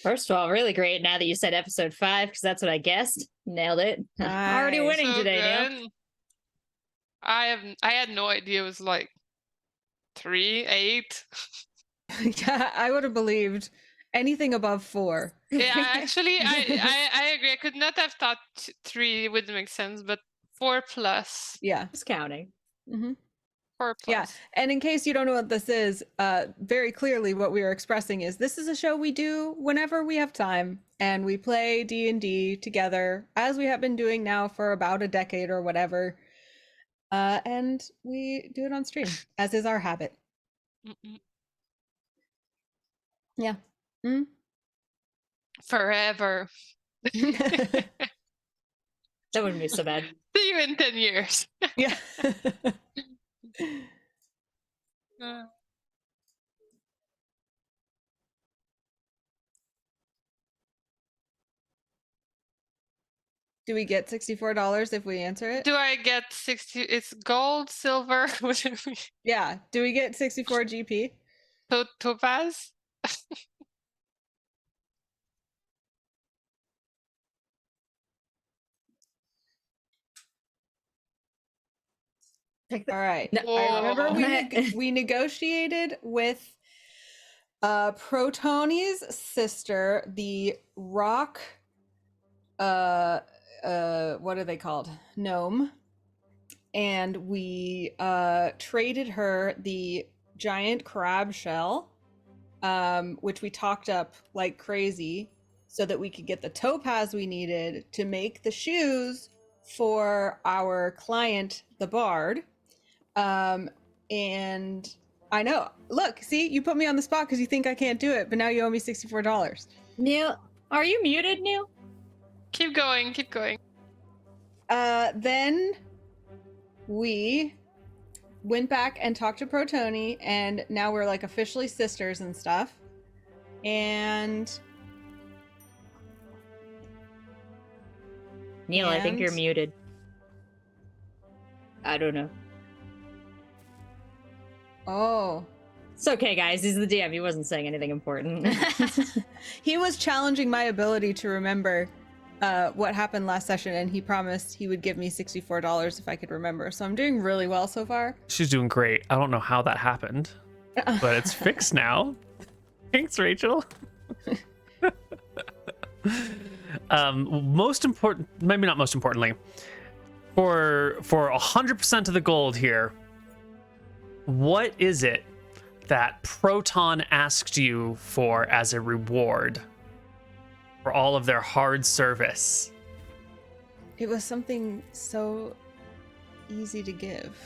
First of all, really great now that you said episode 5, because that's what I guessed. Nailed it. Already Nice. winning So today, Neal. good. I had no idea it was like 3, 8. Yeah, I would have believed anything above 4. Yeah, actually, I agree. I could not have thought 3 would make sense, but 4 plus. Yeah. Just counting. Mm-hmm. 4 plus. Yeah, and in case you don't know what this is, very clearly what we are expressing is this is a show we do whenever we have time, and we play D&D together, as we have been doing now for about a decade or whatever, and we do it on stream, as is our habit. Mm-mm. Yeah. Mm. Forever. That wouldn't be so bad. See you in 10 years. Yeah. Do we get $64 if we answer it? Do I get 60? It's gold, silver. What do we? Yeah. Do we get 64 GP? Topaz? All right. No. I remember Whoa. we negotiated with Protoni's sister, the rock what are they called? Gnome. And we traded her the giant crab shell, which we talked up like crazy so that we could get the topaz we needed to make the shoes for our client, the bard. And I know, look, see, you put me on the spot because you think I can't do it, but now you owe me $64. Neal, are you muted, Neal? Keep going, keep going. Then we went back and talked to Protoni, and now we're like officially sisters and stuff. And Neal, I think you're And- muted. I don't know. oh, It's okay, guys. He's the DM. He wasn't saying anything important. he was challenging my ability to remember what happened last session, and he promised he would give me $64 if I could remember. So I'm doing really well so far. She's doing great. I don't know how that happened, but it's fixed now. Thanks, Rachel. Most important, maybe not most importantly, for 100% of the gold here, what is it that Proton asked you for as a reward for all of their hard service? It was something so easy to give.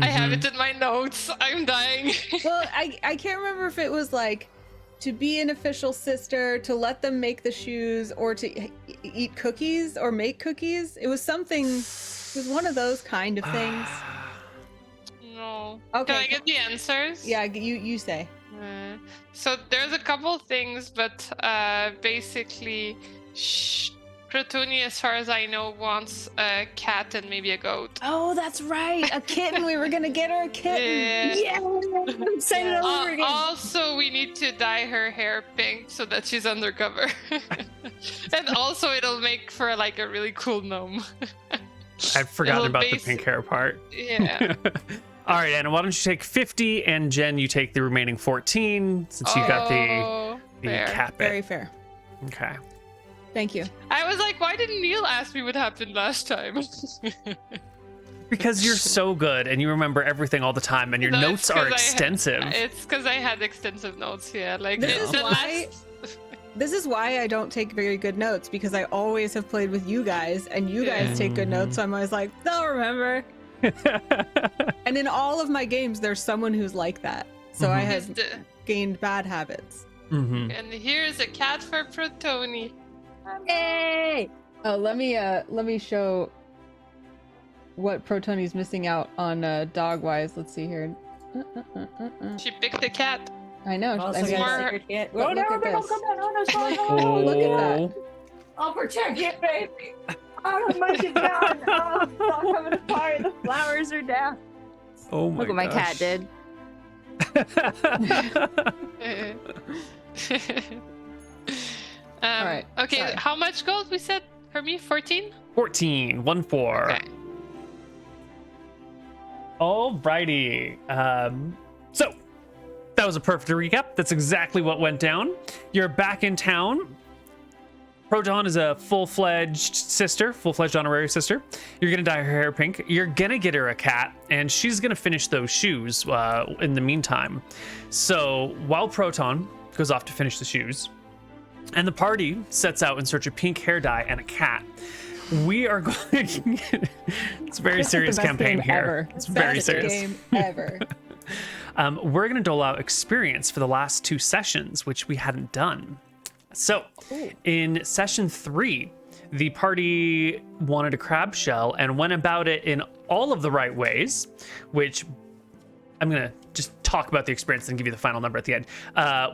I have Mhm. it in my notes. I'm dying. Well, I can't remember if it was like to be an official sister, to let them make the shoes, or to eat cookies or make cookies. It was something, it was one of those kind of things. No. Okay. Can I get the answers? Yeah, you say. So there's a couple things, but basically, Protoni, as far as I know, wants a cat and maybe a goat. Oh, that's right. A kitten. We were going to get her a kitten. Yeah. I'm saying it over again. Also, we need to dye her hair pink so that she's undercover. And also, it'll make for like a really cool gnome. I'd forgotten It'll about the base- pink hair part. Yeah. All right, Anna, why don't you take 50, and Jen, you take the remaining 14, since you got the fair. cap Very it. fair. Okay. Thank you. I was like, why didn't Neal ask me what happened last time? Because you're so good, and you remember everything all the time, and your No, notes it's 'cause are I extensive. It's because I had extensive notes, yeah. Like, This it's is the why- last... This is why I don't take very good notes, because I always have played with you guys, and you guys take good notes, so I'm always like, they'll remember. And in all of my games, there's someone who's like that. So I have gained bad habits. Mm-hmm. And here's a cat for Protoni. Hey! Oh, let me show what Protoni's missing out on dog-wise. Let's see here. She picked a cat. I know. Also I mean, got a Smart. secret kit. But Oh, look no, at no, this. come on. Oh, no, sorry. Oh, look at that. I'll protect it, baby. Oh, my shit's down. Oh, it's all coming apart. The flowers are down. Oh my Look what my cat did. All right, Okay, sorry. how much gold we said for me? 14? 14, 1-4. Okay. Alrighty. So that was a perfect recap. That's exactly what went down. You're back in town. Proton is a full-fledged honorary sister. You're gonna dye her hair pink. You're gonna get her a cat, and she's gonna finish those shoes in the meantime. So while Proton goes off to finish the shoes, and the party sets out in search of pink hair dye and a cat, we are going. It's a very serious The best campaign game here. ever. It's very Best serious. game ever. We're going to dole out experience for the last 2 sessions, which we hadn't done. So, in session 3, the party wanted a crab shell and went about it in all of the right ways, which I'm going to just talk about the experience and give you the final number at the end,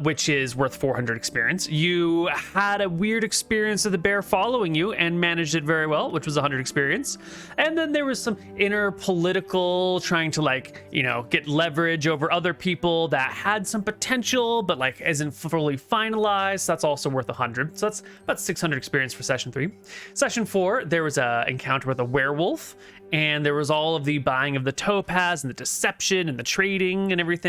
which is worth 400 experience. You had a weird experience of the bear following you and managed it very well, which was 100 experience. And then there was some inner political trying to, like, you know, get leverage over other people that had some potential, but like isn't fully finalized. That's also worth 100. So that's about 600 experience for session 3. Session 4, there was a encounter with a werewolf, and there was all of the buying of the topaz and the deception and the trading and everything.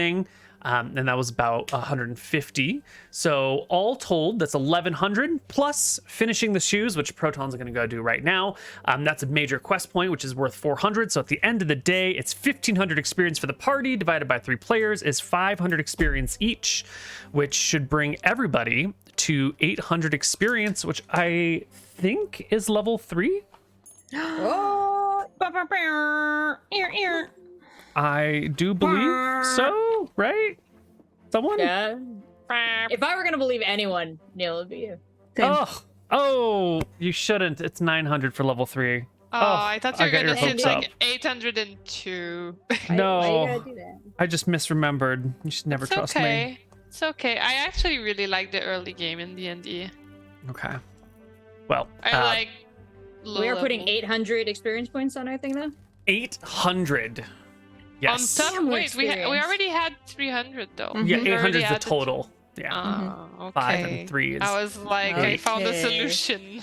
And that was about 150. So all told, that's 1,100 plus finishing the shoes, which Proton's going to go do right now. That's a major quest point, which is worth 400. So at the end of the day, it's 1,500 experience for the party, divided by 3 players is 500 experience each, which should bring everybody to 800 experience, which I think is level 3. Oh, I do believe so, right? Someone? Yeah. If I were gonna believe anyone, Neal would be you. Oh, you shouldn't. It's 900 for level 3. I thought you were got your gonna say hopes like up. 802. No. Why you gotta do that? I just misremembered. You should never It's trust okay. me. It's okay. I actually really like the early game in D&D. Okay. Well, I like low We are putting level. 800 experience points on our thing, though. 800. Yes. On top, Damn, wait, we experience. already had 300 though. Yeah, We 800 already is the added- total. Yeah. Oh, okay. 5 and 3 is. I was like, I found a Okay. solution.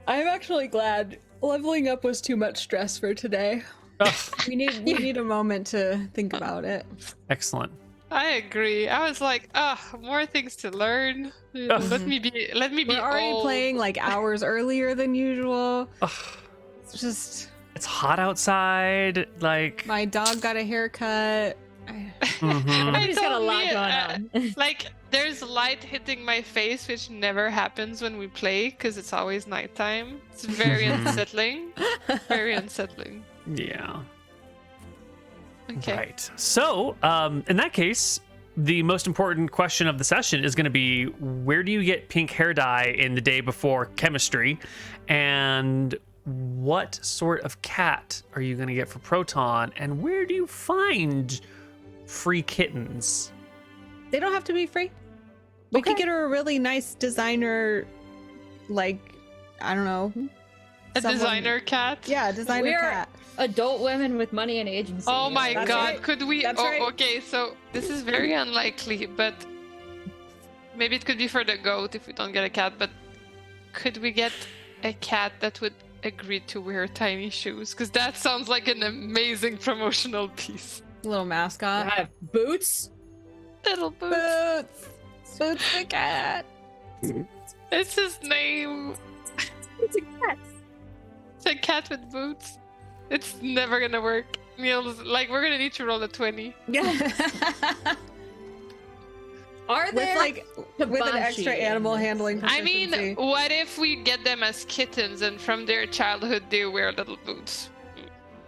I'm actually glad leveling up was too much stress for today. Ugh, We need a moment to think about it. excellent. I agree. I was like, more things to learn. Let me be We're already old. playing like hours earlier than usual. Ugh, It's just it's hot outside. Like. my dog got a haircut. Mhm. I just got a told lot me, going on. Like, there's light hitting my face, which never happens when we play because it's always nighttime. It's very unsettling. Very unsettling. Yeah. Okay. Right. So, in that case, the most important question of the session is going to be, where do you get pink hair dye in the day before chemistry? And what sort of cat are you going to get for Proton? And where do you find free kittens? They don't have to be free. We could Okay. get her a really nice designer, like, I don't know. A someone- designer cat? Yeah, designer We're- cat. Adult women with money and agency. Oh my That's god, right. could we? That's right. Okay, so this is very unlikely, but maybe it could be for the goat if we don't get a cat, but could we get a cat that would agree to wear tiny shoes? Because that sounds like an amazing promotional piece. Little mascot. I have boots. Little boots. Boots. Boots the cat. It's his name. It's a cat. It's a cat with boots. It's never gonna work. Neal's like, we're gonna need to roll a 20. Are With there like with an hibachi extra animal in this? handling I mean, proficiency. what if we get them as kittens and from their childhood they wear little boots?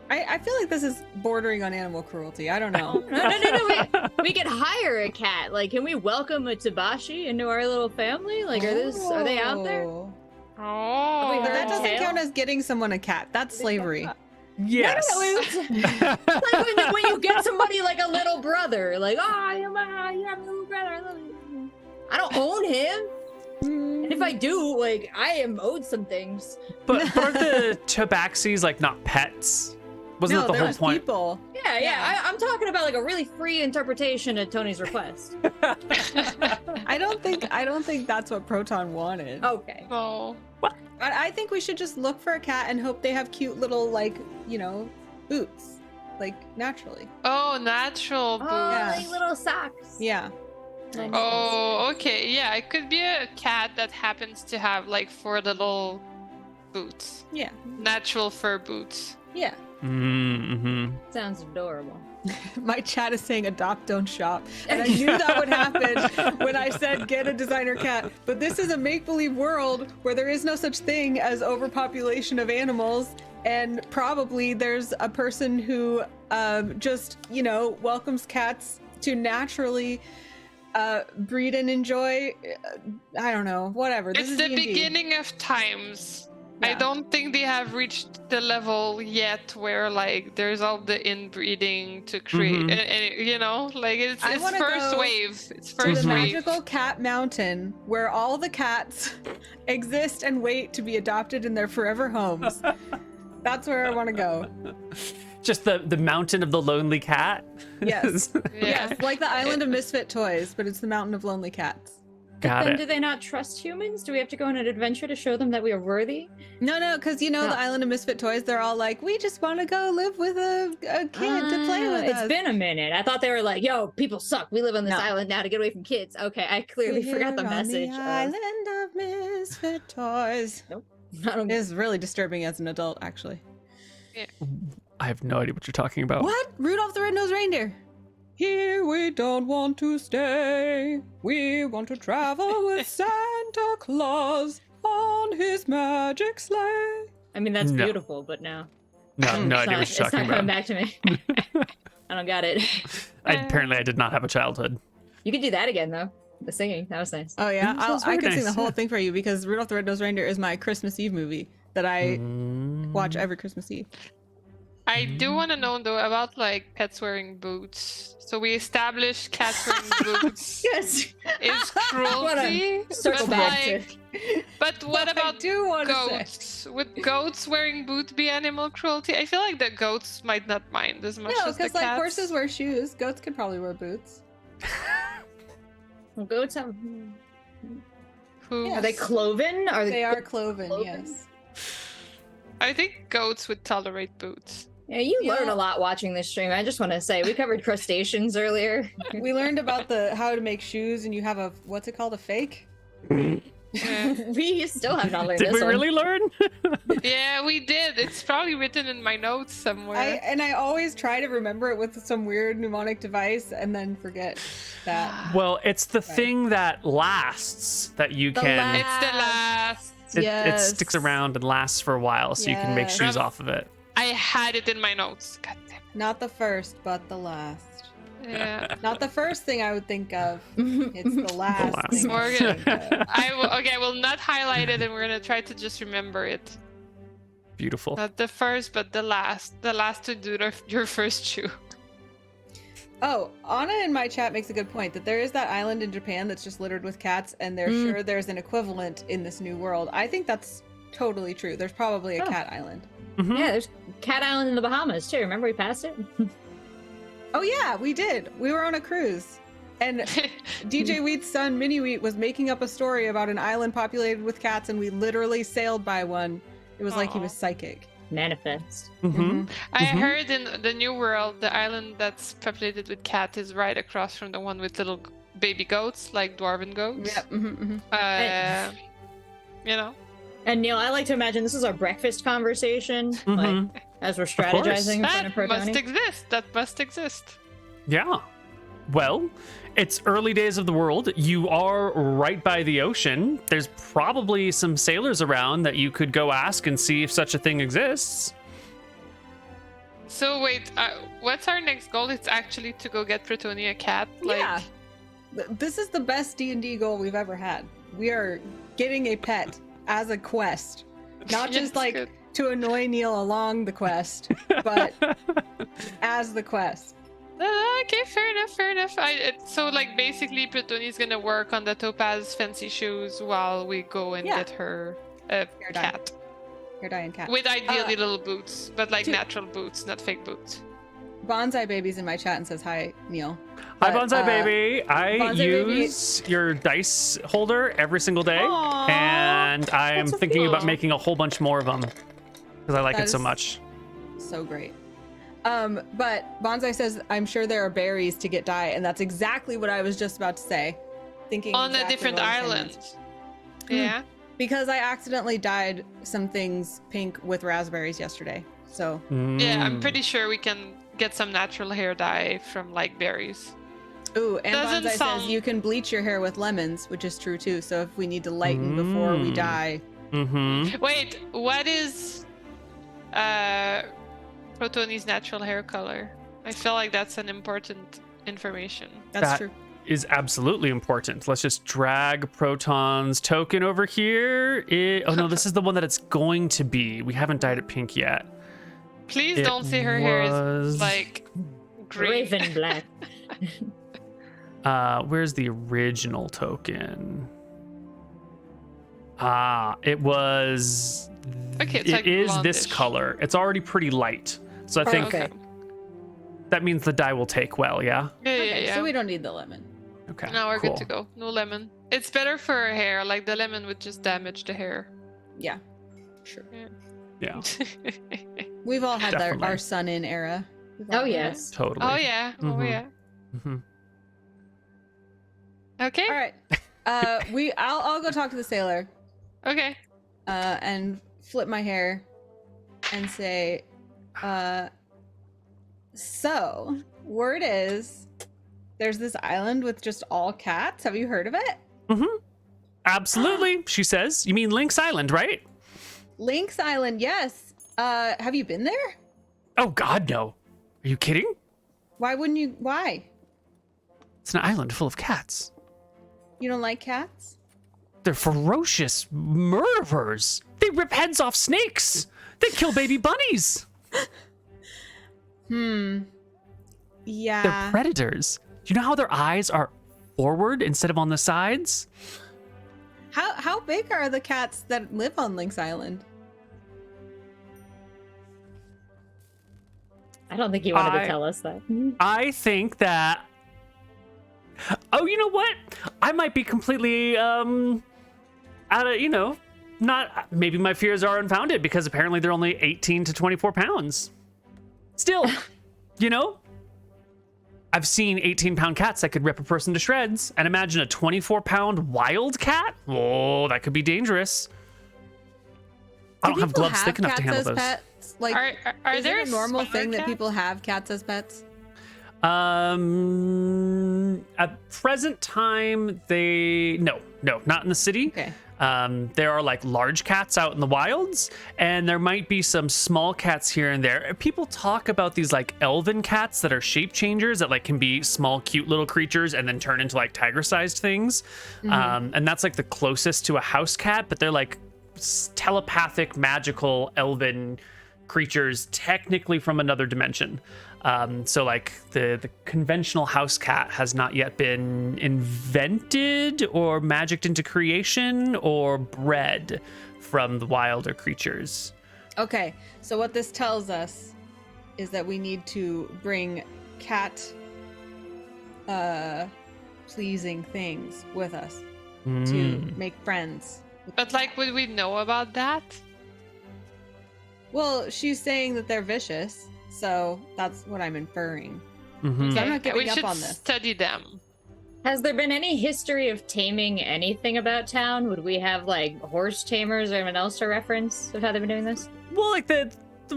I feel like this is bordering on animal cruelty. I don't know. No. We could hire a cat. Like, can we welcome a Tabashi into our little family? Like, are they out there? Oh. Oh, But that doesn't Tail? count as getting someone a cat. That's slavery. Yes. No, it's like when you get somebody like a little brother. Like, oh, you have a little brother. I love you. I don't own him. And if I do, like, I am owed some things. But aren't the tabaxis like not pets? Wasn't no, that the there whole was point? people. Yeah, Yeah. I'm talking about like a really free interpretation of Tony's request. I don't think that's what Proton wanted. Okay. No. I think we should just look for a cat and hope they have cute little, like, you know, boots, like naturally. Oh, natural boots. Oh, Yeah. like little socks. Yeah. Nice. Oh, okay. Yeah, it could be a cat that happens to have like 4 little boots. Yeah. Natural fur boots. Yeah. Mm-hmm. Sounds adorable. My chat is saying adopt, don't shop. And I knew that would happen when I said get a designer cat. But this is a make-believe world where there is no such thing as overpopulation of animals. And probably there's a person who just, you know, welcomes cats to naturally breed and enjoy. I don't know, whatever. This It's is the D&D. beginning of times. I Yeah. don't think they have reached the level yet where like there's all the inbreeding to create, Mhm. and, you know, like it's I wanna first go wave. It's To first the wave. magical cat mountain where all the cats exist and wait to be adopted in their forever homes. That's where I want to go. Just the mountain of the lonely cat. Yes. Yeah. Yes, like the island of misfit toys, but it's the mountain of lonely cats. Got Then it. do they not trust humans? Do we have to go on an adventure to show them that we are worthy? No, because you know No. the island of misfit toys, they're all like, we just want to go live with a kid to play with It's us. been a minute. I thought they were like, yo, people suck. We live on this No. island now to get away from kids. Okay, I clearly forgot the Here on message. The island of misfit toys. I don't It's really disturbing as an adult, actually. I have no idea what you're talking about. What? Rudolph the Red-Nosed Reindeer. Here we don't want to stay. We want to travel with Santa Claus on his magic sleigh. I mean, that's No. beautiful, but no. No, It's no idea not- what you're It's not talking coming about. back to me. I don't got it. Apparently, I did not have a childhood. You could do that again, though. The singing. That was nice. Oh yeah, That sounds I very can sing the nice, whole yeah. thing for you because Rudolph the Red-Nosed Reindeer is my Christmas Eve movie that I watch every Christmas Eve. I do want to know though about like pets wearing boots. So we established cats wearing boots Yes. is cruelty. Circle but, back like, but what I about do want to say. goats? Would goats wearing boots be animal cruelty? I feel like the goats might not mind as much No, as the because like cats. horses wear shoes, goats could probably wear boots. Well, goats have. Who? Yeah. Are they cloven? Are They are cloven, Cloven? yes. I think goats would tolerate boots. Yeah, you Yeah. learn a lot watching this stream. I just want to say we covered crustaceans earlier. We learned about how to make shoes, and you have a what's it called, a fake? Yeah. We still have not learned Did this we one. really learn? Yeah, we did. It's probably written in my notes somewhere. I always try to remember it with some weird mnemonic device, and then forget that. Well, it's the thing that lasts that you The can. It's the last. It sticks around and lasts for a while, so you can make Yes. shoes off of it. I had it in my notes. God damn. Not the first, but the last. Yeah. Not the first thing I would think of. It's the last, last. thing I would Morgan. think of. I will not highlight it, and we're gonna try to just remember it. Beautiful. Not the first, but the last. The last to do your first shoe. Oh, Anna in my chat makes a good point that there is that island in Japan that's just littered with cats, and they're sure there's an equivalent in this new world. I think that's totally true. There's probably a Oh. cat island. Mhm. Yeah, there's Cat Island in the Bahamas too. Remember we passed it? Oh yeah, we did. We were on a cruise. And DJ Wheat's son, Mini Wheat, was making up a story about an island populated with cats, and we literally sailed by one. It was like he Aw. was psychic. Manifest. Mhm. I Mhm. heard in the new world, the island that's populated with cat is right across from the one with little baby goats, like dwarven goats. Yeah. You know. And Neal, I like to imagine this is our breakfast conversation, like Mhm. as we're course. strategizing in front of That must Protoni. exist. That must exist. Yeah. Well, it's early days of the world. You are right by the ocean. There's probably some sailors around that you could go ask and see if such a thing exists. So wait, what's our next goal? It's actually to go get Protoni a cat. Like, Yeah. This is the best D&D goal we've ever had. We are getting a pet as a quest. Not Yes, just like good. to annoy Neal along the quest, but as the quest. Okay, fair enough, fair enough. So like basically Protoni's gonna work on the Topaz fancy shoes while we go and Yeah. get her a Paradigm. cat. Hair dye and cat. With ideally little boots, but like natural boots, not fake boots. Bonsai Baby's in my chat and says hi, Neal. Hi, But, Bonsai Baby. I Bonsai use your dice holder every single day, Aw, and I am that's so thinking about cool. making a whole bunch more of them because I like That it so is- much. So great. But Bonsai says, I'm sure there are berries to get dye, and that's exactly what I was just about to say. Thinking On a exactly different what I'm saying island. next. Yeah. Because I accidentally dyed some things pink with raspberries yesterday. So Yeah, I'm Mm. pretty sure we can get some natural hair dye from like berries. ooh, and Doesn't Bonsai sound- says you can bleach your hair with lemons, which is true too. So if we need to lighten before we Mm. dye, Mm-hmm. Wait, what is Protoni's natural hair color? I feel like that's an important information. that's That- true. Is absolutely important. Let's just drag Proton's token over here. Oh no, this is the one that it's going to be. We haven't dyed it pink yet. Please It don't say her hair was- is like green. Raven black. Where's the original token? It was. Okay, it's it like is this blondish. color. It's already pretty light, so I think Okay. that means the dye will take well. Yeah. Yeah, Okay, yeah. so we don't need the lemon. Okay. Now we're cool. good to go. No lemon. It's better for her hair. Like the lemon would just damage the hair. Yeah, sure. Yeah. We've all had Definitely. our sun in era. We've all Oh had it. yes. Totally. Oh yeah. Oh Mhm. yeah. Mhm. Okay. All right. I'll go talk to the sailor Okay. and flip my hair and say, so word is there's this island with just all cats. Have you heard of it? Absolutely, she says. You mean Lynx Island, right? Lynx Island, yes. Have you been there? Oh God, no. Are you kidding? Why wouldn't you? Why? It's an island full of cats. You don't like cats? They're ferocious murderers. They rip heads off snakes. They kill baby bunnies. Yeah. They're predators. You know how their eyes are forward instead of on the sides? How big are the cats that live on Lynx Island? I don't think you wanted I- to tell us that. I think that. Oh, you know what? I might be completely out of, not. Maybe my fears are unfounded because apparently they're only 18 to 24 pounds. Still, I've seen 18-pound cats that could rip a person to shreds, and imagine a 24-pound wild cat. Oh, that could be dangerous. I don't have people gloves thick enough to cats handle as those. Pets? Like, Are is there it a normal smaller thing that cats? people have cats as pets? At present time, no, not in the city. Okay. There are like large cats out in the wilds, and there might be some small cats here and there. People talk about these like elven cats that are shape changers that like can be small, cute little creatures and then turn into like tiger-sized things. And that's like the closest to a house cat, but they're like telepathic, magical, elven creatures, technically from another dimension. So like the conventional house cat has not yet been invented or magicked into creation or bred from the wilder creatures. Okay, so what this tells us is that we need to bring cat pleasing things with us to make friends. But like, would we know about that? Well, she's saying that they're vicious, so that's what I'm inferring. Mhm. So I'm not giving we up should on this. study them. Has there been any history of taming anything about town? Would we have like horse tamers or anyone else to reference of how they've been doing this? Well, like the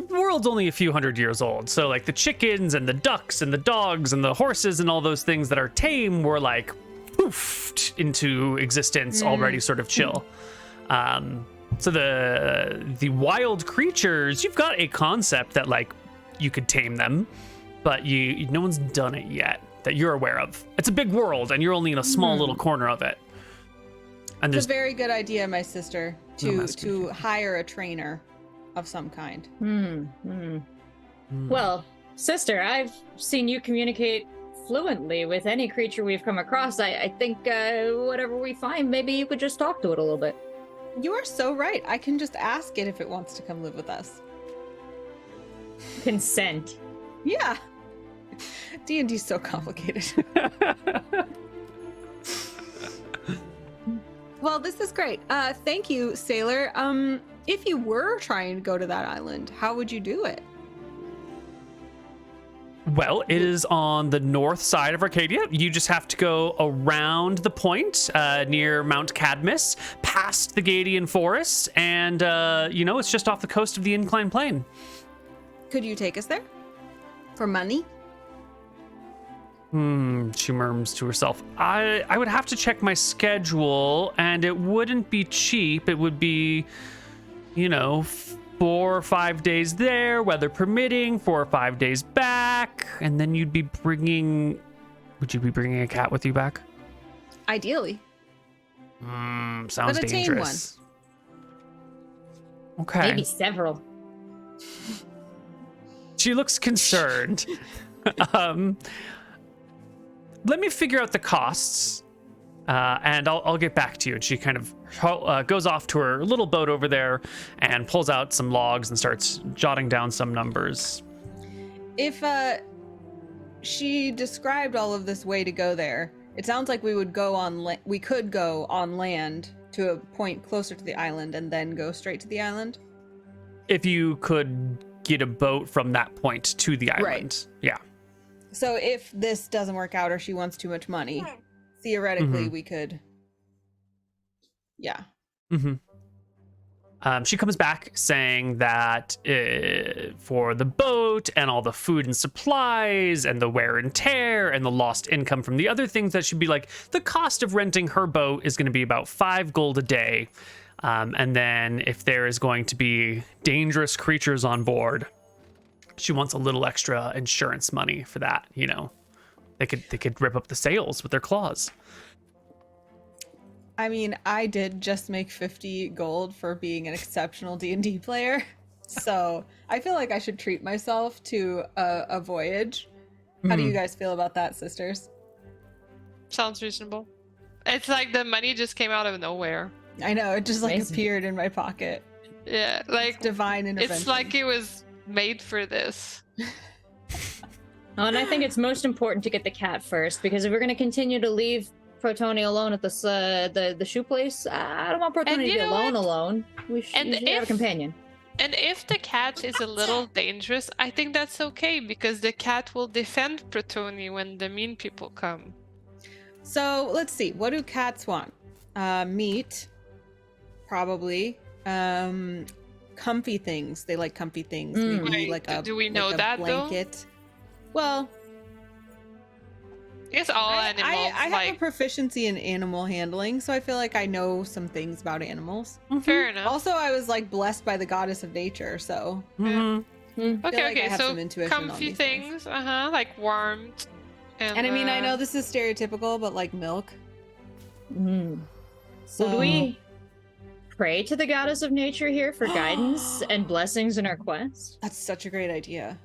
world's only a few hundred years old, so like the chickens and the ducks and the dogs and the horses and all those things that are tame were like poofed into existence, already sort of chill. So the wild creatures, you've got a concept that like you could tame them, but no one's done it yet that you're aware of. It's a big world, and you're only in a small little corner of it. And It's there's a very good idea, my sister, No to masking. hire a trainer of some kind. Well, sister, I've seen you communicate fluently with any creature we've come across. I think whatever we find, maybe you could just talk to it a little bit. You are so right. I can just ask it if it wants to come live with us. Consent. Yeah. D&D's so complicated. Well, this is great. Thank you, Sailor. If you were trying to go to that island, how would you do it? Well, it is on the north side of Arcadia. You just have to go around the point near Mount Cadmus, past the Gadian Forest, and, it's just off the coast of the Incline Plain. Could you take us there? For money? She murmurs to herself. I would have to check my schedule, and it wouldn't be cheap. It would be, 4 or 5 days there, weather permitting, 4 or 5 days back, and then would you be bringing a cat with you back? Ideally. Sounds But a tame dangerous. Okay. Maybe several. She looks concerned. Let me figure out the costs, and I'll get back to you. And she kind of goes off to her little boat over there and pulls out some logs and starts jotting down some numbers. If she described all of this way to go there, it sounds like we could go on land to a point closer to the island and then go straight to the island. If you could get a boat from that point to the island. Right. Yeah. So if this doesn't work out or she wants too much money, theoretically we could. Yeah. She comes back saying that for the boat and all the food and supplies and the wear and tear and the lost income from the other things, that should be like the cost of renting her boat is going to be about 5 gold a day. And then if there is going to be dangerous creatures on board, she wants a little extra insurance money for that. They could rip up the sails with their claws. I mean, I did just make 50 gold for being an exceptional D&D player. So I feel like I should treat myself to a voyage. How do you guys feel about that, sisters? Sounds reasonable. It's like the money just came out of nowhere. I know, it just like Amazing. appeared in my pocket. Yeah, like It's divine intervention. it's like it was made for this. Oh, and I think it's most important to get the cat first, because if we're going to continue to leave Protoni alone at the shoe place, I don't want Protoni to you be know alone. We should have a companion. And if the cat is a little dangerous, I think that's okay, because the cat will defend Protoni when the mean people come. So let's see. What do cats want? Meat, probably. Comfy things. They like comfy things. Maybe Wait, like a do we know like a that, though? blanket. Well, I guess all animals I have like a proficiency in animal handling, so I feel like I know some things about animals. fair enough. Also, I was like blessed by the goddess of nature, so Okay, like I okay, have so some intuition on comfy these things, like warmth. and I mean I know this is stereotypical, but like milk. So Would we pray to the goddess of nature here for guidance and blessings in our quest? That's such a great idea.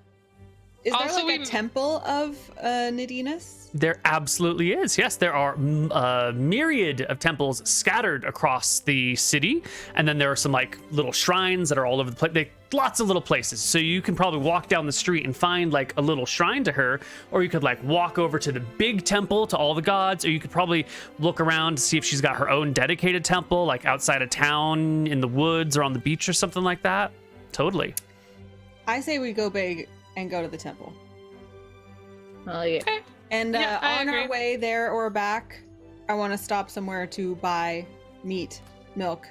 Is Also, there like a temple of Nadinus? There absolutely is. Yes, there are a myriad of temples scattered across the city, and then there are some like little shrines that are all over the place. Lots of little places, so you can probably walk down the street and find like a little shrine to her, or you could like walk over to the big temple to all the gods, or you could probably look around to see if she's got her own dedicated temple, like outside of town in the woods or on the beach or something like that. Totally. I say we go big and go to the temple. Oh yeah. Okay. And Yeah, I on our agree. way there or back, I want to stop somewhere to buy meat, milk,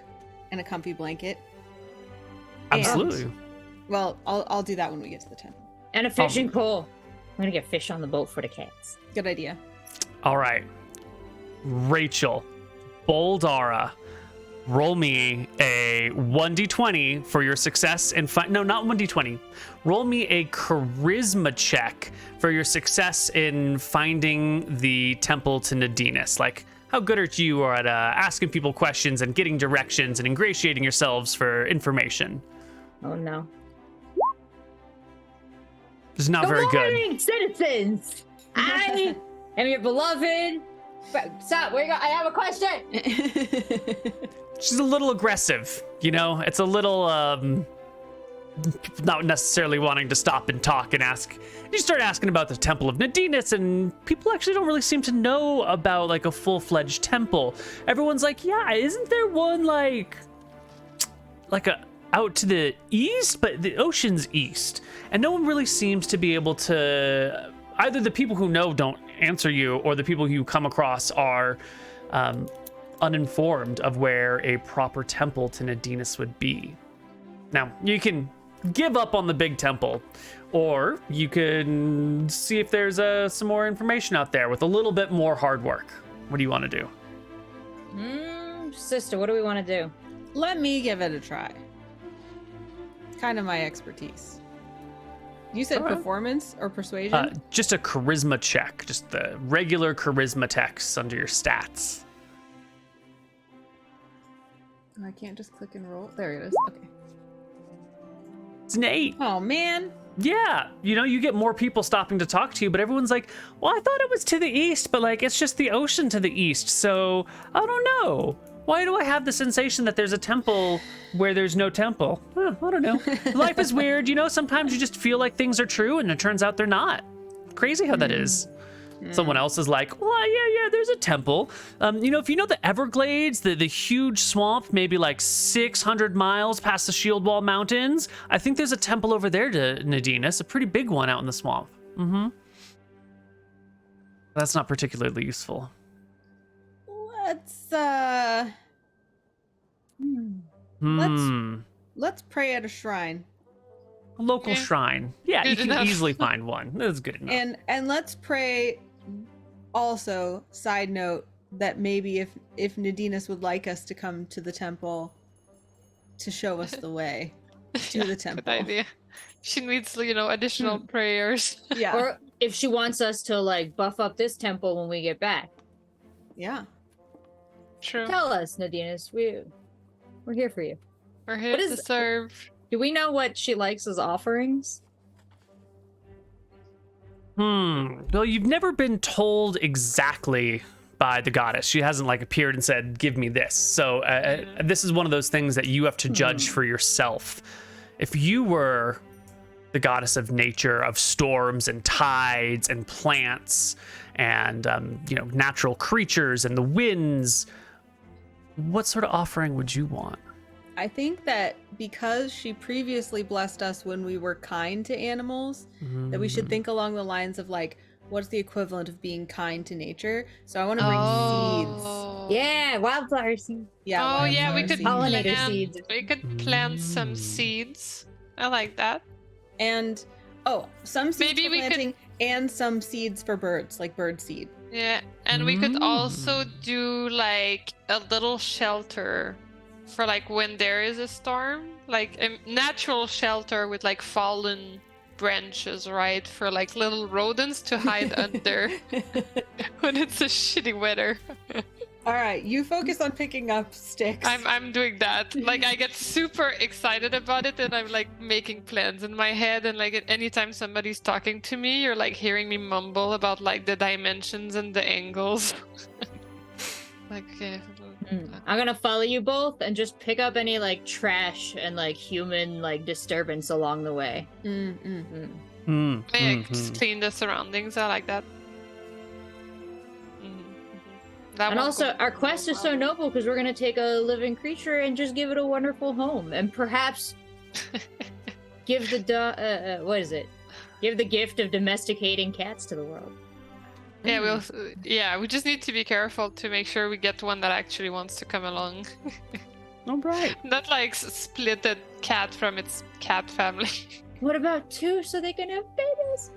and a comfy blanket. Absolutely. Well, I'll do that when we get to the temple. And a fishing pole. I'm gonna get fish on the boat for the cats. Good idea. All right. Rachel, Boldara, roll me a 1d20 for your success in no, not 1d20. Roll me a charisma check for your success in finding the temple to Nadinus. Like, how good are you at asking people questions and getting directions and ingratiating yourselves for information? Oh no. It's not very good. Morning, citizens! I am your beloved Stop. Where you go? I have a question. She's a little aggressive, you know? It's a little, not necessarily wanting to stop and talk and ask. You start asking about the Temple of Nadinus, and people actually don't really seem to know about, like, a full-fledged temple. Everyone's like, yeah, isn't there one, like out to the east? But the ocean's east. And no one really seems to be able to... Either the people who know don't answer you, or the people you come across are uninformed of where a proper temple to Nadinus would be. Now, you can give up on the big temple, or you can see if there's some more information out there with a little bit more hard work. What do you want to do? Sister, what do we want to do? Let me give it a try. Kind of my expertise. You said performance or persuasion? Just a charisma check, just the regular charisma text under your stats. I can't just click and roll. There it is. Okay. It's an 8. Oh, man. Yeah, you know, you get more people stopping to talk to you, but everyone's like, well, I thought it was to the east, but like, it's just the ocean to the east, so I don't know. Why do I have the sensation that there's a temple where there's no temple? I don't know. Life is weird, you know, sometimes you just feel like things are true and it turns out they're not. Crazy how that is. Someone else is like, well, yeah, there's a temple. You know, if you know the Everglades, the huge swamp, maybe like 600 miles past the Shield Wall Mountains, I think there's a temple over there to Nadinus, a pretty big one out in the swamp. That's not particularly useful. Let's pray at a shrine. A local shrine. Yeah, you Good can enough. easily find one. That's good enough. And let's pray also, side note, that maybe if Nadinus would like us to come to the temple to show us the way to the temple. Good idea. She needs, you know, additional prayers. Yeah. Or if she wants us to like buff up this temple when we get back. Yeah. True. Tell us, Nadinus. We're here for you. We're here What to is- serve. Do we know what she likes as offerings? Well, you've never been told exactly by the goddess. She hasn't like appeared and said, give me this. So this is one of those things that you have to judge for yourself. If you were the goddess of nature, of storms and tides and plants and, you know, natural creatures and the winds, what sort of offering would you want? I think that because she previously blessed us when we were kind to animals, that we should think along the lines of like, what's the equivalent of being kind to nature? So I want to bring seeds. Yeah, wildflower seeds. Yeah. Oh yeah, we wildflower could seeds. Pollinator plant, seeds. we could plant some seeds. I like that. And some seeds Maybe for we could- planting and some seeds for birds, like bird seed. Yeah, and we could also do like a little shelter for like when there is a storm, like a natural shelter with like fallen branches, right? For like little rodents to hide under when it's a shitty weather. All right, you focus on picking up sticks. I'm doing that. Like I get super excited about it and I'm like making plans in my head, and like anytime somebody's talking to me, you're like hearing me mumble about like the dimensions and the angles. Like yeah. I'm gonna follow you both and just pick up any like trash and like human like disturbance along the way. Yeah, just clean the surroundings. I like that. That And won't also, go- our quest is so noble because we're gonna take a living creature and just give it a wonderful home, and perhaps give the what is it? Give the gift of domesticating cats to the world. Yeah, we just need to be careful to make sure we get one that actually wants to come along. All right. Not like split a cat from its cat family. What about 2 so they can have babies?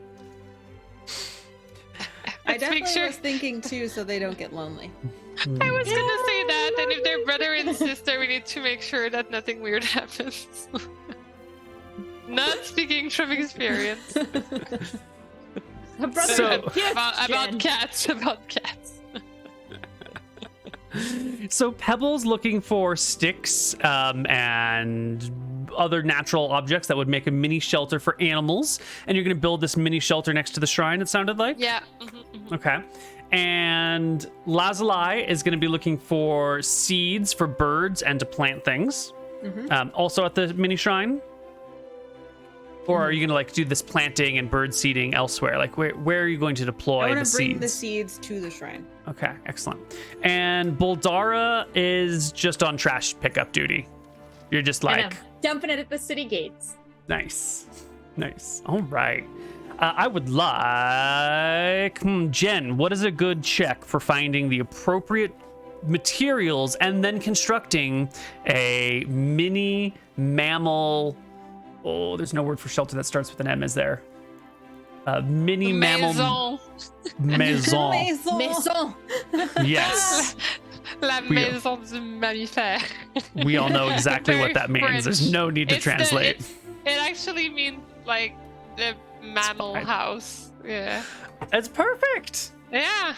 I Let's definitely make sure. was thinking too, so they don't get lonely. I was gonna say that, and if they're brother and sister, we need to make sure that nothing weird happens. Not speaking from experience. A brother So- and gifts, about Jen. cats, about cats. So Pebble's looking for sticks and other natural objects that would make a mini shelter for animals, and you're going to build this mini shelter next to the shrine, it sounded like? Yeah. Okay. And Lazuli is going to be looking for seeds for birds and to plant things. Also at the mini shrine? Or are you going to like do this planting and bird seeding elsewhere? Like where are you going to deploy the seeds? I want to bring the seeds to the shrine. Okay, excellent. And Boldara is just on trash pickup duty. You're just like dumping it at the city gates. Nice. All right. I would like Jen. What is a good check for finding the appropriate materials and then constructing a mini mammal? Oh, there's no word for shelter that starts with an M, is there? Mini mammal maison. Maison. Yes. La maison du mammifère. We all know exactly what that means. French. There's no need to translate. It actually means like the mammal house. Yeah. It's perfect. Yeah.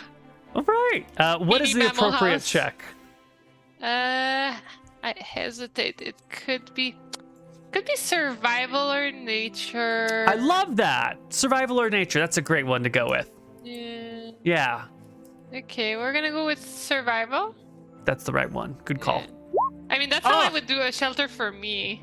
All right. What is the appropriate house. check? I hesitate. It could be survival or nature. I love that. Survival or nature. That's a great one to go with. Yeah. Yeah. Okay, we're gonna go with survival. That's the right one. Good call. Yeah. I mean, that's how I would do a shelter for me.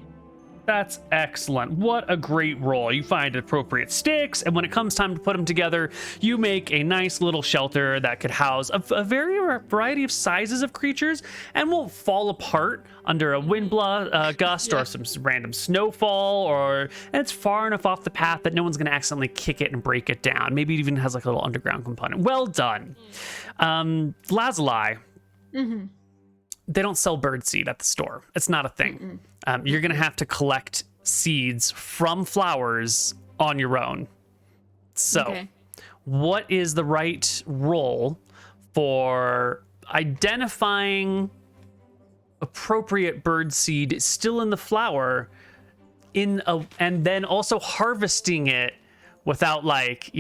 That's excellent. What a great roll. You find appropriate sticks, and when it comes time to put them together, you make a nice little shelter that could house a variety of sizes of creatures and won't fall apart under a wind gust or some random snowfall, and it's far enough off the path that no one's going to accidentally kick it and break it down. Maybe it even has like a little underground component. Well done. Lazuli. Mm-hmm. They don't sell birdseed at the store. It's not a thing. You're going to have to collect seeds from flowers on your own. So, what is the right role for identifying appropriate birdseed still in the flower and then also harvesting it without like,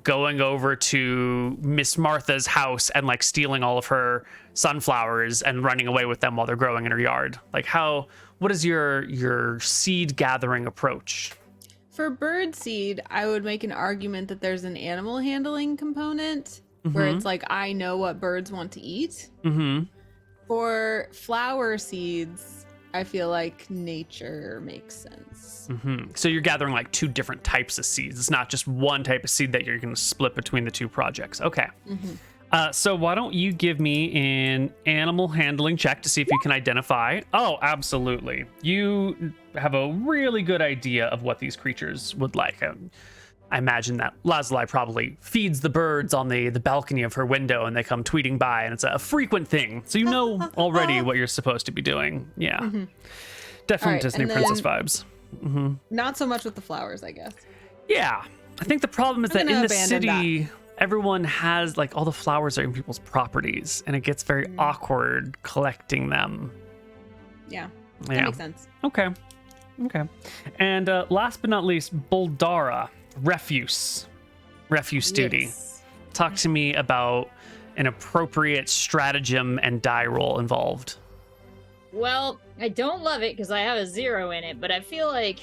going over to Miss Martha's house and like stealing all of her sunflowers and running away with them while they're growing in her yard? Like what is your seed gathering approach? For bird seed, I would make an argument that there's an animal handling component where it's like, I know what birds want to eat. For flower seeds, I feel like nature makes sense. So you're gathering like two different types of seeds. It's not just one type of seed that you're going to split between the two projects. Okay. So why don't you give me an animal handling check to see if you can identify? Oh, absolutely. You have a really good idea of what these creatures would like. I imagine that Lazuli probably feeds the birds on the balcony of her window and they come tweeting by, and it's a frequent thing. So you know already what you're supposed to be doing. Yeah. Definitely Disney princess vibes. Not so much with the flowers, I guess. Yeah. I think the problem is that in the city, everyone has like all the flowers are in people's properties and it gets very awkward collecting them. Yeah. That makes sense. Okay. And last but not least, Boldara, refuse duty. Talk to me about an appropriate stratagem and die roll involved. Well, I don't love it because I have a 0 in it, but I feel like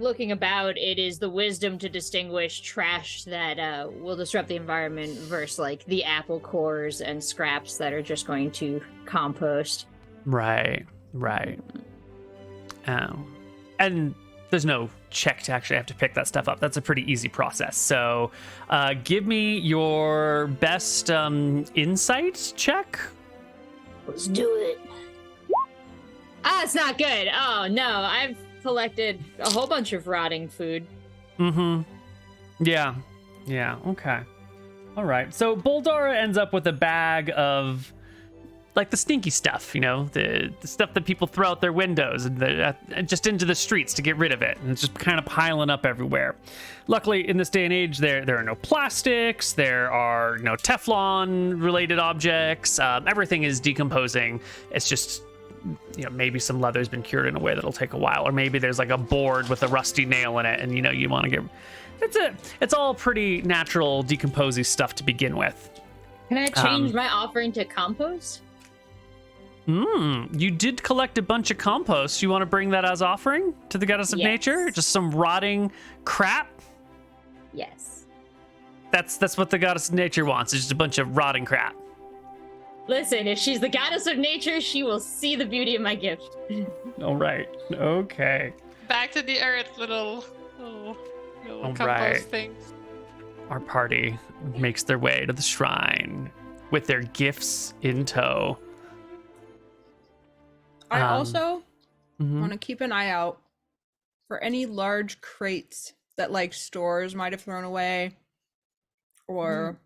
looking about, it is the wisdom to distinguish trash that will disrupt the environment versus like the apple cores and scraps that are just going to compost. Right. And there's no check to actually have to pick that stuff up. That's a pretty easy process. So give me your best insight check. Let's do it. It's not good. Oh no, I've collected a whole bunch of rotting food. Yeah, okay. All right, so Boldara ends up with a bag of like the stinky stuff, the stuff that people throw out their windows and just into the streets to get rid of it, and it's just kind of piling up everywhere. Luckily, in this day and age, there are no plastics, there are no Teflon related objects. Everything is decomposing. It's just maybe some leather's been cured in a way that'll take a while, or maybe there's like a board with a rusty nail in it, and you want to get it's all pretty natural decomposing stuff to begin with. Can I change my offering to compost? You did collect a bunch of compost. You want to bring that as offering to the goddess of nature? Just some rotting crap? Yes. That's what the goddess of nature wants. It's just a bunch of rotting crap. Listen, if she's the goddess of nature, she will see the beauty of my gift. All right. Okay. Back to the earth, little All compost right. things. Our party makes their way to the shrine with their gifts in tow. I also Mhm. want to keep an eye out for any large crates that like stores might have thrown away or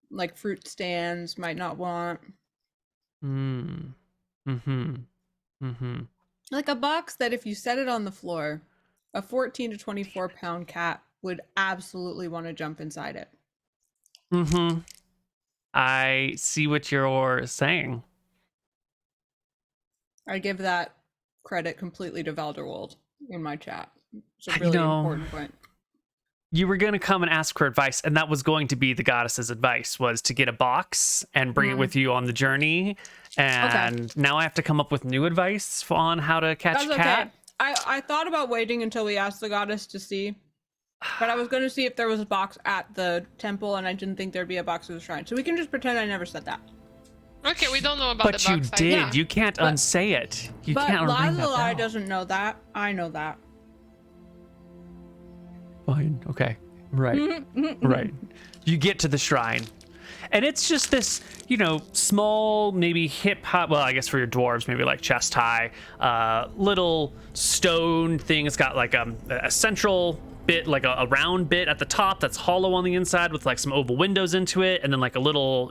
like fruit stands might not want. Like a box that if you set it on the floor, a 14 to 24 pound cat would absolutely want to jump inside it. I see what you're saying. I give that credit completely to Valderwold in my chat. It's a You really know, important point. You were going to come and ask for advice, and that was going to be the goddess's advice, was to get a box and bring it with you on the journey. And now I have to come up with new advice on how to catch a cat. I thought about waiting until we asked the goddess to see, but I was going to see if there was a box at the temple, and I didn't think there'd be a box at the shrine. So we can just pretend I never said that. Okay, we don't know about But the you box. did. Yeah. You can't unsay it. You But can't ring that Lazuli bell. doesn't know that. I know that. Fine. Okay. Right. Right. You get to the shrine. And it's just this, small, maybe hip hop. Well, I guess for your dwarves, maybe like chest high, little stone thing. It's got like a central bit, like a round bit at the top that's hollow on the inside with like some oval windows into it, and then like a little,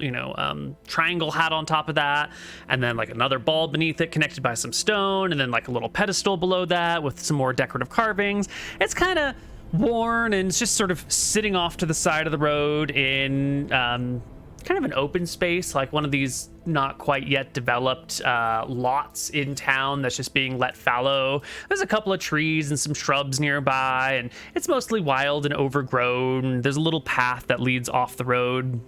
triangle hat on top of that, and then like another ball beneath it connected by some stone, and then like a little pedestal below that with some more decorative carvings. It's kind of worn and it's just sort of sitting off to the side of the road in kind of an open space, like one of these not quite yet developed lots in town that's just being let fallow. There's a couple of trees and some shrubs nearby, and it's mostly wild and overgrown. There's a little path that leads off the road,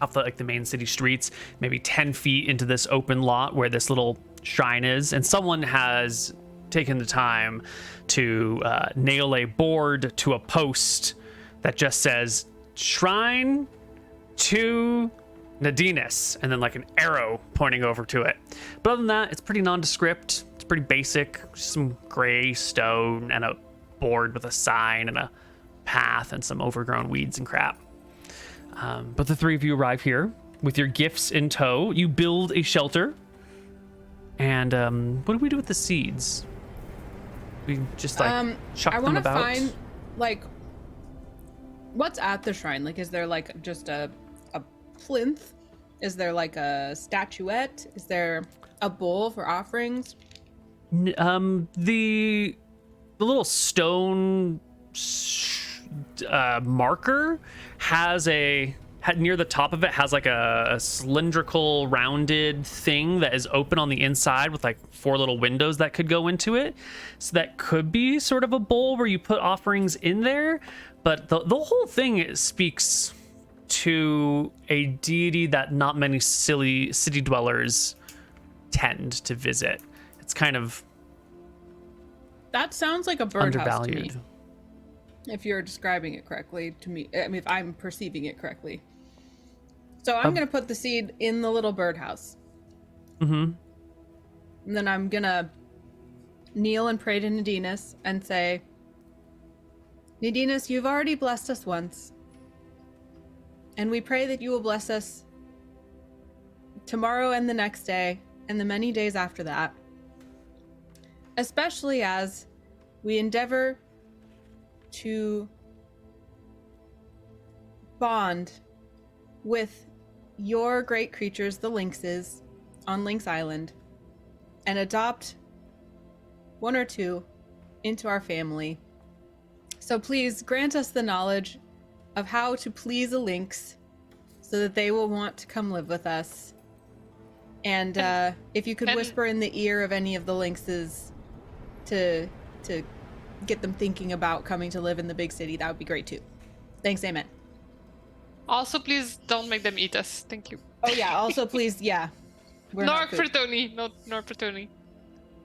off the main city streets, maybe 10 feet into this open lot where this little shrine is, and someone has taken the time to nail a board to a post that just says "Shrine to Nadinus," and then like an arrow pointing over to it. But other than that, it's pretty nondescript. It's pretty basic. Just some gray stone and a board with a sign and a path and some overgrown weeds and crap. But the three of you arrive here with your gifts in tow. You build a shelter. And what do we do with the seeds? We just like chuck I them want to about. find like what's at the shrine. Like, is there like just a plinth? Is there like a statuette? Is there a bowl for offerings? The little stone marker has near the top of it has like a cylindrical rounded thing that is open on the inside with like 4 little windows that could go into it. So that could be sort of a bowl where you put offerings in there. But the whole thing speaks to a deity that not many city dwellers tend to visit. It's kind of That sounds like a birdhouse to me. undervalued. If you're describing it correctly to me, I mean, if I'm perceiving it correctly. So I'm gonna put the seed in the little birdhouse. And then I'm gonna kneel and pray to Nadinus and say, Nadinus, you've already blessed us once. And we pray that you will bless us tomorrow and the next day and the many days after that. Especially as we endeavor to bond with your great creatures, the lynxes, on Lynx Island, and adopt 1 or 2 into our family. So please grant us the knowledge of how to please a lynx so that they will want to come live with us. And if you could whisper in the ear of any of the lynxes to get them thinking about coming to live in the big city, that would be great too. Thanks, amen. Also, please don't make them eat us. Thank you. Oh yeah, also please, yeah. We're Nor not food. for Tony. Nor for Tony.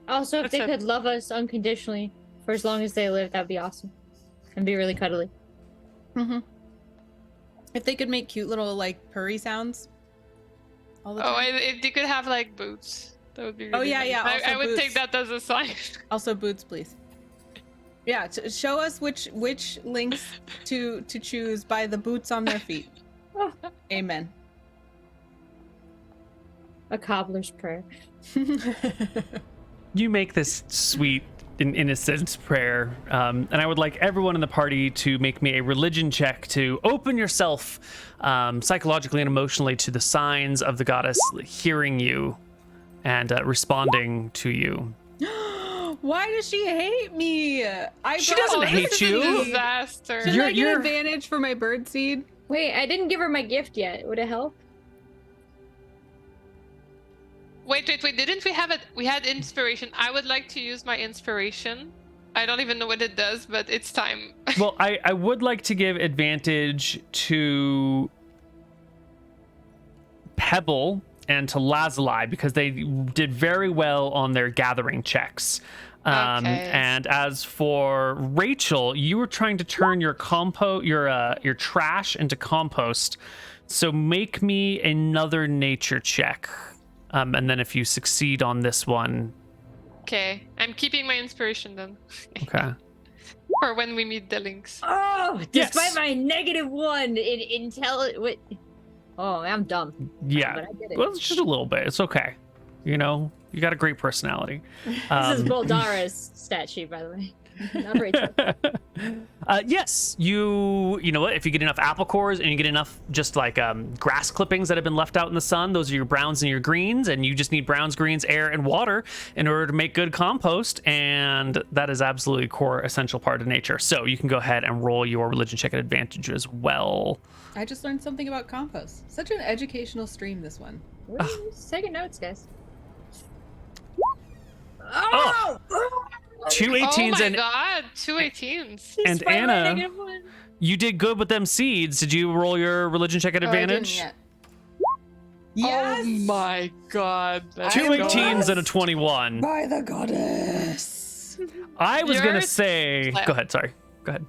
Also, if That's they it. could love us unconditionally for as long as they live, that'd be awesome. And be really cuddly. If they could make cute little like purry sounds all the Oh, time. if they could have like boots, that would be really yeah, nice. yeah, also I would boots. take that as a sign. Also boots, please. Yeah, show us which lynx to choose by the boots on their feet. Amen. A cobbler's prayer. You make this sweet and innocent prayer, and I would like everyone in the party to make me a religion check to open yourself psychologically and emotionally to the signs of the goddess hearing you and responding to you. Why does she hate me? She doesn't hate This is you. a disaster. Should I get You're- advantage for my bird seed? Wait, I didn't give her my gift yet. Would it help? Wait, didn't we have it? We had inspiration. I would like to use my inspiration. I don't even know what it does, but it's time. Well, I would like to give advantage to Pebble and to Lazuli because they did very well on their gathering checks. Okay. And as for Rachel, you were trying to turn your your trash into compost. So make me another nature check. And then if you succeed on this one, Okay, I'm keeping my inspiration then. okay. For when we meet the lynx. Oh, Yes. despite my -1 in intel. Oh, I'm dumb. Yeah. But I did it. Well, it's just a little bit. It's okay. You know, you got a great personality. This is Boldara's stat sheet, by the way. Not Rachel. Yes, you know what? If you get enough apple cores and you get enough just like grass clippings that have been left out in the sun, those are your browns and your greens, and you just need browns, greens, air, and water in order to make good compost, and that is absolutely a core essential part of nature. So you can go ahead and roll your religion check at advantage as well. I just learned something about compost. Such an educational stream, this one. Ooh, taking notes, guys. Oh! Two 18s Oh my and god, 2 18s. And Despite my Anna, -1. you did good with them seeds. Did you roll your religion check at Oh, I didn't advantage? yet. Yes! Oh my god. let's Two I am go. 18s and a 21. By the goddess. I was gonna You're- say. Go ahead. Sorry. Go ahead.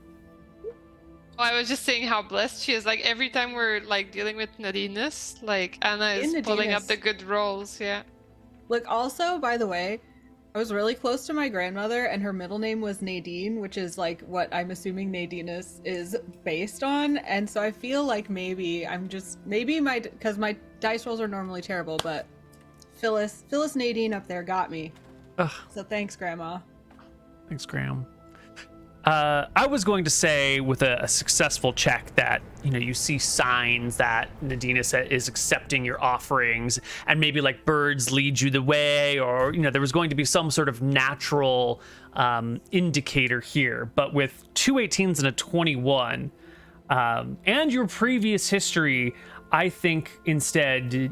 Oh, I was just saying how blessed she is. Like every time we're like dealing with Nadinus, like Anna is pulling up Nadinus. the good rolls. Yeah. Look, also, by the way, I was really close to my grandmother, and her middle name was Nadine, which is like what I'm assuming Nadinus is based on. And so I feel like maybe because my dice rolls are normally terrible, but Phyllis Nadine up there got me. Ugh. So thanks, Grandma. Thanks, Graham. I was going to say with a successful check that, you know, you see signs that Nadina is accepting your offerings, and maybe like birds lead you the way, or, you know, there was going to be some sort of natural indicator here. But with 2 18s and a 21, and your previous history, I think instead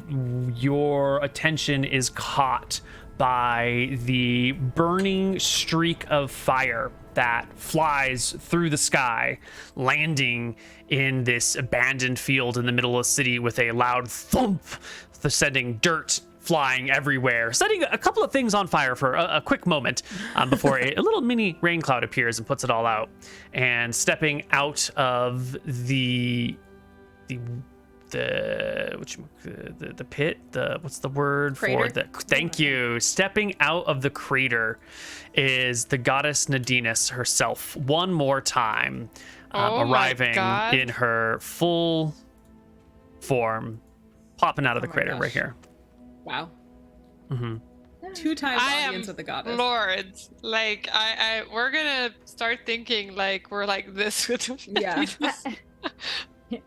your attention is caught by the burning streak of fire that flies through the sky, landing in this abandoned field in the middle of the city with a loud thump, sending dirt flying everywhere, setting a couple of things on fire for a quick moment before a little mini rain cloud appears and puts it all out. And stepping out of the pit, what's the word Crater? for the, thank you, stepping out of the crater is the goddess Nadinus herself one more time, Oh my arriving God. in her full form, popping out of the Oh my crater gosh. right here. Wow. Mm-hmm. 2 times I audience am with the goddess. Lord. Like we're gonna start thinking like we're like this with Yeah. Nadinus.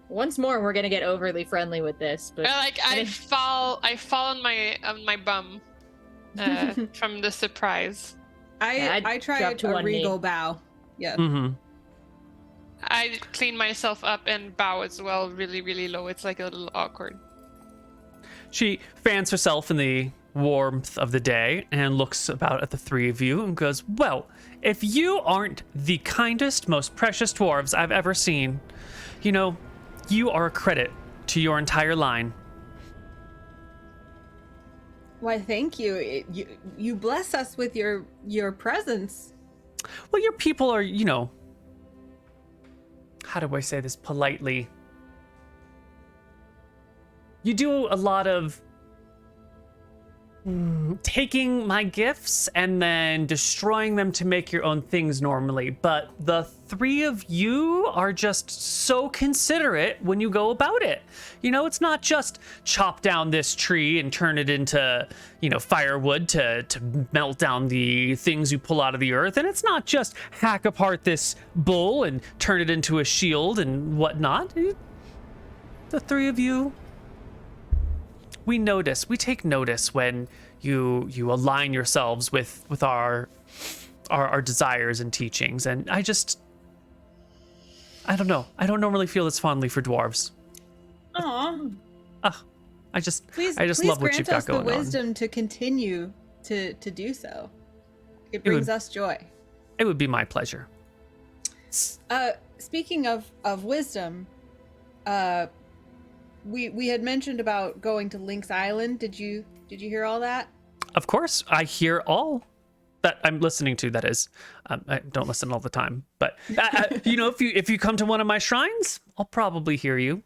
Once more, we're gonna get overly friendly with this, but Like I fall on my bum from the surprise. Yeah, I I'd try drop to a one knee. regal bow. Yeah. Mm-hmm. I clean myself up and bow as well, really, really low. It's like a little awkward. She fans herself in the warmth of the day and looks about at the three of you and goes, well, if you aren't the kindest, most precious dwarves I've ever seen, you know, you are a credit to your entire line. Why, thank you. You bless us with your presence. Well, your people are, you know, how do I say this politely? you do a lot of taking my gifts and then destroying them to make your own things normally, but the three of you are just so considerate when you go about it. You know, it's not just chop down this tree and turn it into, you know, firewood to melt down the things you pull out of the earth, and it's not just hack apart this bull and turn it into a shield and whatnot. The three of you, we take notice when you align yourselves with our desires and teachings, and I don't know. I don't normally feel this fondly for dwarves. Aw. I just Please love what you've grant us got going the on. wisdom to continue to do so. It brings us joy. It would be my pleasure. Speaking of wisdom, we had mentioned about going to Lynx Island. Did you hear all that? Of course, I hear all that I'm listening to. That is, I don't listen all the time, but you know, if you come to one of my shrines, I'll probably hear you.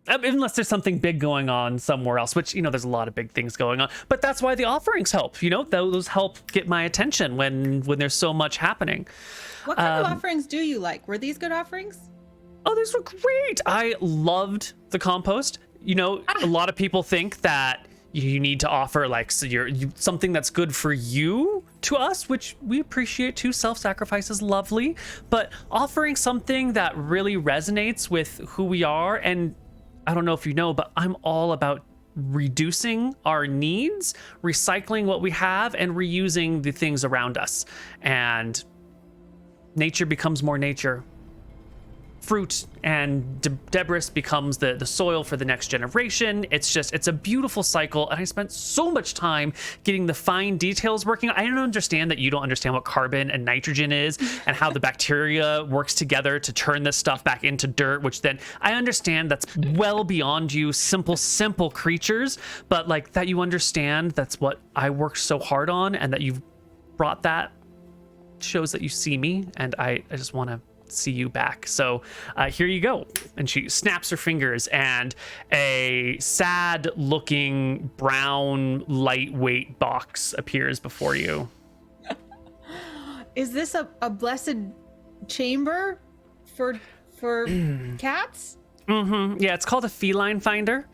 Unless there's something big going on somewhere else, which, you know, there's a lot of big things going on. But that's why the offerings help. You know, those help get my attention when there's so much happening. What kind of offerings do you like? Were these good offerings? Oh, these were great. I loved the compost. You know, a lot of people think that you need to offer like something that's good for you to us, which we appreciate too. Self-sacrifice is lovely, but offering something that really resonates with who we are, and I don't know if you know, but I'm all about reducing our needs, recycling what we have, and reusing the things around us. And nature becomes more nature. Fruit and debris becomes the soil for the next generation. It's a beautiful cycle, and I spent so much time getting the fine details working. I don't understand that you don't understand what carbon and nitrogen is and how the bacteria works together to turn this stuff back into dirt, which then I understand that's well beyond you simple creatures, but like that you understand that's what I worked so hard on, and that you've brought that shows that you see me, and I just want to see you back. So here you go. And she snaps her fingers, and a sad looking brown lightweight box appears before you. Is this a blessed chamber for cats? Mm-hmm. Yeah, it's called a feline finder.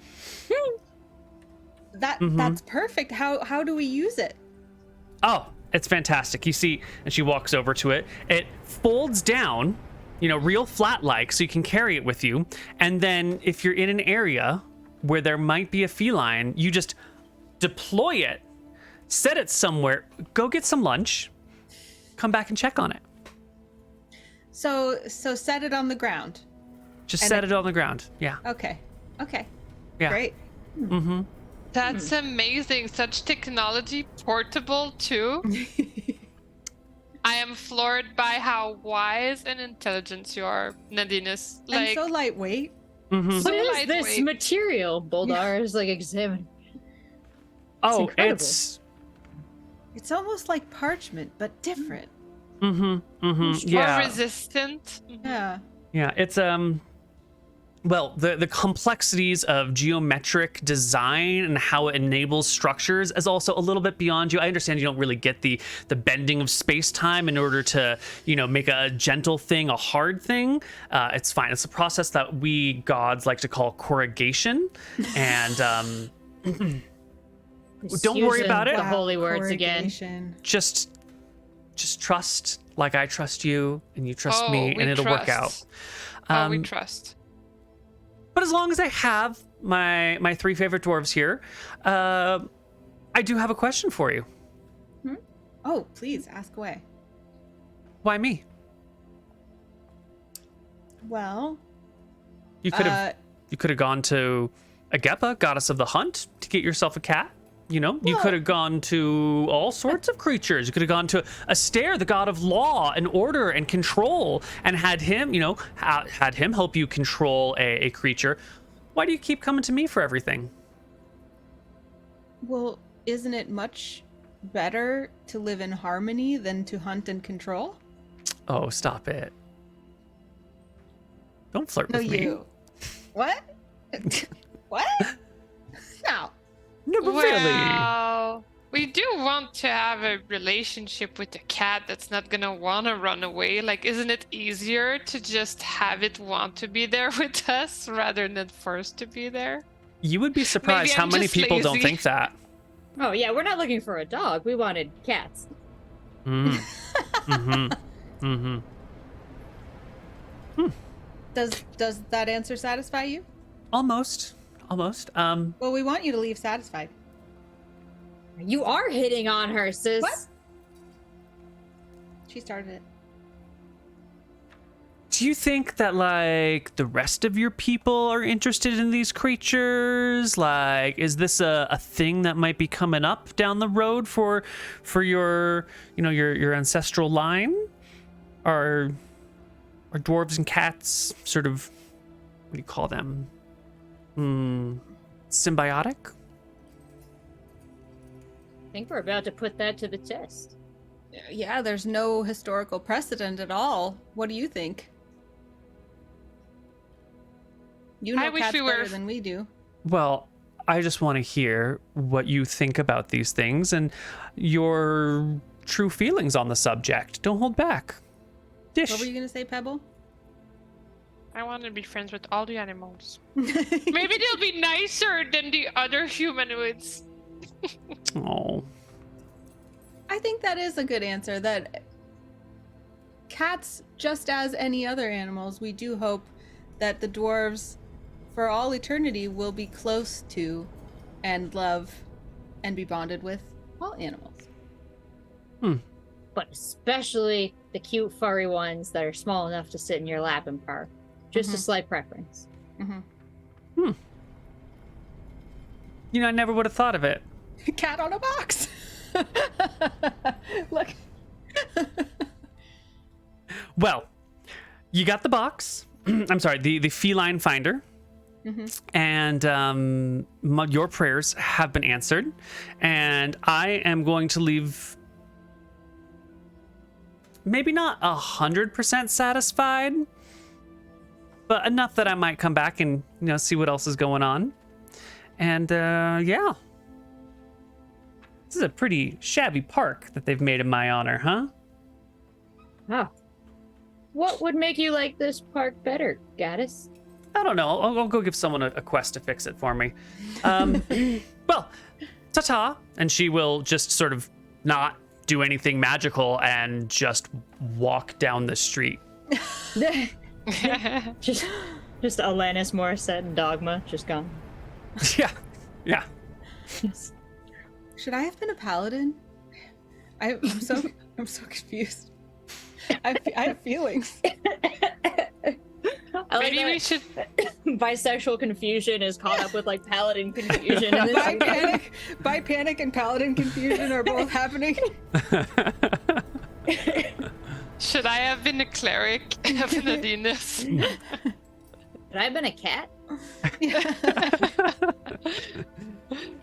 That's perfect. How do we use it? Oh, it's fantastic. You see, and she walks over to it. It folds down, you know, real flat-like, so you can carry it with you. And then if you're in an area where there might be a feline, you just deploy it, set it somewhere, go get some lunch, come back and check on it. So set it on the ground. Just set it on the ground. Yeah. Okay. Yeah. Great. Mm-hmm. That's amazing. Such technology, portable too. I am floored by how wise and intelligent you are, Nadinus. And so lightweight. Mm-hmm. What is this material? Boldar is like examining. Oh, incredible. It's almost like parchment, but different. Mm-hmm. Mm-hmm. Yeah. More resistant. Yeah. Yeah. It's well, the complexities of geometric design and how it enables structures is also a little bit beyond you. I understand you don't really get the bending of space-time in order to, you know, make a gentle thing a hard thing. It's fine. It's a process that we gods like to call corrugation. And don't worry about it. The holy words again. Just trust like I trust you, and you trust me, and it'll work out. We trust. But as long as I have my three favorite dwarves here, I do have a question for you. Oh, please ask away. Why me? Well, You could have gone to Agepa, goddess of the hunt, to get yourself a cat. You know, you could have gone to all sorts of creatures. You could have gone to Astaire, the god of law and order and control, and had him, you know, had him help you control a creature. Why do you keep coming to me for everything? Well, isn't it much better to live in harmony than to hunt and control? Oh, stop it. Don't flirt No, with me. you. What? What? Never Well, we do want to have a relationship with the cat that's not gonna want to run away. Like, isn't it easier to just have it want to be there with us rather than forced to be there? You would be surprised Maybe how I'm many just people don't lazy. think that. Oh yeah, we're not looking for a dog. We wanted cats. Mm. Mm-hmm. Mm-hmm. Does that answer satisfy you? Almost. Well, we want you to leave satisfied. You are hitting on her, sis. What? She started it. Do you think that, like, the rest of your people are interested in these creatures? Like, is this a thing that might be coming up down the road for your, your ancestral line? Are dwarves and cats sort of, what do you call them? Symbiotic? I think we're about to put that to the test. Yeah, there's no historical precedent at all. What do you think? You know I wish cats we were- better than we do. Well, I just want to hear what you think about these things and your true feelings on the subject. Don't hold back. Dish. What were you gonna say, Pebble? I want to be friends with all the animals. Maybe they'll be nicer than the other humanoids. Oh. I think that is a good answer. That cats, just as any other animals, we do hope that the dwarves, for all eternity, will be close to and love and be bonded with all animals. But especially the cute furry ones that are small enough to sit in your lap and purr. Just a slight preference. Mm-hmm. I never would have thought of it. Cat on a box. Look. Well, you got the box. I'm sorry, the feline finder. And your prayers have been answered. And I am going to leave maybe not 100% satisfied, but enough that I might come back and see what else is going on. And yeah. This is a pretty shabby park that they've made in my honor, huh? Oh. What would make you like this park better, Gaddis? I don't know. I'll go give someone a quest to fix it for me. Well, ta-ta. And she will just sort of not do anything magical and just walk down the street. just Alanis Morissette and Dogma just gone. Yeah. Should I have been a paladin? I'm so confused. I have feelings. Maybe we should. Bisexual confusion is caught up with like paladin confusion. And Bi panic and paladin confusion are both happening. Should I have been a cleric of Nadinus? Had I been a cat?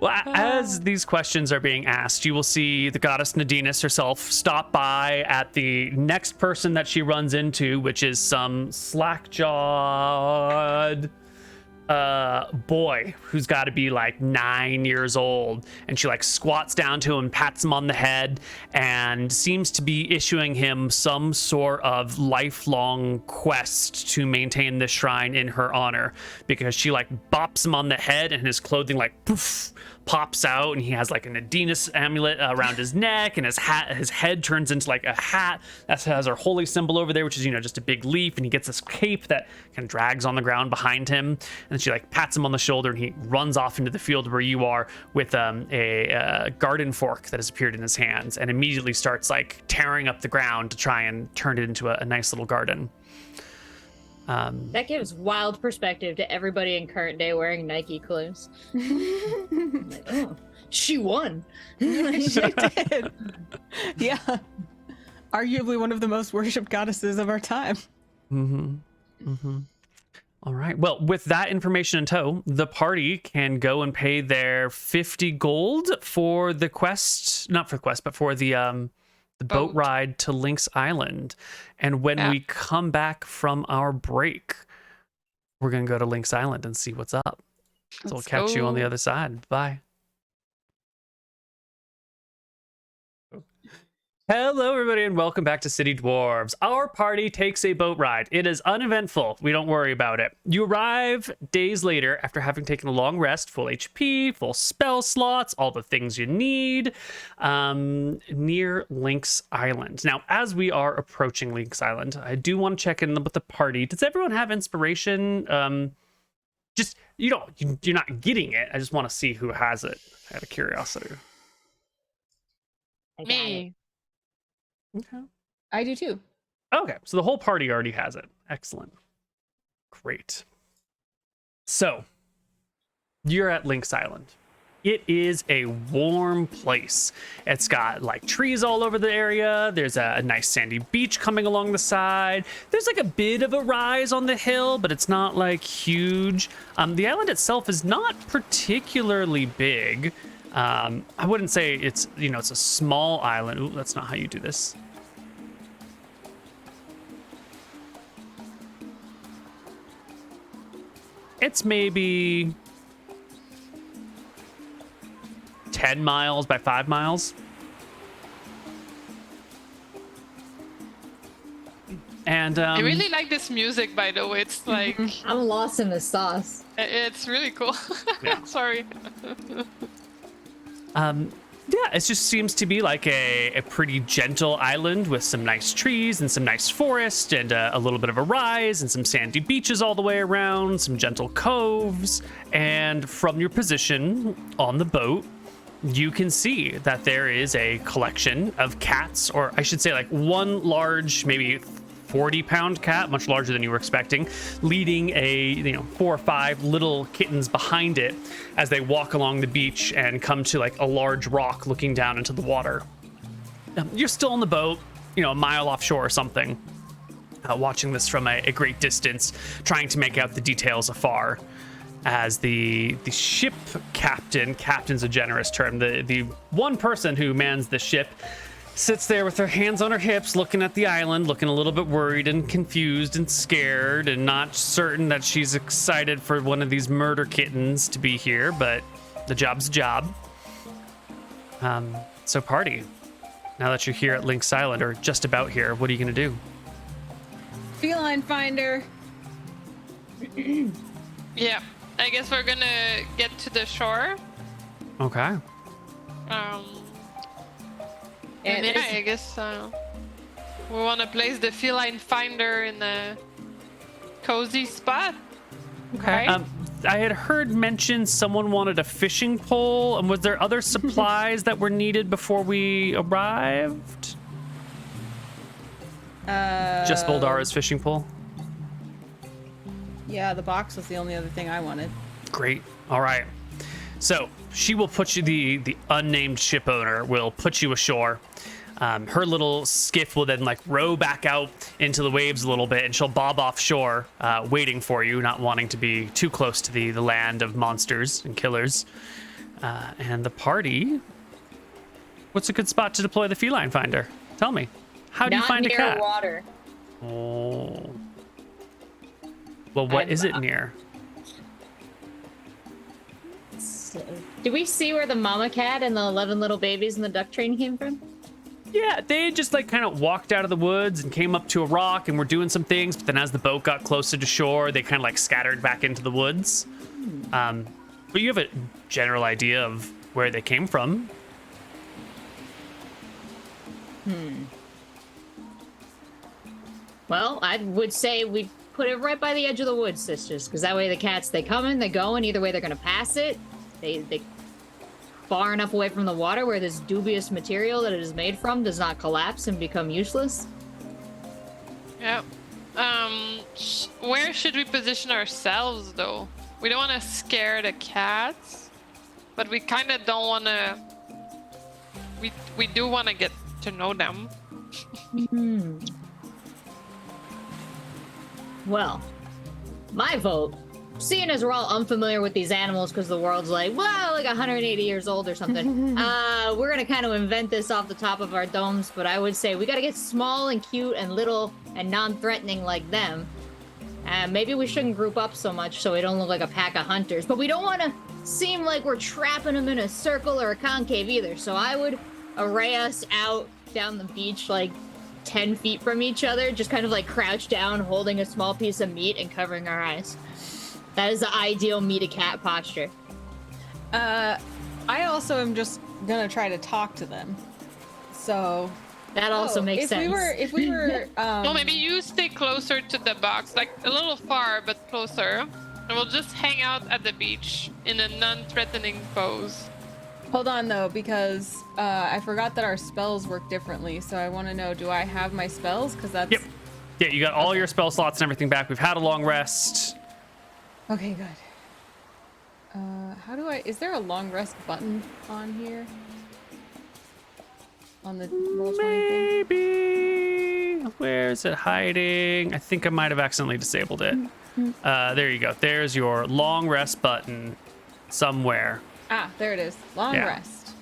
Well, as these questions are being asked, you will see the goddess Nadinus herself stop by at the next person that she runs into, which is some slack-jawed boy who's got to be like 9 years old, and she like squats down to him, pats him on the head, and seems to be issuing him some sort of lifelong quest to maintain this shrine in her honor, because she like bops him on the head and his clothing like poof pops out, and he has like an Adinus amulet around his neck, and his head turns into like a hat that has our holy symbol over there, which is just a big leaf, and he gets this cape that kind of drags on the ground behind him, and then she like pats him on the shoulder, and he runs off into the field where you are with a garden fork that has appeared in his hands, and immediately starts like tearing up the ground to try and turn it into a nice little garden. That gives wild perspective to everybody in current day wearing Nike clothes. Like, oh, she won. She did. Yeah. Arguably one of the most worshipped goddesses of our time. All right. Well, with that information in tow, the party can go and pay their 50 gold for the quest, not for the quest, but for the boat ride to Lynx Island. And when we come back from our break, we're going to go to Lynx Island and see what's up. So we'll catch you on the other side. Bye. Hello, everybody, and welcome back to City Dwarves. Our party takes a boat ride. It is uneventful. We don't worry about it. You arrive days later after having taken a long rest, full HP, full spell slots, all the things you need, near Lynx Island. Now, as we are approaching Lynx Island, I do want to check in with the party. Does everyone have inspiration? You're not getting it. I just want to see who has it out of curiosity. I got it. Me. Okay. I do too. Okay, so the whole party already has it. Excellent. Great. So, you're at Lynx Island. It is a warm place. It's got like trees all over the area. There's a nice sandy beach coming along the side. There's like a bit of a rise on the hill, but it's not like huge. The island itself is not particularly big. I wouldn't say it's a small island. Ooh, that's not how you do this. It's maybe 10 miles by 5 miles. And I really like this music, by the way. It's like I'm lost in the sauce. it's really cool. Yeah. Sorry. Yeah, it just seems to be like a pretty gentle island with some nice trees and some nice forest and a little bit of a rise and some sandy beaches all the way around, some gentle coves. And from your position on the boat, you can see that there is a collection of cats, or I should say like one large, maybe 40-pound cat, much larger than you were expecting, leading 4 or 5 little kittens behind it as they walk along the beach and come to like a large rock looking down into the water. You're still on the boat, a mile offshore or something, watching this from a great distance, trying to make out the details afar, as the ship captain's a generous term, the one person who mans the ship sits there with her hands on her hips, looking at the island, looking a little bit worried and confused and scared and not certain that she's excited for one of these murder kittens to be here, but the job's a job. So party, now that you're here at Lynx Island, or just about here, what are you gonna do? Feline finder. Yeah, I guess we're gonna get to the shore. Okay. And yeah, I guess we want to place the feline finder in a cozy spot. Okay. Right? I had heard mention someone wanted a fishing pole, and was there other supplies that were needed before we arrived? Just Boldara's fishing pole? Yeah, the box was the only other thing I wanted. Great. All right. So she will put you, the unnamed ship owner will put you ashore. Her little skiff will then like row back out into the waves a little bit, and she'll bob offshore, waiting for you, not wanting to be too close to the land of monsters and killers. And the party. What's a good spot to deploy the feline finder? Tell me. How do you find a cat? Not near water. Oh. Well, what is it near? So, did we see where the mama cat and the 11 little babies in the duck train came from? Yeah, they just like kind of walked out of the woods and came up to a rock and were doing some things, but then as the boat got closer to shore, they kind of like scattered back into the woods. But you have a general idea of where they came from. Well, I would say we put it right by the edge of the woods, sisters, because that way the cats, they come in, they go in, either way they're going to pass it. They far enough away from the water where this dubious material that it is made from does not collapse and become useless. Yeah. Where should we position ourselves, though? We don't want to scare the cats, but we kind of don't want to... We do want to get to know them. Well, my vote, seeing as we're all unfamiliar with these animals because the world's like 180 years old or something, we're going to kind of invent this off the top of our domes, but I would say we got to get small and cute and little and non-threatening like them. Maybe we shouldn't group up so much so we don't look like a pack of hunters, but we don't want to seem like we're trapping them in a circle or a concave either, so I would array us out down the beach, like 10 feet from each other, just kind of like crouched down, holding a small piece of meat and covering our eyes. That is the ideal meet-a-cat posture. I also am just gonna try to talk to them. So That also makes sense. If we were, Well, maybe you stay closer to the box, like a little far, but closer. And we'll just hang out at the beach in a non-threatening pose. hold on though, because I forgot that our spells work differently. So I want to know, do I have my spells? Because that's. Yep. Yeah, you got all your spell slots and everything back. We've had a long rest. Okay, good. How do I? Is there a long rest button on here? On the roll 20 thing? Maybe. Where is it hiding? I think I might have accidentally disabled it. There you go. There's your long rest button somewhere. Ah, there it is. Long Yeah. rest.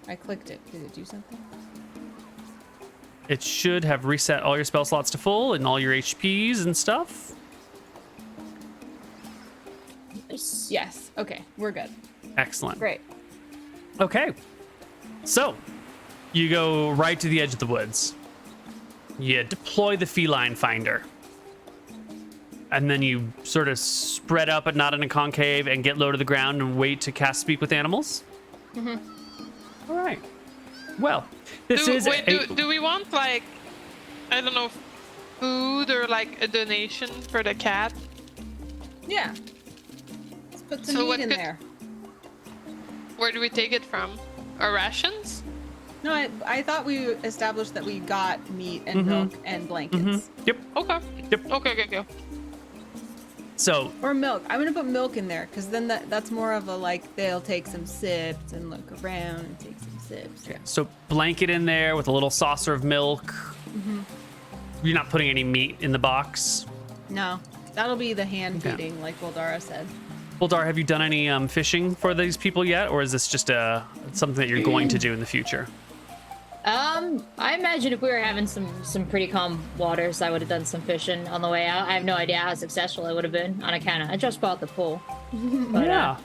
I clicked it. Did it do something? It should have reset all your spell slots to full and all your HPs and stuff. Nice. Yes. Okay, we're good. Excellent. Great. Okay. So, you go right to the edge of the woods. You deploy the feline finder. And then you sort of spread out but not in a concave and get low to the ground and wait to cast Speak with Animals. All right. Well, this is do we want, like, I don't know, food or like a donation for the cat? Yeah. Let's put some So meat what in could- there. Where do we take it from? Our rations? No, I thought we established that we got meat and milk and blankets. Yep. Okay. Yep. Okay. So, Or milk. I'm gonna put milk in there because then that's more of a like they'll take some sips and look around and take some sips. yeah, so blanket in there with a little saucer of milk. You're not putting any meat in the box. No, that'll be the hand Okay. feeding, like Wildara said. Buldar, have you done any fishing for these people yet, or is this just something that you're going to do in the future? I imagine if we were having some pretty calm waters, I would have done some fishing on the way out. I have no idea how successful it would have been on account of I just bought the pool. But, Yeah.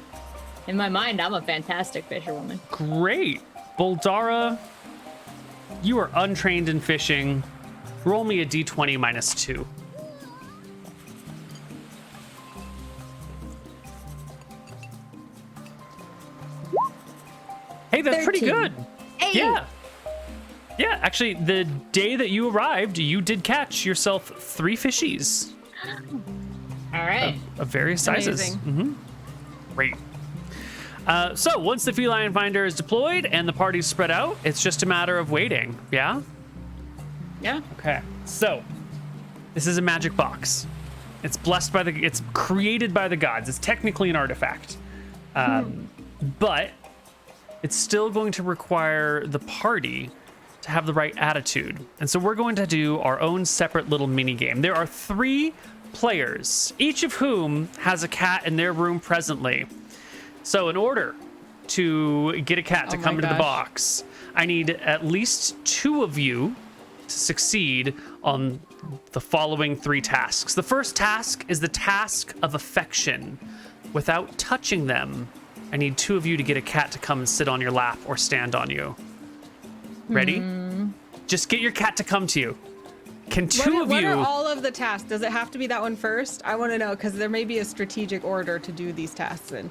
in my mind, I'm a fantastic fisherwoman. Great. Buldara, you are untrained in fishing. Roll me a d20 minus 2. Hey, that's pretty 13. good. Hey! Yeah. Yeah, actually, the day that you arrived, you did catch yourself 3 fishies All right. of various sizes. Amazing. Great. So once the feline finder is deployed and the party's spread out, it's just a matter of waiting. Yeah? Yeah. Okay. So this is a magic box. It's blessed by it's created by the gods. It's technically an artifact. But it's still going to require the party to have the right attitude. And so we're going to do our own separate little mini game. There are 3 players, each of whom has a cat in their room presently. So in order to get a cat to Oh come my into the gosh. box, I need at least 2 of you to succeed on the following 3 tasks. The first task is the task of affection. Without touching them, I need 2 of you to get a cat to come and sit on your lap or stand on you. Ready? Just get your cat to come to you. Can 2 of What you... are all of the tasks? Does it have to be that one first? I want to know because there may be a strategic order to do these tasks in.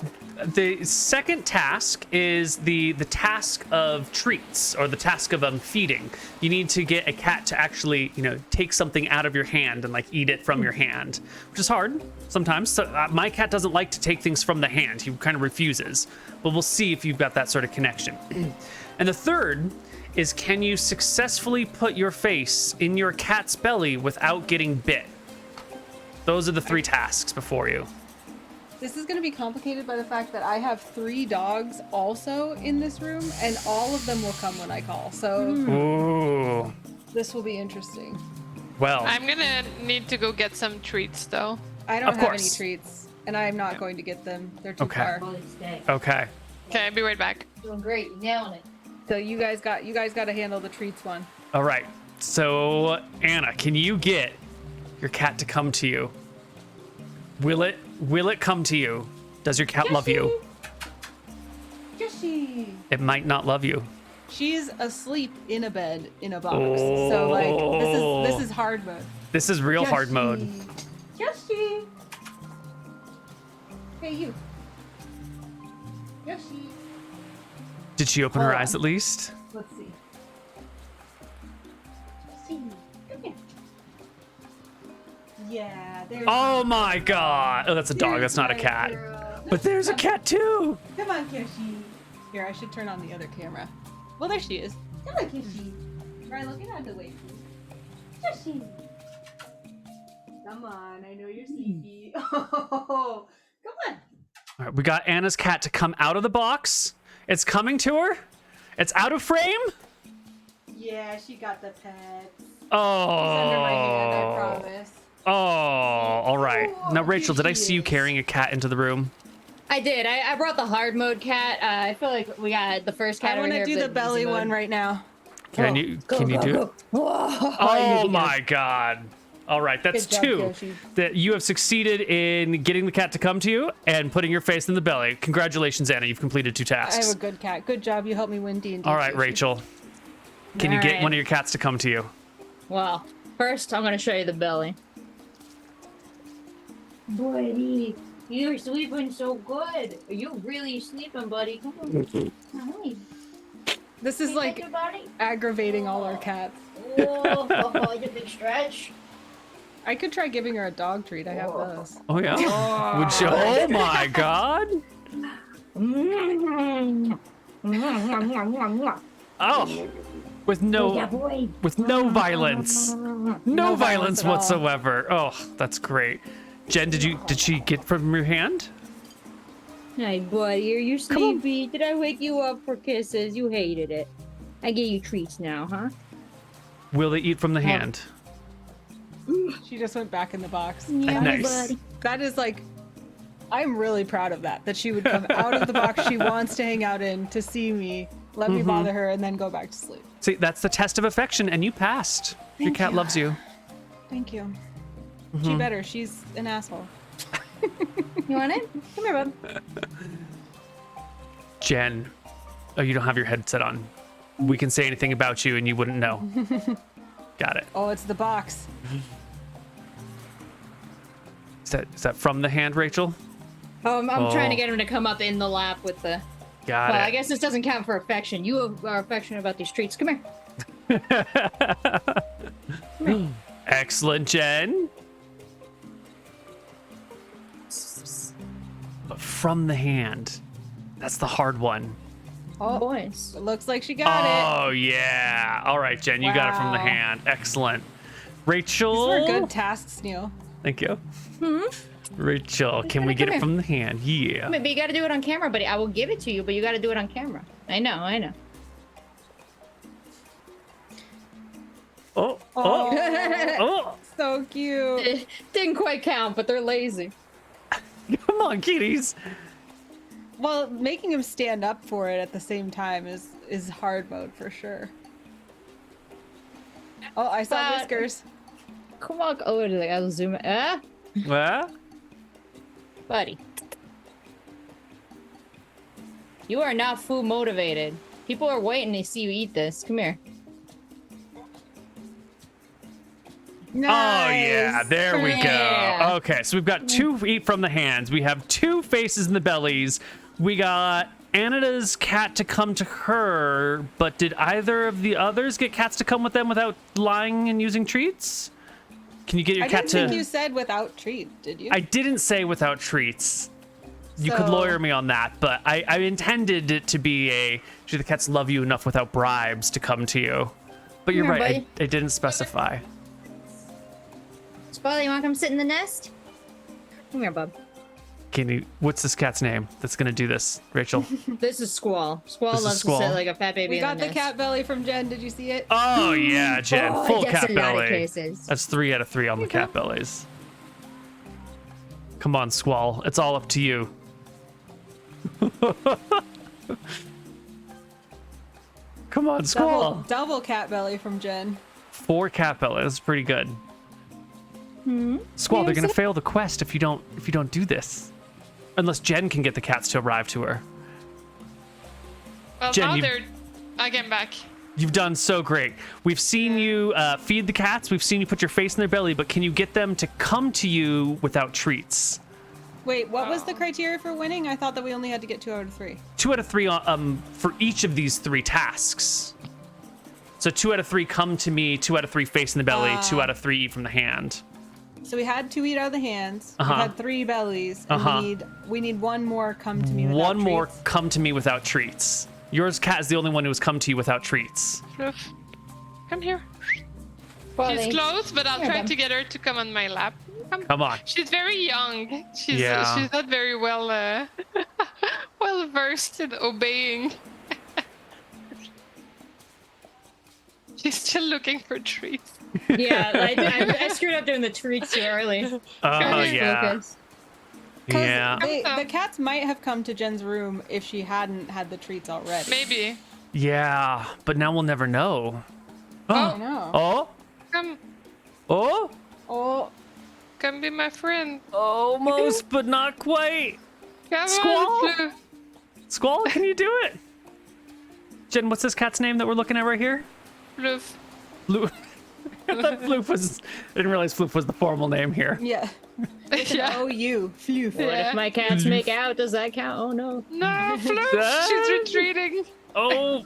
The second task is the task of treats, or the task of feeding. You need to get a cat to actually, take something out of your hand and like eat it from your hand, which is hard sometimes. So, my cat doesn't like to take things from the hand. He kind of refuses. But we'll see if you've got that sort of connection. And the third is, can you successfully put your face in your cat's belly without getting bit? Those are the 3 tasks before you. This is going to be complicated by the fact that I have 3 dogs also in this room, and all of them will come when I call. So Ooh. this will be interesting. Well, I'm gonna need to go get some treats, though. I don't Of have any course. treats, and I'm not going to get them. They're too Okay. far. okay. Okay, I'll be right back. Doing great. You're nailing it. So you guys got to handle the treats one. All right. So, Anna, can you get your cat to come to you? Will it come to you? Does your cat love you? Yoshi. It might not love you. She's asleep in a bed in a box. So like this is hard mode. This is real hard mode. Yoshi. Hey you. Yoshi. Did she open her eyes at least? Let's see. Yoshi. Come here. Yeah, there's Oh my god. Oh, that's a dog. That's not a cat. Girl. But there's a cat too. Come on, Yoshi. Here, I should turn on the other camera. Well, there she is. Come on, Yoshi. Try looking out the way, please. Yoshi. Come on, I know you're sleepy. Oh, come on. All right, we got Anna's cat to come out of the box. It's coming to her. It's out of frame. Yeah, she got the pets. Oh. It's under my hand, I promise. Oh, all right. Now, Rachel, did I see you carrying a cat into the room? I did. I brought the hard mode cat. I feel like we got the first cat I over want here. to do the belly one right now. Can you do it? Oh my god. All right, that's Good job, two. Yoshi. That you have succeeded in getting the cat to come to you and putting your face in the belly. Congratulations, Anna. You've completed 2 I tasks. have a good cat. Good job. You helped me win D&D. All right, Yoshi. Rachel. Can you All get right. one of your cats to come to you? Well, first I'm gonna show you the belly. Buddy, you're sleeping so good. Are you really sleeping, buddy? Come on. Hi. This is Hey, like your buddy. aggravating all our cats. Oh, you big stretch. I could try giving her a dog treat. I have those. Oh yeah. Would you? Oh my god. Oh. With no violence. No violence at all. whatsoever. Oh, that's great. Jen, did she get from your hand? Hi, buddy. Are you sleepy? Did I wake you up for kisses? You hated it. I gave you treats now, huh? Will they eat from the hand? She just went back in the box. Yeah, Nice. buddy. That is like, I'm really proud of that. That she would come out of the box she wants to hang out in to see me, let me bother her, and then go back to sleep. See, that's the test of affection, and you passed. Your Thank cat you. loves you. Thank you. She better. She's an asshole. You want it? Come here, bub. Jen. Oh, you don't have your headset on. We can say anything about you, and you wouldn't know. Got it. Oh, it's the box. Is that from the hand, Rachel? I'm trying to Oh. get him to come up in the lap with the. Got Well, it. I guess this doesn't count for affection. You are affectionate about these treats. Come here. Excellent, Jen. But from the hand. That's the hard one. Oh, Boys. it looks like she got it. Oh, yeah. All right, Jen, you got it from the Wow. hand. Excellent. These Rachel. were good tasks, Neal. Thank you. Rachel, can Come we here, get come it from the hand? Yeah. But you got to do it on camera, buddy. I will give it to you, but you got to do it on camera. I know. Oh, oh, Oh, oh. so cute. It didn't quite count, but they're lazy. Come on, kitties. Well, making him stand up for it at the same time is hard mode for sure. Oh, I saw But- whiskers. Come on. Oh, I'll zoom in. What? Buddy. You are not food motivated. People are waiting to see you eat this. Come here. Oh yeah, there we go. Yeah. Okay, so we've got 2 eat from the hands. We have 2 faces in the bellies. We got Anita's cat to come to her, but did either of the others get cats to come with them without lying and using treats? Can you get your I cat didn't to? think you said without treat, did you? I didn't say without treats. You could So- lawyer me on that, but I intended it to be a. Do the cats love you enough without bribes to come to you? But you're Come here, right. I didn't specify. Spotty, you want to come sit in the nest? Come here, bub. Can you? What's this cat's name that's gonna do this, Rachel? This is Squall. Squall This is loves Squall. to sit like a fat baby we in got the the nest. cat belly from Jen. Did you see it? Oh yeah, Jen, Oh, full that's cat a lot of belly. cases. That's 3 out of 3 on the cat bellies. Come on, Squall. It's all up to you. Come on, Squall. Double cat belly from Jen. 4 cat bellies. That's pretty good. Squall, they're gonna fail the quest if you don't do this. Unless Jen can get the cats to arrive to her. Well, Jen, now you- they're I came back. You've done so great. We've seen you feed the cats. We've seen you put your face in their belly, but can you get them to come to you without treats? Wait, what was the criteria for winning? I thought that we only had to get 2 out of 3. 2 out of 3 for each of these 3 tasks. So 2 out of 3 come to me, 2 out of 3 face in the belly, 2 out of 3 eat from the hand. So we had 2 eat out of the hands. We had 3 bellies, and we need 1 more come to me without One treats. more come to me without treats. Yours, Cat, is the only one who has come to you without treats. Fluff, come here. Well, She's close, but I'll try to get her to come on my lap. Come on. She's very young. She's not very well well versed in obeying. She's still looking for treats. Yeah, I screwed up doing the treats too early. Oh, yeah. Focus. Yeah. The cats might have come to Jen's room if she hadn't had the treats already. Maybe. Yeah, but now we'll never know. I know. Oh? Come, Oh, come be my friend. Almost, but not quite. Come Squall? on, Fluff. Squall, can you do it? Jen, what's this cat's name that we're looking at right here? Fluff. Floof. I thought Floof was... I didn't realize Floof was the formal name here. yeah. Yeah. O-U. Floof. What if my cats make out? Does that count? Oh no. No, Fluff. She's retreating. Oh,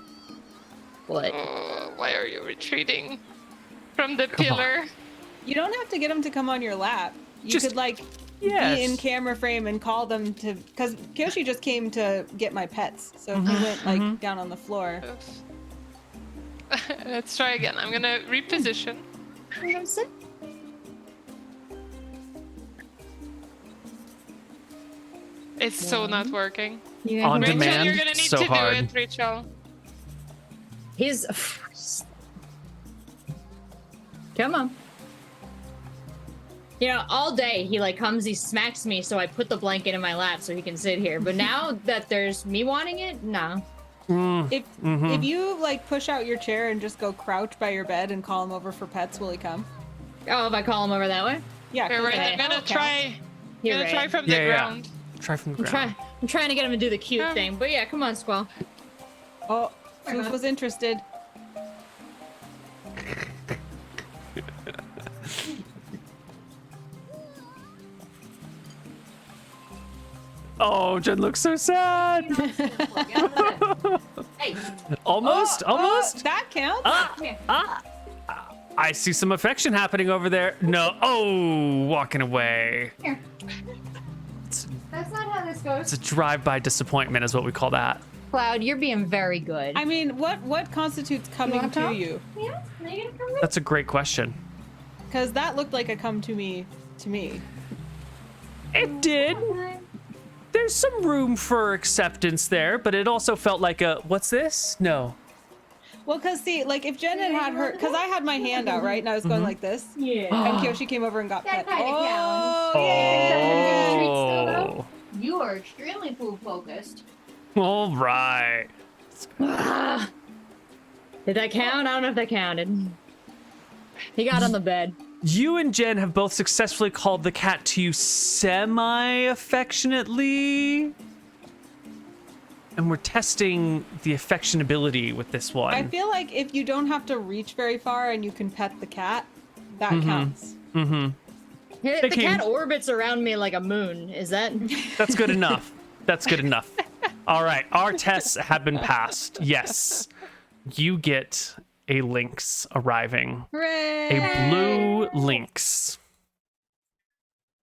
What? Oh, why are you retreating from the Come on. pillar? You don't have to get them to come on your lap. You Just- could like yes. be in camera frame and call them to, because Kyoshi just came to get my pets. So if you went like down on the floor. Let's try again. I'm gonna reposition. It's so not working. On Rachel, demand, you're gonna need so to hard. do it, Rachel. His. Come on. You know, all day he like comes, he smacks me, so I put the blanket in my lap so he can sit here. But now that there's me wanting it, no. If you like push out your chair and just go crouch by your bed and call him over for pets, will he come? Oh, if I call him over that way? Yeah. You're right. okay. I'm gonna That'll try. count. You're Gonna right. try from the ground. Try from the ground. I'm trying to get him to do the cute thing. But yeah, come on, Squall. Oh, Floof was interested. Oh, Jen looks so sad. Hey, Almost. That counts. I see some affection happening over there. No. Oh, walking away. here. That's not how this goes. It's a drive-by disappointment is what we call that. Cloud, you're being very good. I mean, what constitutes coming wanna to talk? you? Yeah, are you gonna come with? That's a great question. Because that looked like a come to me to me. It did. There's some room for acceptance there, but it also felt like a, what's this? No. Well, because see, like if Jen had had her, because I had my hand out, right? And I was going like this. Yeah. And Kyoshi came over and got That pet. kinda Oh, counts. yeah. Oh. You are extremely food focused. All right. Did that count? I don't know if that counted. He got on the bed. You and Jen have both successfully called the cat to you semi-affectionately. And we're testing the affectionability with this one. I feel like if you don't have to reach very far and you can pet the cat, that counts. The Thinking- cat orbits around me like a moon. Is that? That's good enough. That's good enough. All right, our tests have been passed. Yes. You get a lynx arriving. Hooray! A blue lynx.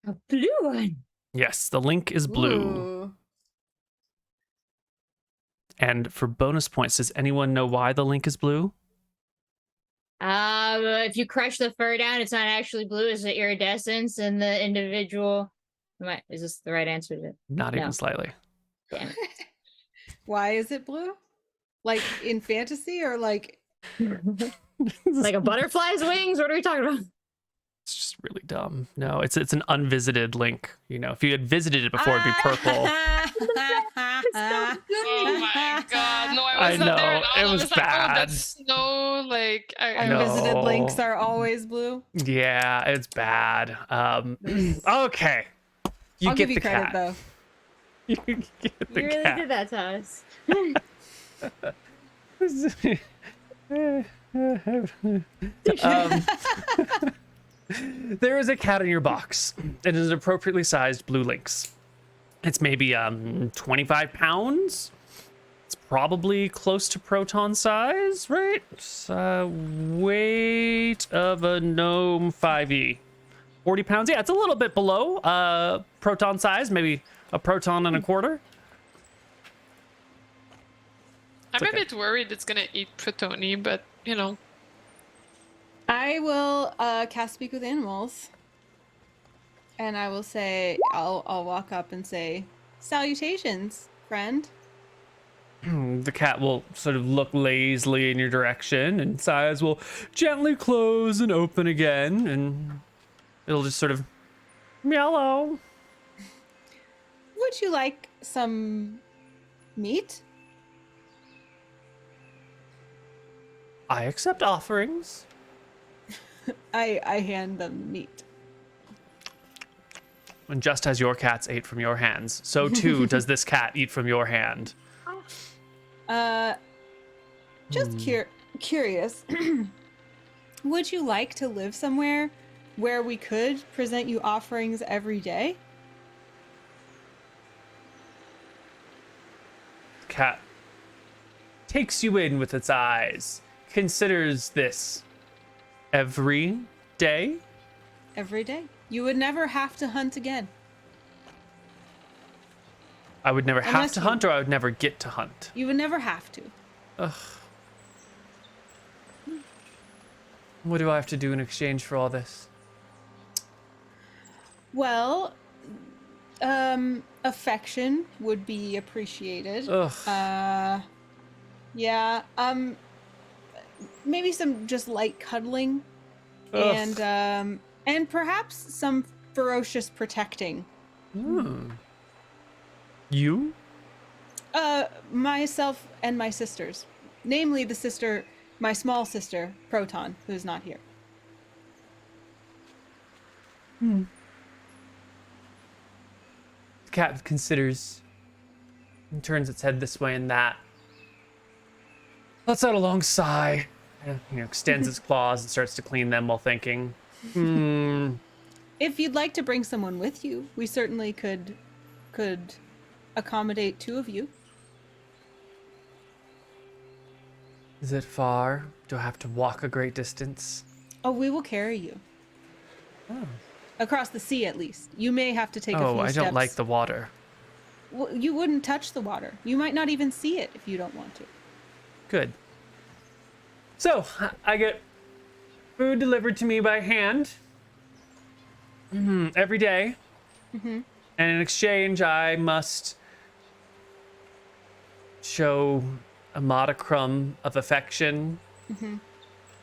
A blue one. Yes, the link is blue. Ooh. And for bonus points, does anyone know why the link is blue? If you crush the fur down, it's not actually blue. It's the iridescence and the individual. Is this the right answer to it? Not No. even slightly. Damn it. Why is it blue? Like in fantasy or like? Like a butterfly's wings? What are we talking about? It's just really dumb. No, it's an unvisited link. You know, if you had visited it before, it'd be purple. Oh my god! No, I wasn't know, there at all. it I was like, oh, bad. that's snow. Like, I know. Unvisited No. links are always blue. Yeah, it's bad. Okay. You I'll get give you the credit cat. though. You get the You really cat. did that to us. There is a cat in your box. It is an appropriately sized blue lynx. It's maybe 25 pounds. It's probably close to proton size, right? Weight of a gnome 5e. 40 pounds. Yeah, it's a little bit below proton size, maybe a proton and a quarter. I'm a bit worried it's gonna eat Protoni, but you know. I will cast Speak with Animals. And I will say, I'll walk up and say, salutations, friend. The cat will sort of look lazily in your direction, and its eyes will gently close and open again, and it'll just sort of meow. Would you like some meat? I accept offerings. I hand them meat. And just as your cats ate from your hands, so too does this cat eat from your hand. Just curious. Would you like to live somewhere where we could present you offerings every day? Cat takes you in with its eyes, considers this every day. Every day. You would never have to hunt again. I would never have Unless to you- hunt, or I would never get to hunt. You would never have to. Ugh. What do I have to do in exchange for all this? Well, affection would be appreciated. Ugh. Yeah, maybe some just light cuddling. Ugh. And perhaps some ferocious protecting. You? Myself and my sisters. Namely my small sister, Proton, who's not here. The cat considers and turns its head this way and that. Lets out a long sigh. And, extends its claws and starts to clean them while thinking. If you'd like to bring someone with you, we certainly could accommodate two of you. Is it far? Do I have to walk a great distance? Oh, we will carry you. Oh. Across the sea, at least. You may have to take a few Oh, I steps. don't like the water. Well, you wouldn't touch the water. You might not even see it if you don't want to. Good. So, I get food delivered to me by hand every day. And in exchange, I must show a modicum of affection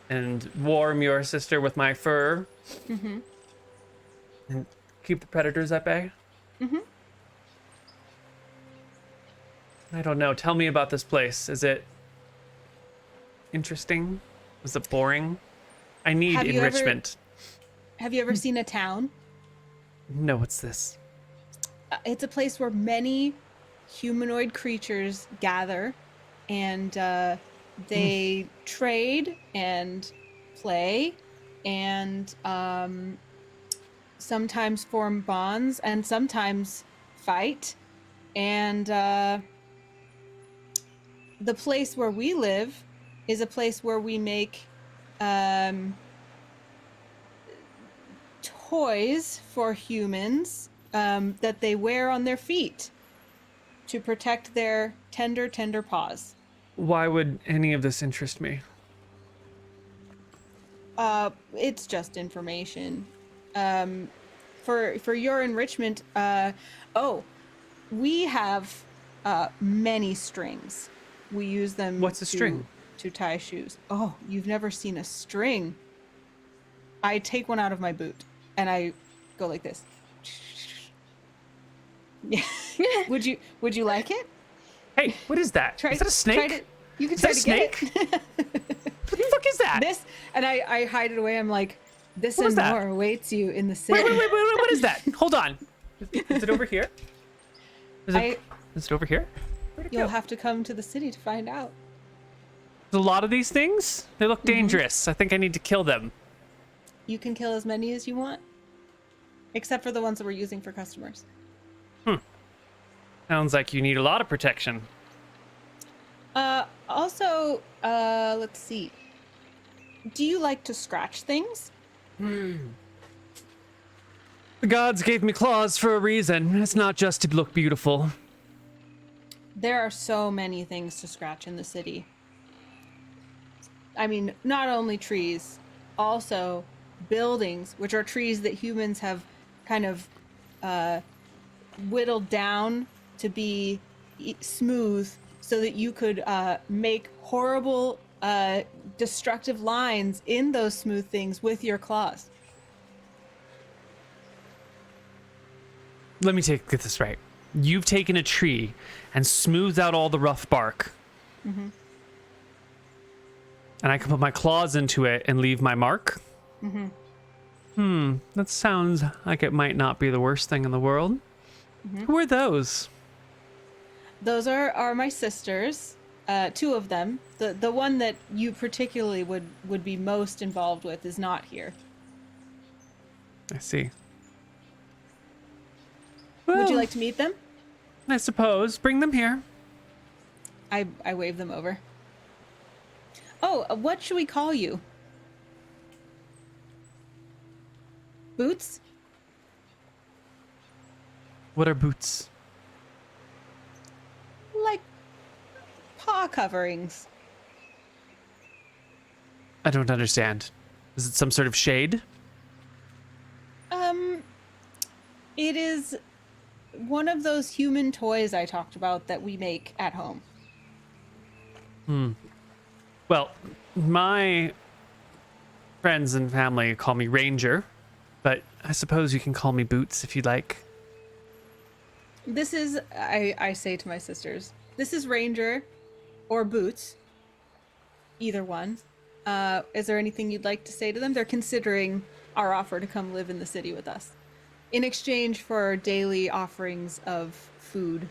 and warm your sister with my fur and keep the predators at bay. I don't know. Tell me about this place. Is it interesting? Is it boring? I need Have you enrichment. Have you ever seen a town? No, what's this? It's a place where many humanoid creatures gather and they trade and play and sometimes form bonds and sometimes fight. And the place where we live is a place where we make toys for humans that they wear on their feet to protect their tender, tender paws. Why would any of this interest me? It's just information. For your enrichment, we have many strings. We use them. What's a string? To tie shoes. Oh, you've never seen a string? I take one out of my boot and I go like this. Yeah. Would you like it? Hey, what is that? Is that a snake? You can Is try that a to get snake? it. What the fuck is that? This, and I hide it away. I'm like, this What and is that? more awaits you in the city. Wait, what is that? Hold on. Is it over here? Is it over here? Where'd it You'll go? have to come to the city to find out. There's a lot of these things. They look dangerous. I think I need to kill them. You can kill as many as you want, except for the ones that we're using for customers. Sounds like you need a lot of protection. Also, let's see. Do you like to scratch things? The gods gave me claws for a reason. It's not just to look beautiful. There are so many things to scratch in the city. I mean, not only trees, also buildings, which are trees that humans have kind of whittled down to be smooth so that you could make horrible, destructive lines in those smooth things with your claws. Let me get this right. You've taken a tree and smoothed out all the rough bark. Mm-hmm. And I can put my claws into it and leave my mark? Mm-hmm. That sounds like it might not be the worst thing in the world. Mm-hmm. Who are those? Those are my sisters, two of them. The one that you particularly would be most involved with is not here. I see. Would you Well, like to meet them? I suppose. Bring them here. I wave them over. Oh, what should we call you? Boots? What are boots? Like paw coverings. I don't understand. Is it some sort of shade? It is one of those human toys I talked about that we make at home. Well, my friends and family call me Ranger, but I suppose you can call me Boots if you'd like. This is, I say to my sisters, this is Ranger or Boots. Either one. Is there anything you'd like to say to them? They're considering our offer to come live in the city with us in exchange for daily offerings of food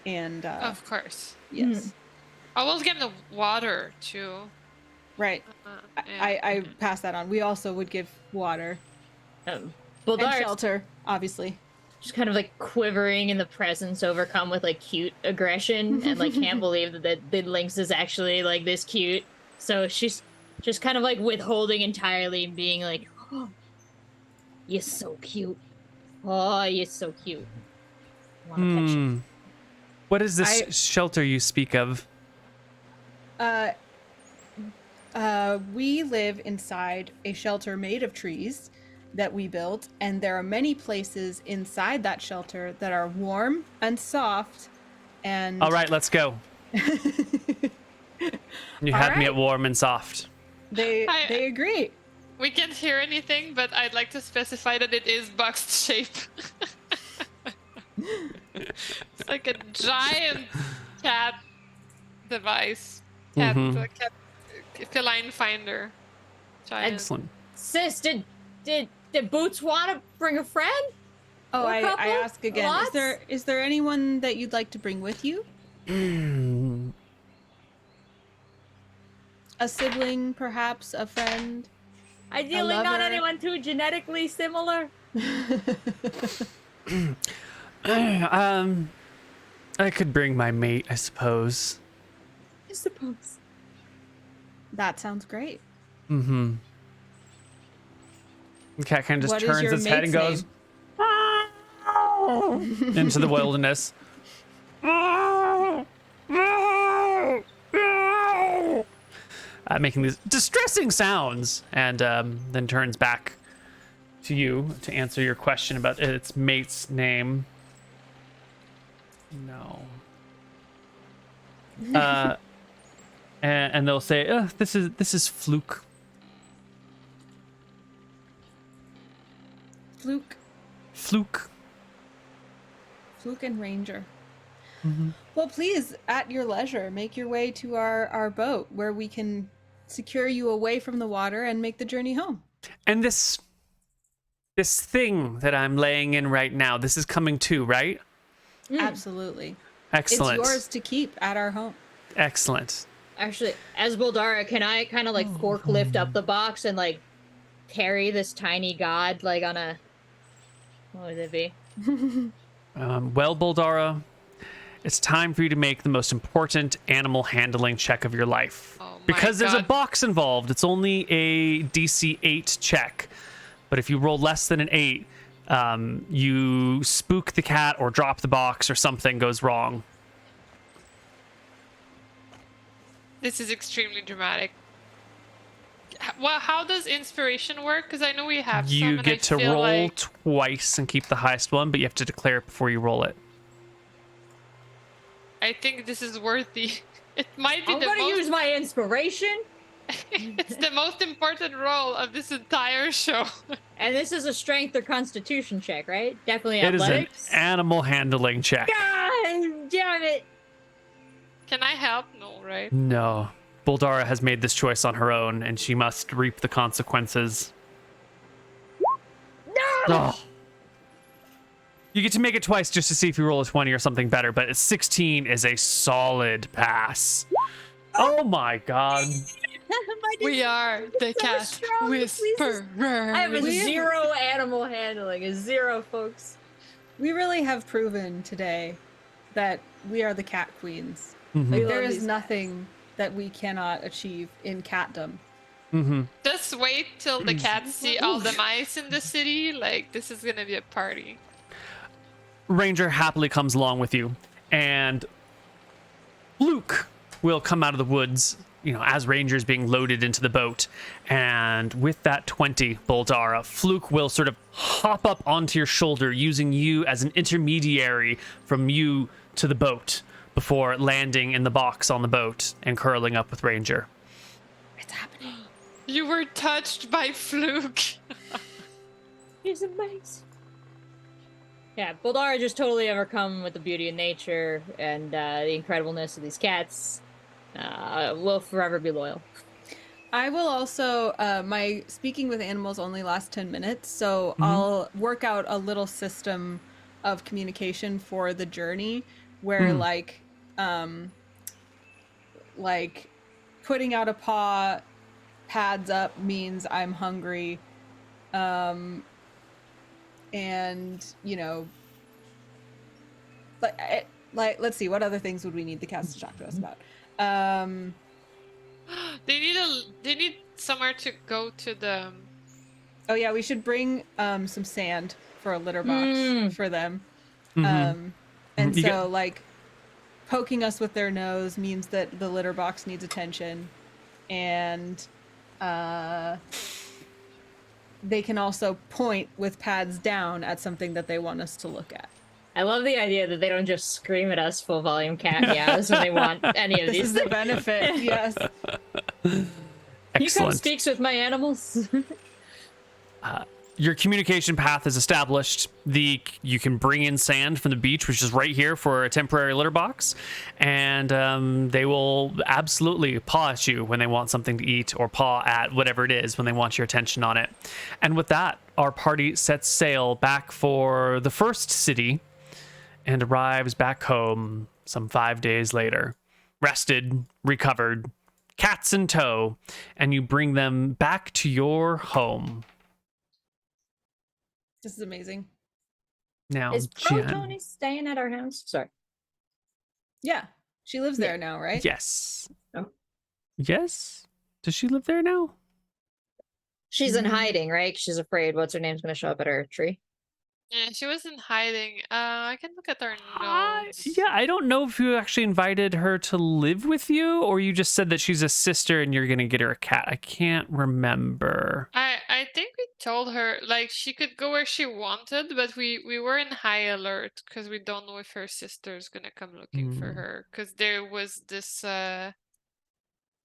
and Of course. yes. I will give them water too. Right. I pass that on. We also would give water and Buldar's shelter, obviously. just kind of like quivering in the presence, overcome with like cute aggression, and like can't believe that the lynx is actually like this cute. So she's just kind of like withholding entirely and being like, "Oh, you're so cute. Oh, you're so cute. Want to pet you." What is this shelter you speak of? We live inside a shelter made of trees that we built, and there are many places inside that shelter that are warm and soft. And All right, let's go. You had me at warm and soft. they agree. We can't hear anything, but I'd like to specify that it is box shape. It's like a giant cat device. Cat feline finder. Giant. Excellent. Sis, did Boots want to bring a friend? Oh, Or I couple? ask again. Lots? Is there anyone that you'd like to bring with you? A sibling, perhaps, a friend? Ideally, A not lover. anyone too genetically similar. I could bring my mate, I suppose. I suppose. That sounds great. The cat kind of just What is turns your its head and mate's goes into the wilderness. Making these distressing sounds, and then turns back to you to answer your question about its mate's name. No. And they'll say, "This is Fluke." Fluke and Ranger. Well, please, at your leisure, make your way to our boat where we can secure you away from the water and make the journey home. And this thing that I'm laying in right now, this is coming too, right? Absolutely. Excellent. It's yours to keep at our home. Excellent. Actually, as Boldara, can I kind of like forklift up the box and like carry this tiny god like on a, what would it be? Well, Boldara, it's time for you to make the most important animal handling check of your life. Oh my because there's a God. box involved, it's only a DC 8 check. But if you roll less than an 8, you spook the cat or drop the box or something goes wrong. This is extremely dramatic. Well, how does inspiration work? Because I know we have some, You and get I to feel roll like... twice and keep the highest one, but you have to declare it before you roll it. I think this is worthy. It might be I'm the gonna most... use my inspiration, It's the most important role of this entire show. and this is a strength or constitution check, right? Definitely It is an athletics. animal handling check. God damn it! Can I help? No, right? No. Boldara has made this choice on her own, and she must reap the consequences. No! Oh. You get to make it twice just to see if you roll a 20 or something better, but a 16 is a solid pass. Oh my god. We are the so cat strong, whisperer. I have a 0 animal handling, a 0, folks. We really have proven today that we are the cat queens. Mhm. Like, We there love is these nothing that we cannot achieve in catdom. Mm-hmm. Just wait till the cats see all the mice in the city. Like, this is gonna be a party. Ranger happily comes along with you, and Luke will come out of the woods, as Ranger's being loaded into the boat. And with that 20, Boldara, Fluke will sort of hop up onto your shoulder, using you as an intermediary from you to the boat before landing in the box on the boat and curling up with Ranger. It's happening. You were touched by Fluke. He's amazing. Yeah, Boldara just totally overcome with the beauty of nature and the incredibleness of these cats. Will forever be loyal. I will also, my speaking with animals only lasts 10 minutes, so I'll work out a little system of communication for the journey where like putting out a paw, pads up means I'm hungry. And let's see, what other things would we need the cats to talk to us about? They need somewhere to go to the... Oh yeah, we should bring some sand for a litter box for them. And so like poking us with their nose means that the litter box needs attention, and they can also point with pads down at something that they want us to look at. I love the idea that they don't just scream at us full volume cat meows when they want any of This these is the things. benefit, yes. You come Excellent. speaks with my animals. Your communication path is established. You can bring in sand from the beach, which is right here for a temporary litter box, and they will absolutely paw at you when they want something to eat, or paw at whatever it is when they want your attention on it. And with that, our party sets sail back for the first city and arrives back home some 5 days later, rested, recovered, cats in tow, and you bring them back to your home. This is amazing. Now, Is Pro Jen. Tony staying at our house? Sorry. Yeah, she lives there now, right? Yes. Oh. Yes? Does she live there now? She's in hiding, right? She's afraid what's her name's going to show up at her tree. Yeah, she was in hiding. I can look at her notes. Yeah, I don't know if you actually invited her to live with you, or you just said that she's a sister and you're going to get her a cat. I can't remember. I think we told her like she could go where she wanted, but we were in high alert because we don't know if her sister's gonna come looking for her, because there was this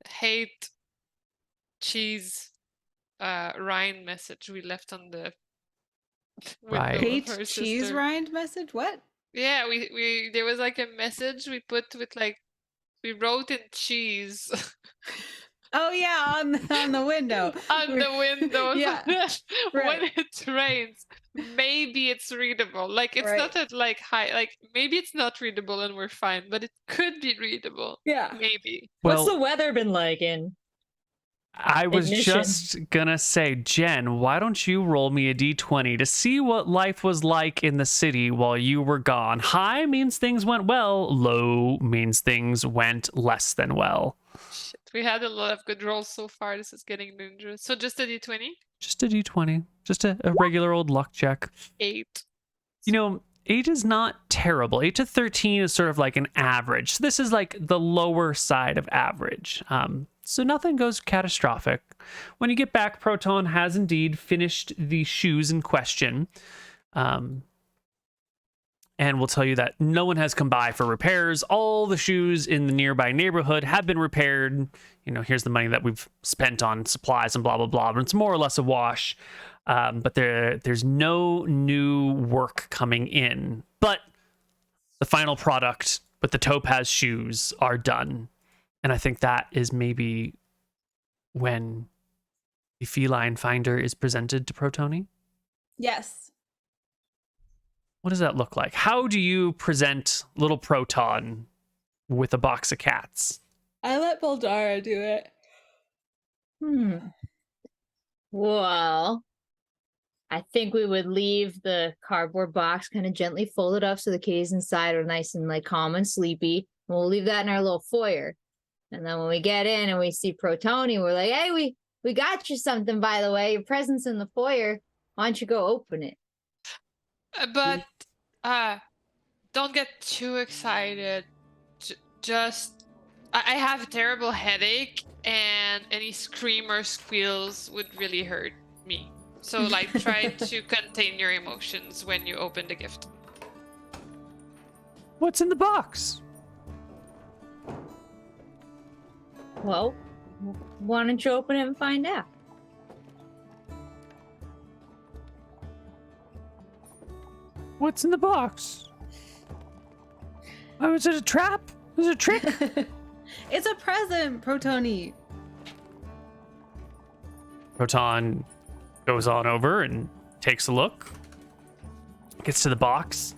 hate cheese rind message we left on the window Right. of Hate her cheese sister. rind message? What? Yeah, we there was like a message we put with like we wrote in cheese Oh yeah, on the window. On the windows. Yeah, When right. it rains, maybe it's readable. Like it's Right. not at like high. Like maybe it's not readable and we're fine, but it could be readable. Yeah. Maybe. What's Well, the weather been like in I was Ignition? just gonna say, Jen, why don't you roll me a d20 to see what life was like in the city while you were gone? High means things went well, low means things went less than well. Shit, we had a lot of good rolls so far. This is getting dangerous. So just a d20? Just a d20, just a regular old luck check. 8. You know, 8 is not terrible. 8 to 13 is sort of like an average. So this is like the lower side of average. So nothing goes catastrophic. When you get back, Proton has indeed finished the shoes in question. And we'll tell you that no one has come by for repairs. All the shoes in the nearby neighborhood have been repaired. You know, here's the money that we've spent on supplies and blah, blah, blah. But it's more or less a wash. But there's no new work coming in. But the final product with the Topaz shoes are done. And I think that is maybe when the feline finder is presented to Protoni. Yes. What does that look like? How do you present little Proton with a box of cats? I let Baldara do it. Well, I think we would leave the cardboard box kind of gently folded up so the kitties inside are nice and like calm and sleepy. And we'll leave that in our little foyer. And then when we get in and we see Protoni, we're like, hey, we got you something, by the way. Your present's in the foyer. Why don't you go open it? But don't get too excited. Just I have a terrible headache, and any scream or squeals would really hurt me. So like try to contain your emotions when you open the gift. What's in the box? Well, why don't you open it and find out? What's in the box? Oh, is it a trap? Is it a trick? It's a present, Protoni. Proton goes on over and takes a look. Gets to the box.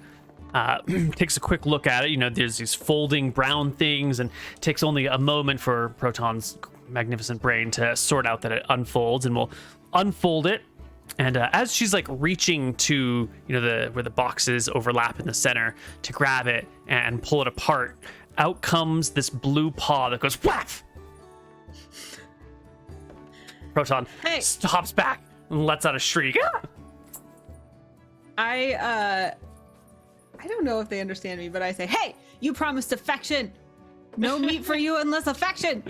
Takes a quick look at it. You know, there's these folding brown things, and it takes only a moment for Proton's magnificent brain to sort out that it unfolds, and we'll unfold it. And as she's like reaching to, you know, where the boxes overlap in the center to grab it and pull it apart, out comes this blue paw that goes whaff. Proton stops back and lets out a shriek. I don't know if they understand me, but I say, hey, you promised affection. No meat for you unless affection.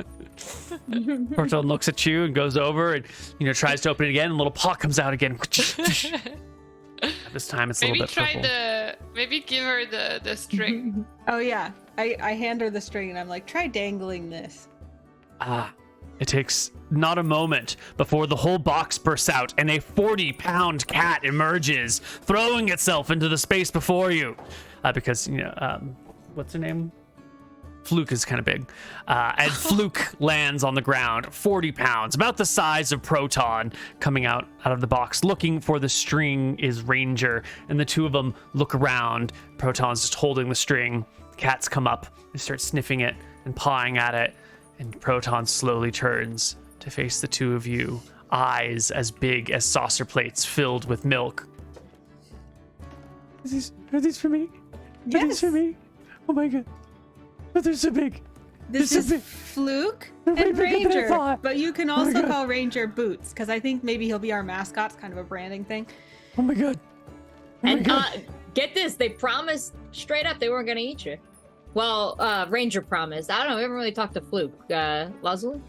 Proton looks at you and goes over and, you know, tries to open it again, and a little paw comes out again. This time it's a little bit purple. Maybe give her the string. Oh yeah, I hand her the string and I'm like, try dangling this. It takes not a moment before the whole box bursts out and a 40-pound cat emerges, throwing itself into the space before you. Because, you know, what's her name? Fluke is kind of big. And Fluke lands on the ground, 40 pounds, about the size of Proton, coming out of the box. Looking for the string is Ranger, and the two of them look around. Proton's just holding the string. The cats come up, they start sniffing it and pawing at it, and Proton slowly turns to face the two of you, eyes as big as saucer plates filled with milk. Are these for me? Yes. Are these for me? Oh my god. But they're so big. This is Fluke and Ranger, but you can also call Ranger Boots, because I think maybe he'll be our mascot. It's kind of a branding thing. Oh my god. And get this, they promised straight up they weren't going to eat you. Well, Ranger promised. I don't know, we haven't really talked to Fluke. Leslie?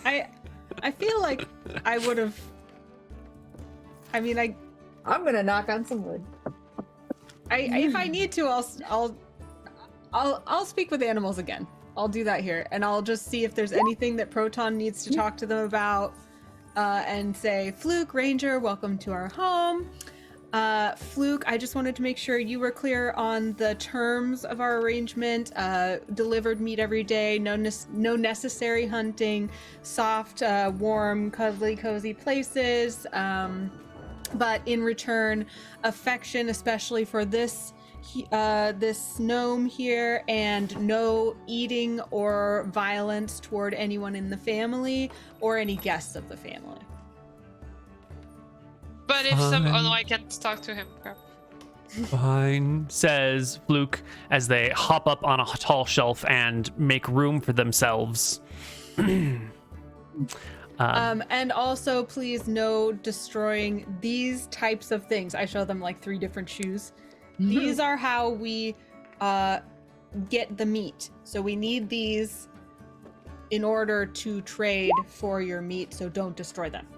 I feel like I would have... I mean, I'm going to knock on some wood. if I need to, I'll speak with animals again. I'll do that here, and I'll just see if there's anything that Proton needs to talk to them about, and say, Fluke, Ranger, welcome to our home. Fluke, I just wanted to make sure you were clear on the terms of our arrangement. Delivered meat every day, no necessary hunting, soft, warm, cuddly, cozy places. But in return, affection, especially for this gnome here, and no eating or violence toward anyone in the family or any guests of the family. But if some... Oh no, I can't talk to him. Crap. Fine, says Fluke as they hop up on a tall shelf and make room for themselves. And also, please, no destroying these types of things. I show them like 3 different shoes. These are how we get the meat. So we need these in order to trade for your meat, so don't destroy them.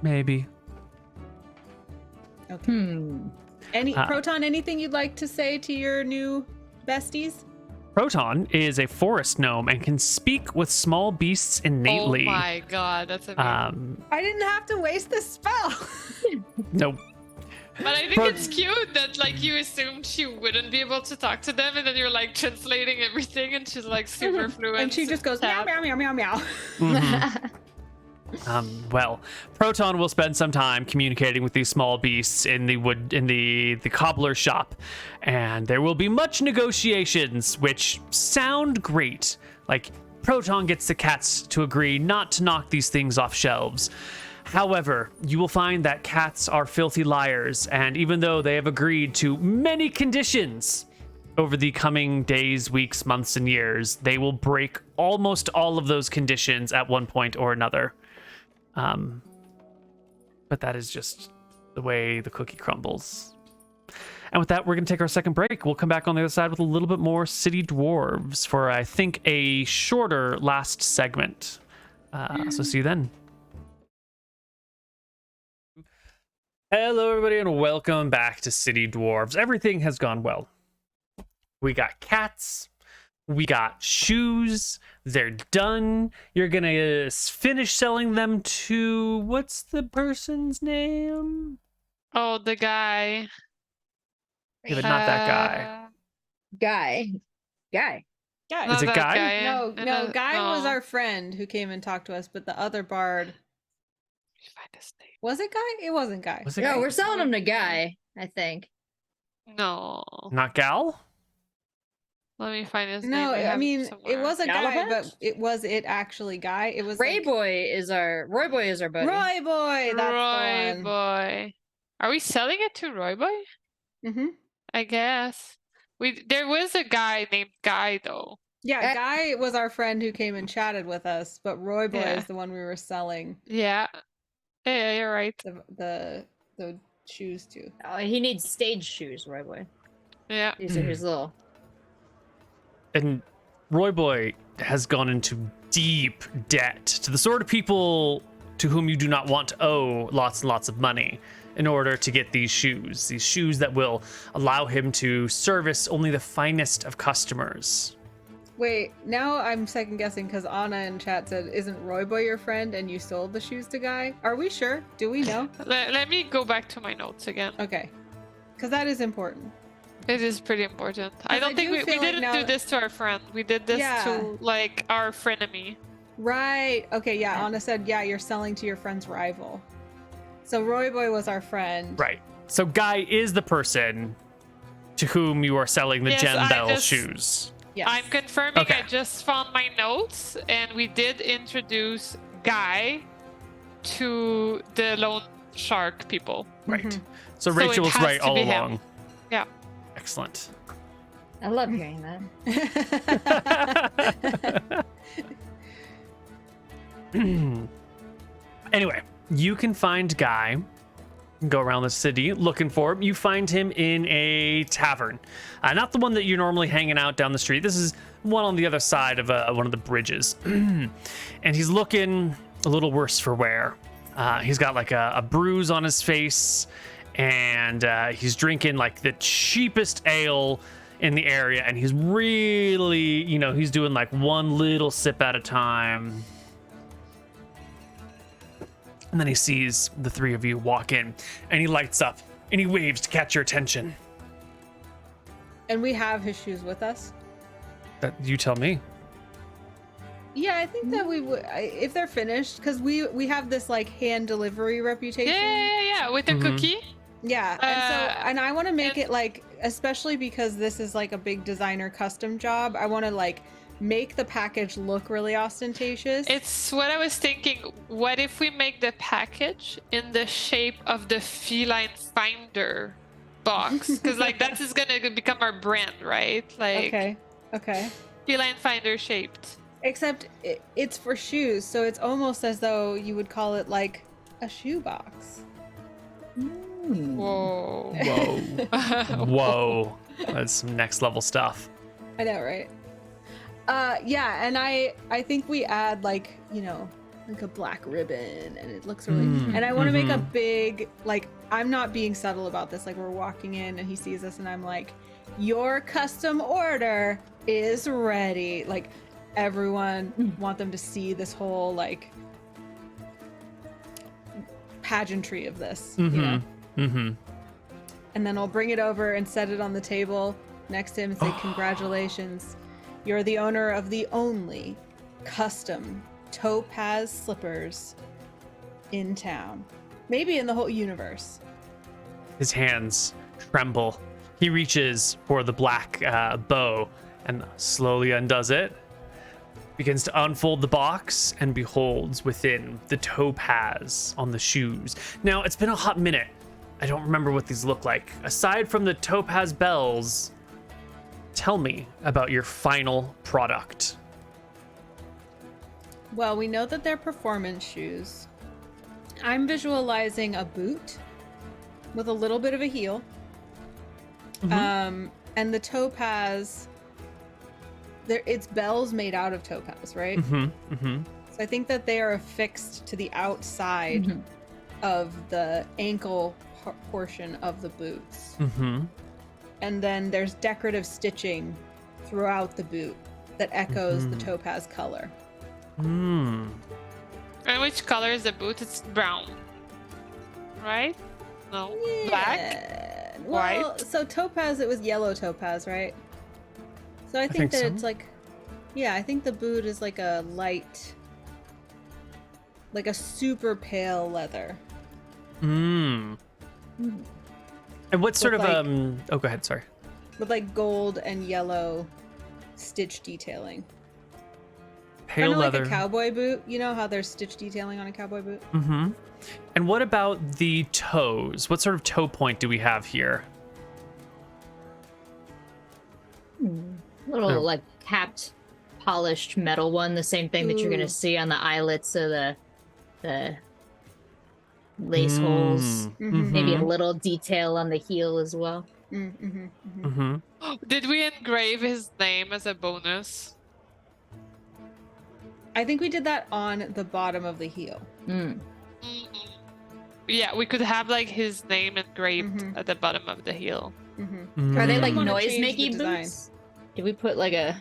Maybe. Okay. Proton, anything you'd like to say to your new besties? Proton is a forest gnome and can speak with small beasts innately. Oh my god, that's amazing. I didn't have to waste this spell. Nope. But I think it's cute that like you assumed she wouldn't be able to talk to them, and then you're like translating everything, and she's like super fluent. And she just goes meow, meow, meow, meow, meow. Mm-hmm. Well, Proton will spend some time communicating with these small beasts in the cobbler shop, and there will be much negotiations, which sound great. Like, Proton gets the cats to agree not to knock these things off shelves. However, you will find that cats are filthy liars, and even though they have agreed to many conditions over the coming days, weeks, months, and years, they will break almost all of those conditions at one point or another. But that is just the way the cookie crumbles. And with that, we're going to take our second break. We'll come back on the other side with a little bit more City Dwarves for, I think, a shorter last segment. So see you then. Hello, everybody, and welcome back to City Dwarves. Everything has gone well. We got cats. We got shoes. They're done. You're gonna finish selling them to... What's the person's name? Oh, the guy. Yeah, but not that guy. Guy. Is it Not that Guy? No, Guy was our friend who came and talked to us, but the other bard... Find his name. Was it Guy? It wasn't Guy. Was it No, Guy? we're selling them to Guy, I think. No. Not Gal? Let me find his name. No, I have mean, somewhere. it was a guy, Gallivanz? but it actually Guy? It was Roy Boy is our buddy. Roy Boy, that's Roy the one. Boy. Are we selling it to Roy Boy? Mm-hmm. I guess. There was a guy named Guy though. Yeah, Guy was our friend who came and chatted with us, but Roy Boy is the one we were selling Yeah. Yeah, you're right. the shoes to. Oh, he needs stage shoes, Roy Boy. Yeah. These are his little... And Roy Boy has gone into deep debt to the sort of people to whom you do not want to owe lots and lots of money in order to get these shoes that will allow him to service only the finest of customers. Wait, now I'm second guessing because Anna in chat said, "Isn't Roy Boy your friend and you sold the shoes to Guy?" Are we sure? Do we know? Let me go back to my notes again. Okay, because that is important. It is pretty important. I don't think we didn't do this to our friend. We did this to like our frenemy. Right. Okay. Yeah. Anna said, "Yeah, you're selling to your friend's rival." So Roy Boy was our friend. Right. So Guy is the person to whom you are selling the Gem Bell shoes. Yes. I'm confirming. Okay. I just found my notes, and we did introduce Guy to the loan shark people. Right. Mhm. So So Rachel it was has right to all be him. along. Yeah. Excellent. I love hearing that. Anyway, you can find Guy, go around the city looking for him. You find him in a tavern, not the one that you're normally hanging out down the street. This is one on the other side of one of the bridges. And he's looking a little worse for wear. He's got like a bruise on his face, and he's drinking like the cheapest ale in the area, and he's really, he's doing like one little sip at a time. And then he sees the three of you walk in, and he lights up any waves to catch your attention? And we have his shoes with us. That you tell me. Yeah, I think that we would if they're finished, because we have this like hand delivery reputation. Yeah. With a cookie. Yeah, and I want to make it like, especially because this is like a big designer custom job. I want to like make the package look really ostentatious. It's what I was thinking. What if we make the package in the shape of the feline finder box? Because like that is gonna become our brand, right? Like Okay. feline finder shaped. Except it's for shoes, so it's almost as though you would call it like a shoe box. Whoa. Whoa. That's some next level stuff. I know, right? Yeah, and I think we add like, you know, like a black ribbon, and it looks really. And I want to make a big, like, I'm not being subtle about this. Like, we're walking in and he sees us, and I'm like, your custom order is ready. Like, everyone want them to see this whole like pageantry of this, you know. And then I'll bring it over and set it on the table next to him and say, congratulations, you're the owner of the only custom Topaz slippers in town, maybe in the whole universe. His hands tremble. He reaches for the black bow and slowly undoes it, begins to unfold the box, and beholds within the topaz on the shoes. Now, it's been a hot minute. I don't remember what these look like. Aside from the topaz bells, tell me about your final product. Well, we know that they're performance shoes. I'm visualizing a boot with a little bit of a heel. And the topaz, it's bells made out of topaz, right? So I think that they are affixed to the outside of the ankle portion of the boots. And then there's decorative stitching throughout the boot that echoes the topaz color. And which color is the boot? It's brown, right? No, black, Well, white. so topaz, it was yellow topaz, right? So I think that so. it's like, yeah, I think the boot is like a light, like a super pale leather. And what sort of like- oh, go ahead, sorry. With like gold and yellow stitch detailing. Pale Kind of leather. like a cowboy boot. You know how there's stitch detailing on a cowboy boot? And what about the toes? What sort of toe point do we have here? Little like capped, polished metal one. The same thing that you're gonna see on the eyelets of the lace holes. Maybe a little detail on the heel as well. Did we engrave his name as a bonus? I think we did that on the bottom of the heel. Yeah, we could have like his name engraved at the bottom of the heel. Are they like wanna noise change the making design. boots? Did we put like a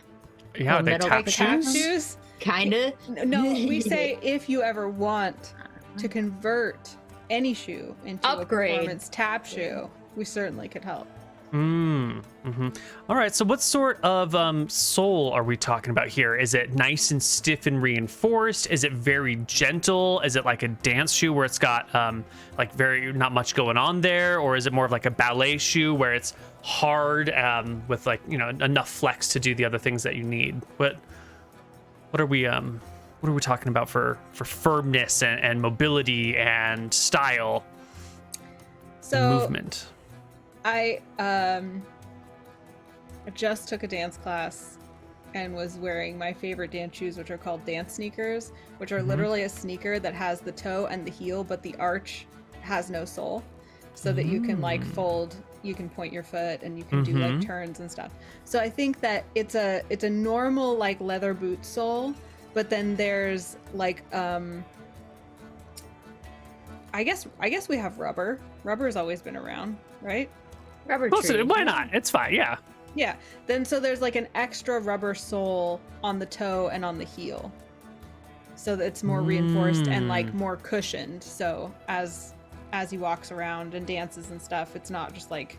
Yeah, are they metal tap cap shoes? Shoes? kinda? No, we say if you ever want to convert any shoe into Upgrade. a performance tap shoe, we certainly could help. All right, so what sort of sole are we talking about here? Is it nice and stiff and reinforced? Is it very gentle? Is it like a dance shoe where it's got like very not much going on there? Or is it more of like a ballet shoe where it's hard with like, you know, enough flex to do the other things that you need? What are we talking about for firmness and mobility and style So and movement? I just took a dance class and was wearing my favorite dance shoes, which are called dance sneakers, which are literally a sneaker that has the toe and the heel, but the arch has no sole, so that you can like fold, you can point your foot, and you can do like turns and stuff. So I think that it's a normal like leather boot sole, but then there's like I guess we have rubber. Rubber has always been around, right? Rubber Well, tree. why not? It's fine, yeah. Yeah. Then so there's like an extra rubber sole on the toe and on the heel, so that it's more reinforced and like more cushioned. So as as he walks around and dances and stuff. It's not just like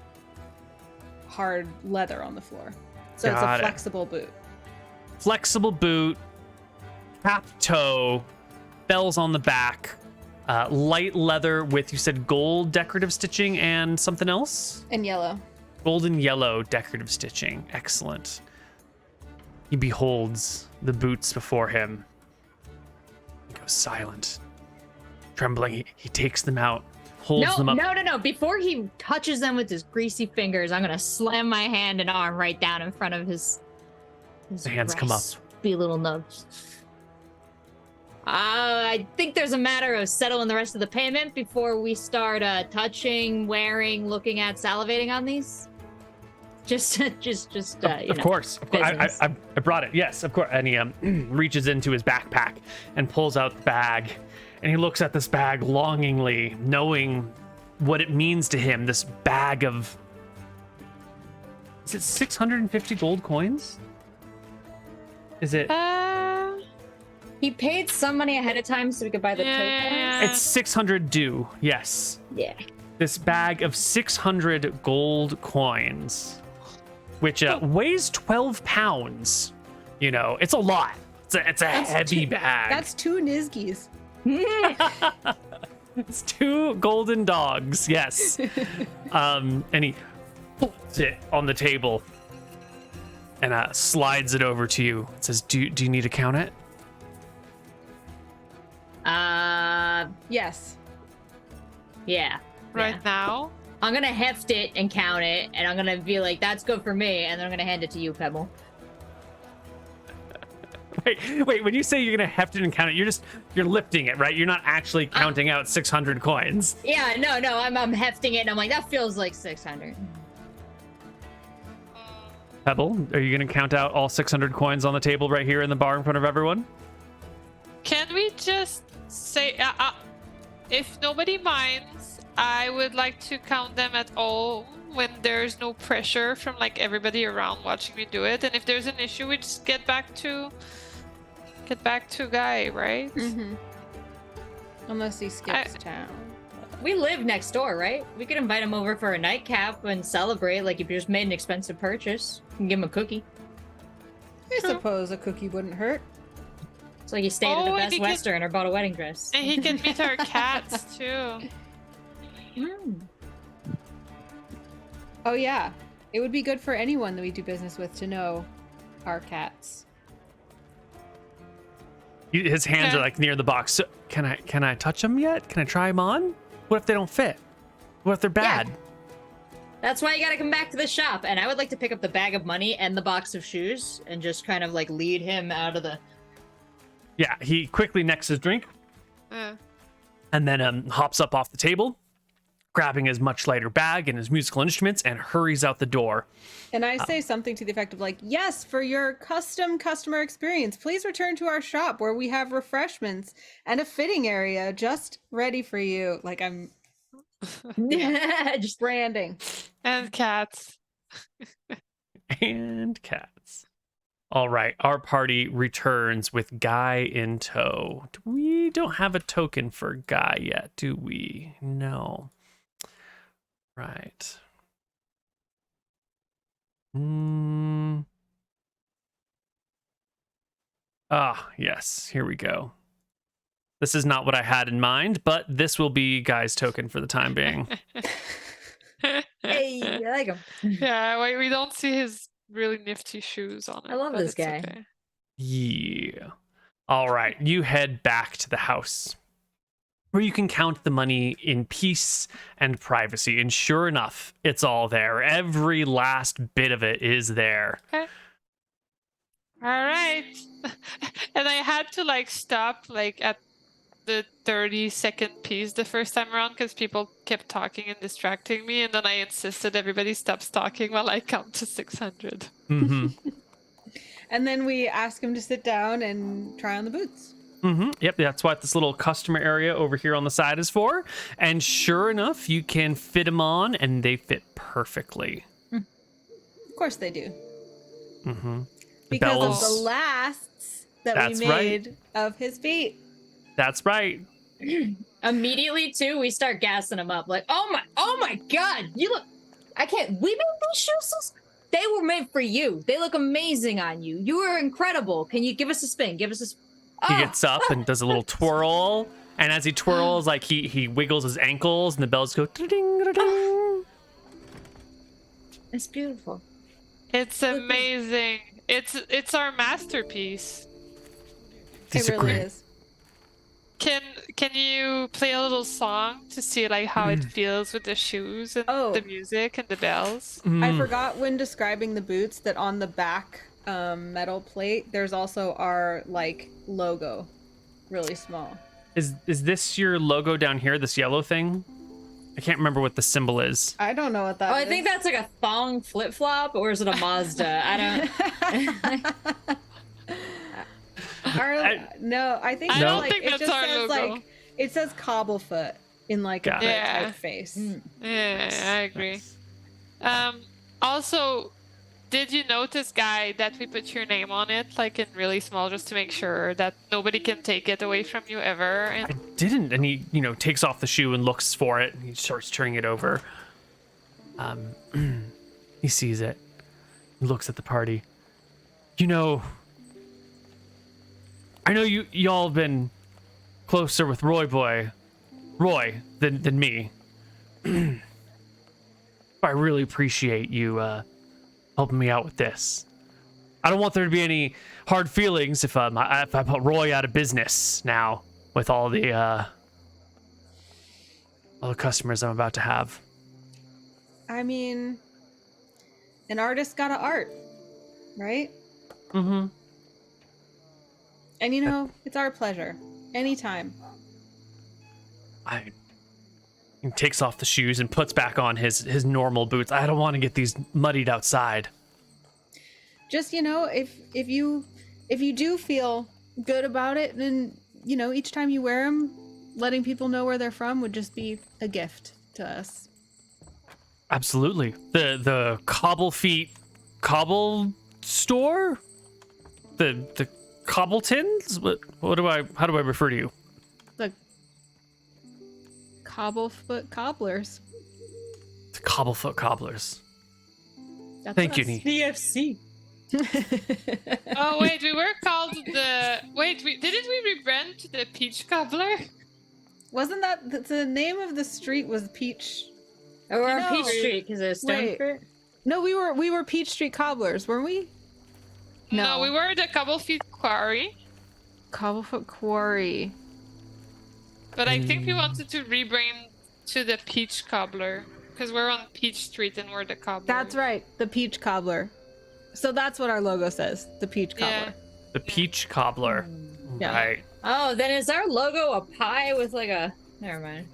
hard leather on the floor. So it's a flexible boot. Flexible boot, cap toe, bells on the back, light leather with, you said, gold decorative stitching and something else? And yellow. Gold and yellow decorative stitching. Excellent. He beholds the boots before him. He goes silent. Trembling, he takes them out, holds them up. No. Before he touches them with his greasy fingers, I'm going to slam my hand and arm right down in front of his The hands come up. Be little nubs. I think there's a matter of settling the rest of the payment before we start touching, wearing, looking at, salivating on these. Just Of course. I brought it. Yes, of course. And he reaches into his backpack and pulls out the bag. And he looks at this bag longingly, knowing what it means to him. This bag of... Is it 650 gold coins? Is it... He paid some money ahead of time so we could buy the tokens. It's 600 due, yes. Yeah. This bag of 600 gold coins, which weighs 12 pounds. You know, it's a lot. It's a heavy bag. That's 2 Nizgis. It's 2 golden dogs, yes. And he puts it on the table and slides it over to you. It says, do you need to count it? Yes. Yeah. Right now? I'm gonna heft it and count it, and I'm gonna be like, that's good for me, and then I'm gonna hand it to you, Pebble. Wait, when you say you're gonna heft it and count it, you're lifting it, right? You're not actually counting out 600 coins. Yeah, no, I'm hefting it, and I'm like, that feels like 600. Pebble, are you gonna count out all 600 coins on the table right here in the bar in front of everyone? Can we just say, if nobody minds, I would like to count them at all when there's no pressure from like everybody around watching me do it. And if there's an issue, we just get back to Guy, right? Mm-hmm. Unless he skips town. We live next door, right? We could invite him over for a nightcap and celebrate like if you just made an expensive purchase. You can give him a cookie. I suppose a cookie wouldn't hurt. It's like he stayed at the Best Western or bought a wedding dress. And he can meet our cats too. Oh yeah, it would be good for anyone that we do business with to know our cats. His hands are like near the box. So, can I touch them yet? Can I try them on? What if they don't fit? What if they're bad? Yeah. That's why you gotta come back to the shop. And I would like to pick up the bag of money and the box of shoes and just kind of like lead him out of the... Yeah, he quickly necks his drink and then hops up off the table, grabbing his much lighter bag and his musical instruments, and hurries out the door. And I say something to the effect of like, yes, for your customer experience, please return to our shop where we have refreshments and a fitting area just ready for you. Like I'm just branding. And cats. And cats. All right, our party returns with Guy in tow. We don't have a token for Guy yet, do we? No. Right. Yes, here we go. This is not what I had in mind, but this will be Guy's token for the time being. Hey, I like him. Yeah, we don't see his really nifty shoes on it. I love this guy. Okay. Yeah. All right, you head back to the house where you can count the money in peace and privacy. And sure enough, it's all there. Every last bit of it is there. Okay. All right. And I had to like stop like at the 30-second piece the first time around because people kept talking and distracting me, and then I insisted everybody stops talking while I count to 600. Mm-hmm. And then we ask him to sit down and try on the boots. Mm-hmm. Yep, that's what this little customer area over here on the side is for. And sure enough, you can fit them on, and they fit perfectly. Of course they do. Mm-hmm. Because of the lasts that we made of his feet. That's right. Immediately, too, we start gassing him up. Like, oh my God, you look, we made these shoes? They were made for you. They look amazing on you. You are incredible. Can you give us a spin? Give us a spin. He gets up and does a little twirl, and as he twirls, like he wiggles his ankles, and the bells go ding ding. It's beautiful. It's amazing. It's our masterpiece. These It are really great. is. Can you play a little song to see like how it feels with the shoes and the music and the bells? I forgot when describing the boots that on the back metal plate, there's also our like logo, really small. Is this your logo down here? This yellow thing? I can't remember what the symbol is. I don't know what that is. I think that's like a thong flip flop, or is it a Mazda? I don't. No, I think I it's don't like, think it that's just our says logo. like it says cobblefoot in like a Got bird it. type face. Yeah, I agree. Also, did you notice, Guy, that we put your name on it, like in really small, just to make sure that nobody can take it away from you ever? And I didn't. And he, takes off the shoe and looks for it. And he starts turning it over. He sees it. He looks at the party. I know y'all have been closer with Roy than me. I really appreciate you helping me out with this. I don't want there to be any hard feelings if I put Roy out of business now with all the customers I'm about to have. I mean, an artist got to art, right? Mm-hmm. And it's our pleasure. Anytime. He takes off the shoes and puts back on his normal boots. I don't want to get these muddied outside. Just if you do feel good about it, then each time you wear them, letting people know where they're from would just be a gift to us. Absolutely. The cobble feet cobble store? The Cobbletons? How do I refer to you? The cobblefoot cobblers. The Cobblefoot Cobblers. That's Thank you, us. Nee. CFC. oh wait, we were called the. Wait, didn't we rebrand to the Peach Cobbler? Wasn't that the name of the street was Peach? Or we're on No. Peach Street because it's stone Wait. fruit. No, we were Peach Street cobblers, weren't we? No, we were the Cobblefeet Quarry. Cobblefoot Quarry. But I think we wanted to rebrand to the Peach Cobbler because we're on Peach Street and we're the cobbler. That's right, the Peach Cobbler. So that's what our logo says, the Peach Cobbler. The Peach Cobbler. Yeah. Right. Oh, then is our logo a pie with like a... Never mind.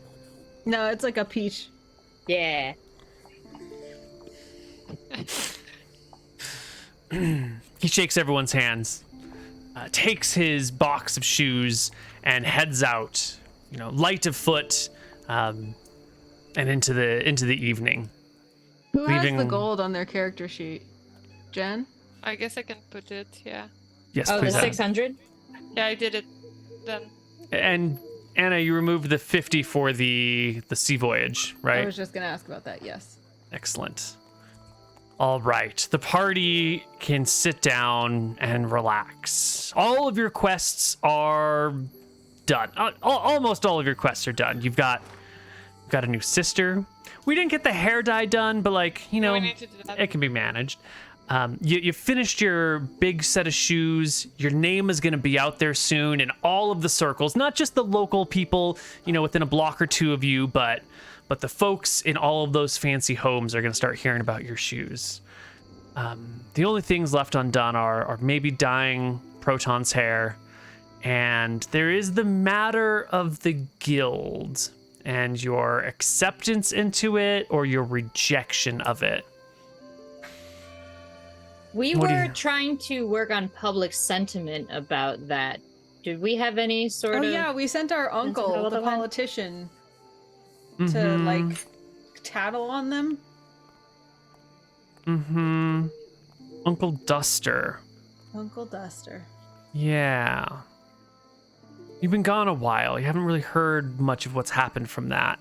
No, it's like a peach. Yeah. He shakes everyone's hands, takes his box of shoes, and heads out, light of foot, and into the evening. Who has the Leaving- gold on their character sheet? Jen? I guess I can put it, yeah. Yes, Oh, the please. 600? Yeah, I did it then. And Anna, you removed the 50 for the sea voyage, I right? was just gonna ask about that, yes. Excellent. All right. The party can sit down and relax. All of your quests are done. Almost all of your quests are done. You've got a new sister. We didn't get the hair dye done, but we need to do that. it can be managed. You finished your big set of shoes. Your name is going to be out there soon in all of the circles, not just the local people, within a block or two of you, but the folks in all of those fancy homes are going to start hearing about your shoes. The only things left undone are maybe dyeing Proton's hair, and there is the matter of the guild and your acceptance into it or your rejection of it. We What do were you- trying to work on public sentiment about that. Did we have any sort Oh of... yeah, we sent our uncle, how the that went? politician, to Mhm. like tattle on them. Mm-hmm. Uncle Duster. Uncle Duster. Yeah. You've been gone a while. You haven't really heard much of what's happened from that.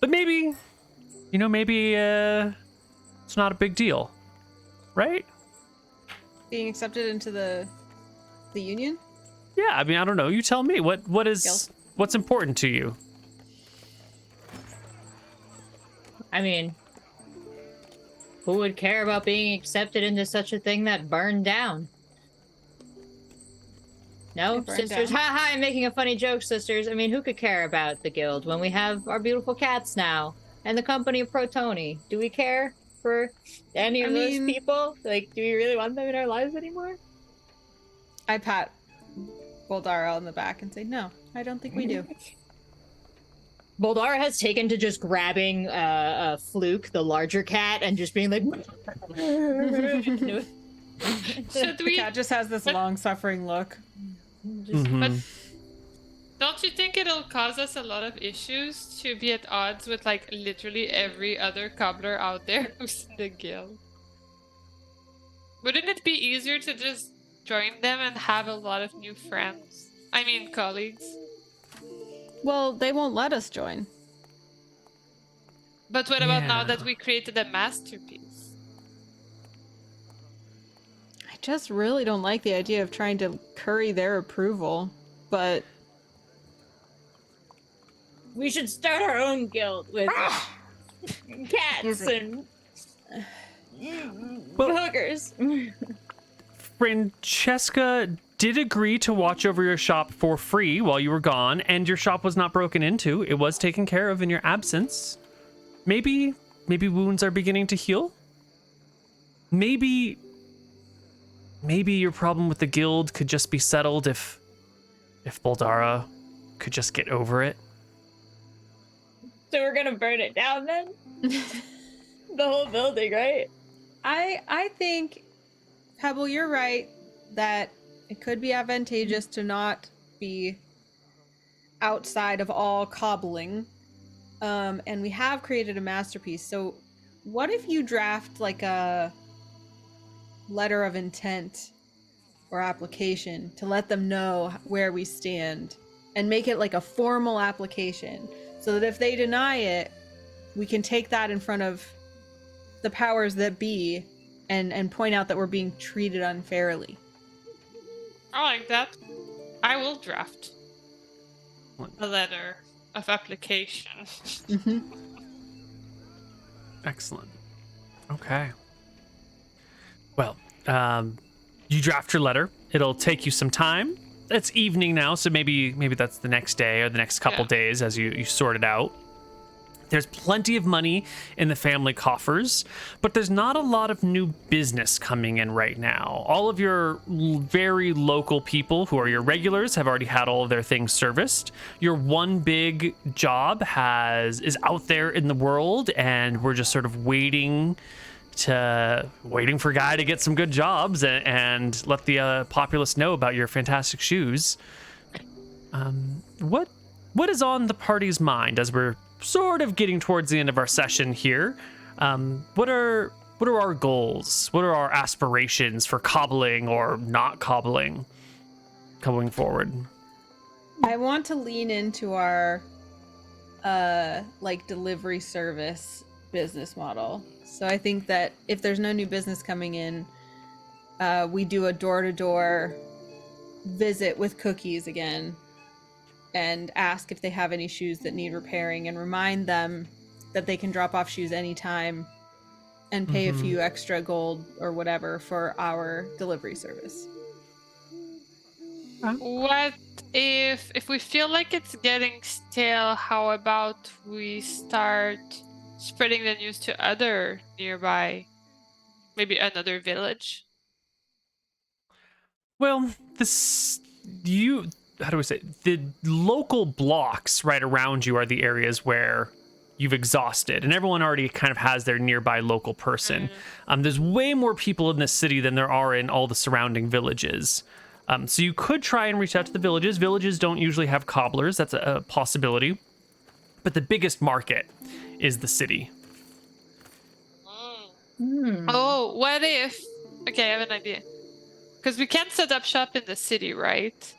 But maybe, maybe it's not a big deal, right? Being accepted into the union? Yeah, I mean, I don't know. You tell me. What's important to you? I mean, who would care about being accepted into such a thing that burned down? No, sisters? Down. Ha, I'm making a funny joke, sisters. I mean, who could care about the guild when we have our beautiful cats now and the company of Protoni? Do we care for any of those people? Like, do we really want them in our lives anymore? I pat Boldara on the back and say, no, I don't think we do. Boldara has taken to just grabbing Fluke, the larger cat, and just being like... The cat just has this long-suffering look. But don't you think it'll cause us a lot of issues to be at odds with like literally every other cobbler out there who's in the guild? Wouldn't it be easier to just join them and have a lot of new friends? I mean, colleagues. Well, they won't let us join. But what about now that we created a masterpiece? I just really don't like the idea of trying to curry their approval, but... We should start our own guild with cats and hookers. Francesca did agree to watch over your shop for free while you were gone, and your shop was not broken into. It was taken care of in your absence. Maybe wounds are beginning to heal? Maybe your problem with the guild could just be settled if Boldara could just get over it. So we're gonna burn it down then? The whole building, right? I think, Pebble, you're right that it could be advantageous to not be outside of all cobbling. And we have created a masterpiece. So what if you draft like a letter of intent or application to let them know where we stand and make it like a formal application so that if they deny it, we can take that in front of the powers that be and point out that we're being treated unfairly. I like that. I will draft a letter of application. Excellent. Okay. Well, you draft your letter. It'll take you some time. It's evening now, so maybe that's the next day or the next couple days as you sort it out. There's plenty of money in the family coffers, but there's not a lot of new business coming in right now. All of your very local people who are your regulars have already had all of their things serviced. Your one big job is out there in the world, and we're just sort of waiting for Guy to get some good jobs and let the populace know about your fantastic shoes. What is on the party's mind as we're sort of getting towards the end of our session here? What are our goals? What are our aspirations for cobbling or not cobbling going forward? I want to lean into our like delivery service business model. So I think that if there's no new business coming in, we do a door-to-door visit with cookies again and ask if they have any shoes that need repairing and remind them that they can drop off shoes anytime and pay a few extra gold or whatever for our delivery service. What if we feel like it's getting stale, how about we start spreading the news to other nearby, maybe another village? Well, how do we say? The local blocks right around you are the areas where you've exhausted, and everyone already kind of has their nearby local person. There's way more people in this city than there are in all the surrounding villages. So you could try and reach out to the villages. Villages don't usually have cobblers. That's a possibility. But the biggest market is the city. Oh, what if... Okay, I have an idea. Because we can't set up shop in the city, right?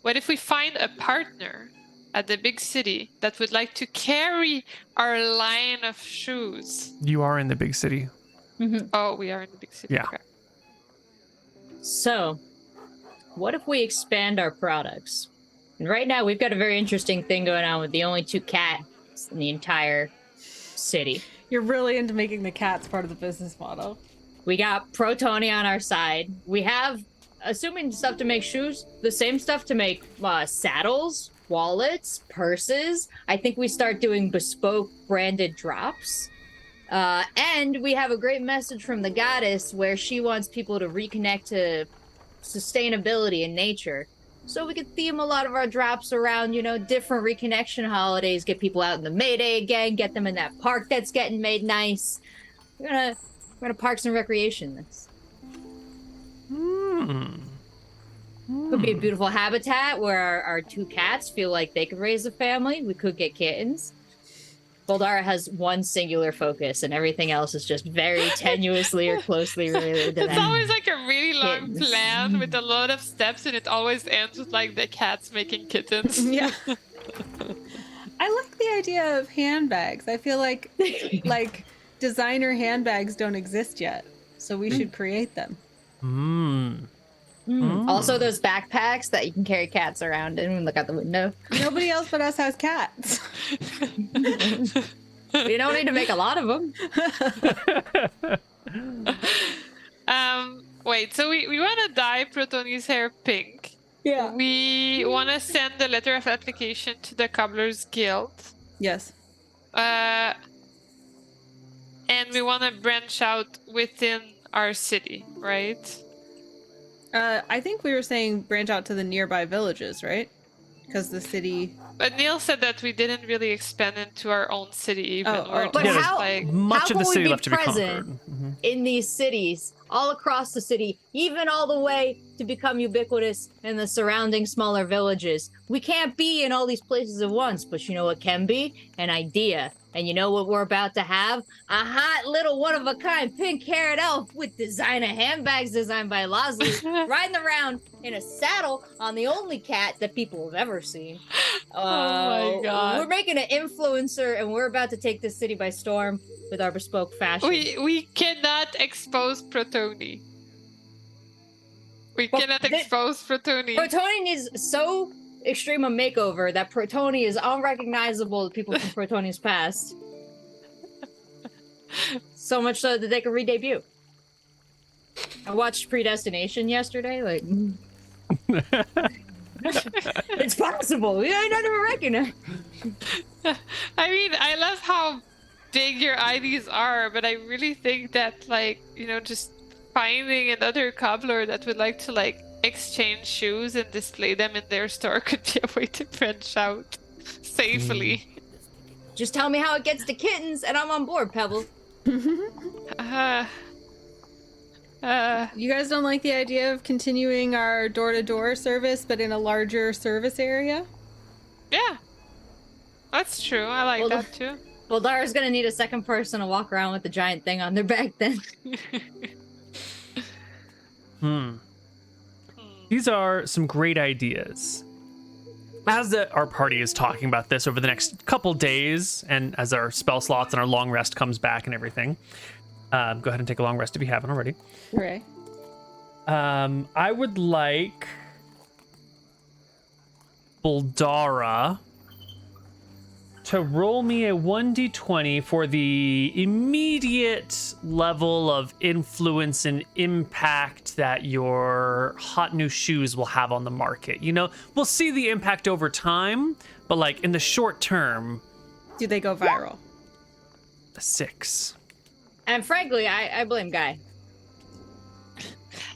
what if we find a partner at the big city that would like to carry our line of shoes? You are in the big city. Mhm. Oh, we are in the big city. Yeah. Okay. So, what if we expand our products? And right now, we've got a very interesting thing going on with the only 2 cats in the entire city. You're really into making the cats part of the business model. We got Protoni on our side. We have, assuming stuff to make shoes, the same stuff to make saddles, wallets, purses. I think we start doing bespoke branded drops. And we have a great message from the goddess where she wants people to reconnect to sustainability and nature. So we could theme a lot of our drops around, different reconnection holidays, get people out in the Mayday again, get them in that park that's getting made nice. We're gonna Parks and Recreation this. Could be a beautiful habitat where our 2 cats feel like they could raise a family. We could get kittens. Boldara has one singular focus, and everything else is just very tenuously or closely related to It's that. always like a really long Kittens. plan with a lot of steps, and it always ends with like the cats making kittens. Yeah. I like the idea of handbags. I feel like designer handbags don't exist yet, so we should create them. Also, those backpacks that you can carry cats around in and look out the window. Nobody else but us has cats. We don't need to make a lot of them. Wait, so we want to dye Protoni's hair pink. Yeah. We want to send a letter of application to the Cobblers Guild. Yes. And we want to branch out within our city, right? I think we were saying branch out to the nearby villages, right? Because the city... But Neal said that we didn't really expand into our own city even. We're But just how- like... Much How of the can we city be left to be present conquered. in these cities, all across the city, even all the way to become ubiquitous in the surrounding smaller villages? We can't be in all these places at once, but you know what can be? An idea. And you know what we're about to have? A hot little one-of-a-kind pink-haired elf with designer handbags designed by Losley riding around in a saddle on the only cat that people have ever seen. Oh my God. We're making an influencer, and we're about to take this city by storm with our bespoke fashion. We cannot expose Protoni. We Well, cannot thi- expose Protoni. Protoni needs so extreme a makeover that Protoni is unrecognizable to people from Protoni's past. So much so that they can re-debut. I watched Predestination yesterday. It's possible. Yeah, I don't even recognize. I mean, I love how big your IDs are, but I really think that, just finding another cobbler that would like to, exchange shoes and display them in their store could be a way to branch out safely. Just tell me how it gets to kittens, and I'm on board, Pebble. You guys don't like the idea of continuing our door-to-door service, but in a larger service area? Yeah, that's true. I like that too. Well, Dara's gonna need a second person to walk around with the giant thing on their back then. These are some great ideas. As our party is talking about this over the next couple days, and as our spell slots and our long rest comes back and everything, go ahead and take a long rest if you haven't already. Hooray. I would like Boldara to roll me a 1d20 for the immediate level of influence and impact that your hot new shoes will have on the market. You know, we'll see the impact over time, but in the short term. Do they go viral? A 6. And frankly, I blame Guy.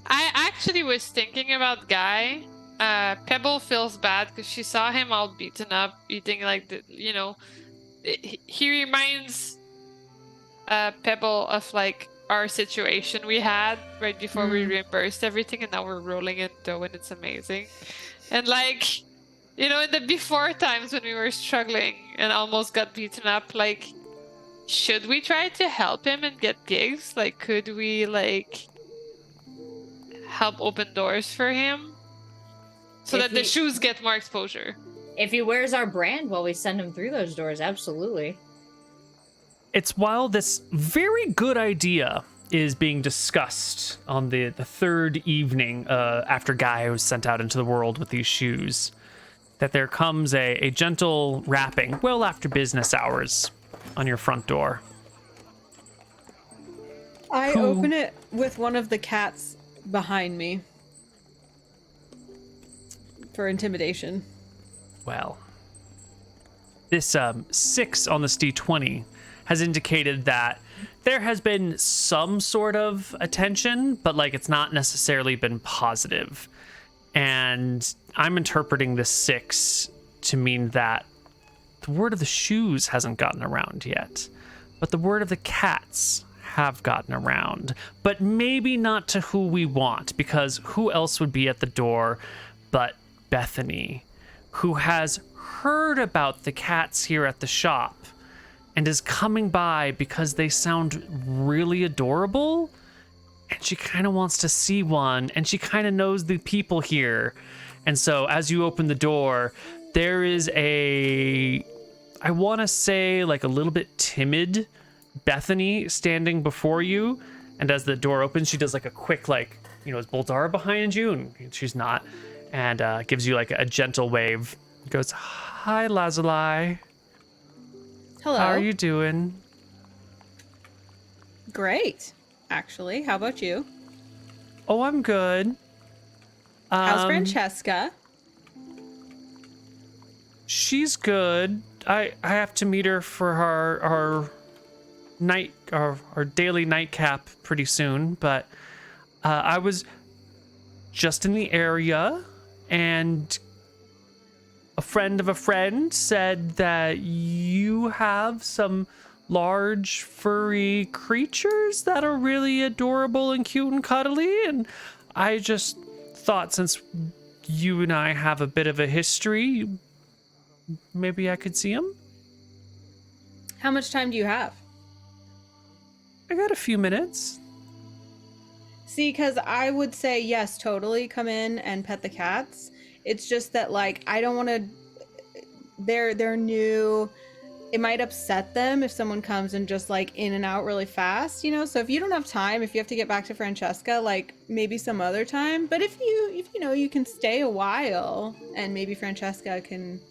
I actually was thinking about Guy. Pebble feels bad because she saw him all beaten up, eating he reminds Pebble of our situation we had right before we reimbursed everything, and now we're rolling in dough and it's amazing. And in the before times when we were struggling and almost got beaten up, should we try to help him and get gigs? Could we help open doors for him? So If that the we- shoes get more exposure. If he wears our brand while we send him through those doors, absolutely. It's while this very good idea is being discussed on the third evening after Guy was sent out into the world with these shoes, that there comes a gentle rapping well after business hours on your front door. I Who- open it with one of the cats behind me for intimidation. Well, this 6 on this D20 has indicated that there has been some sort of attention, but like it's not necessarily been positive. And I'm interpreting this 6 to mean that the word of the shoes hasn't gotten around yet, but the word of the cats have gotten around, but maybe not to who we want, because who else would be at the door but Bethany, who has heard about the cats here at the shop and is coming by because they sound really adorable, and she kind of wants to see one, and she kind of knows the people here. And so as you open the door, there is I want to say like a little bit timid Bethany standing before you, and as the door opens, she does like a quick like, is Boldara behind you? And she's not, and gives you like a gentle wave. Goes, "Hi, Lazuli. Hello. How are you doing?" Great, actually. How about you? "Oh, I'm good. How's Francesca? She's good. I have to meet her for our daily nightcap pretty soon, but I was just in the area, and a friend of a friend said that you have some large furry creatures that are really adorable and cute and cuddly, and I just thought, since you and I have a bit of a history, maybe I could see them. How much time do you have? I got a few minutes. See, because I would say yes, totally come in and pet the cats. It's just that, like, I don't want to. They're new. It might upset them if someone comes and just like in and out really fast, So if you don't have time, if you have to get back to Francesca, like maybe some other time. But if you can stay a while, and maybe Francesca can,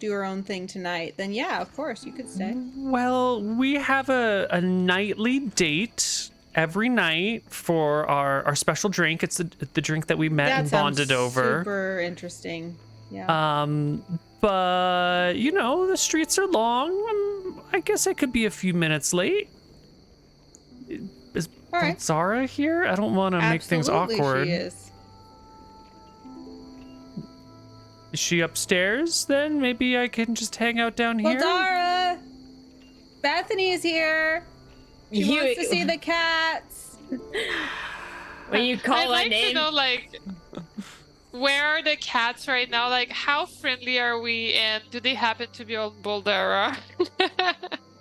do her own thing tonight, then yeah, of course you could stay. Well, we have a nightly date every night for our special drink. It's the drink that we met and bonded over. Super interesting. Yeah. But the streets are long. I guess I could be a few minutes late. Is All right. Zara here? I don't want to make things awkward. She is. Is she upstairs? Then maybe I can just hang out down here. Dara, Bethany is here. She wants to see the cats. When you call I'd my like name, to know, like, where are the cats right now? Like, how friendly are we, and do they happen to be on Boldara?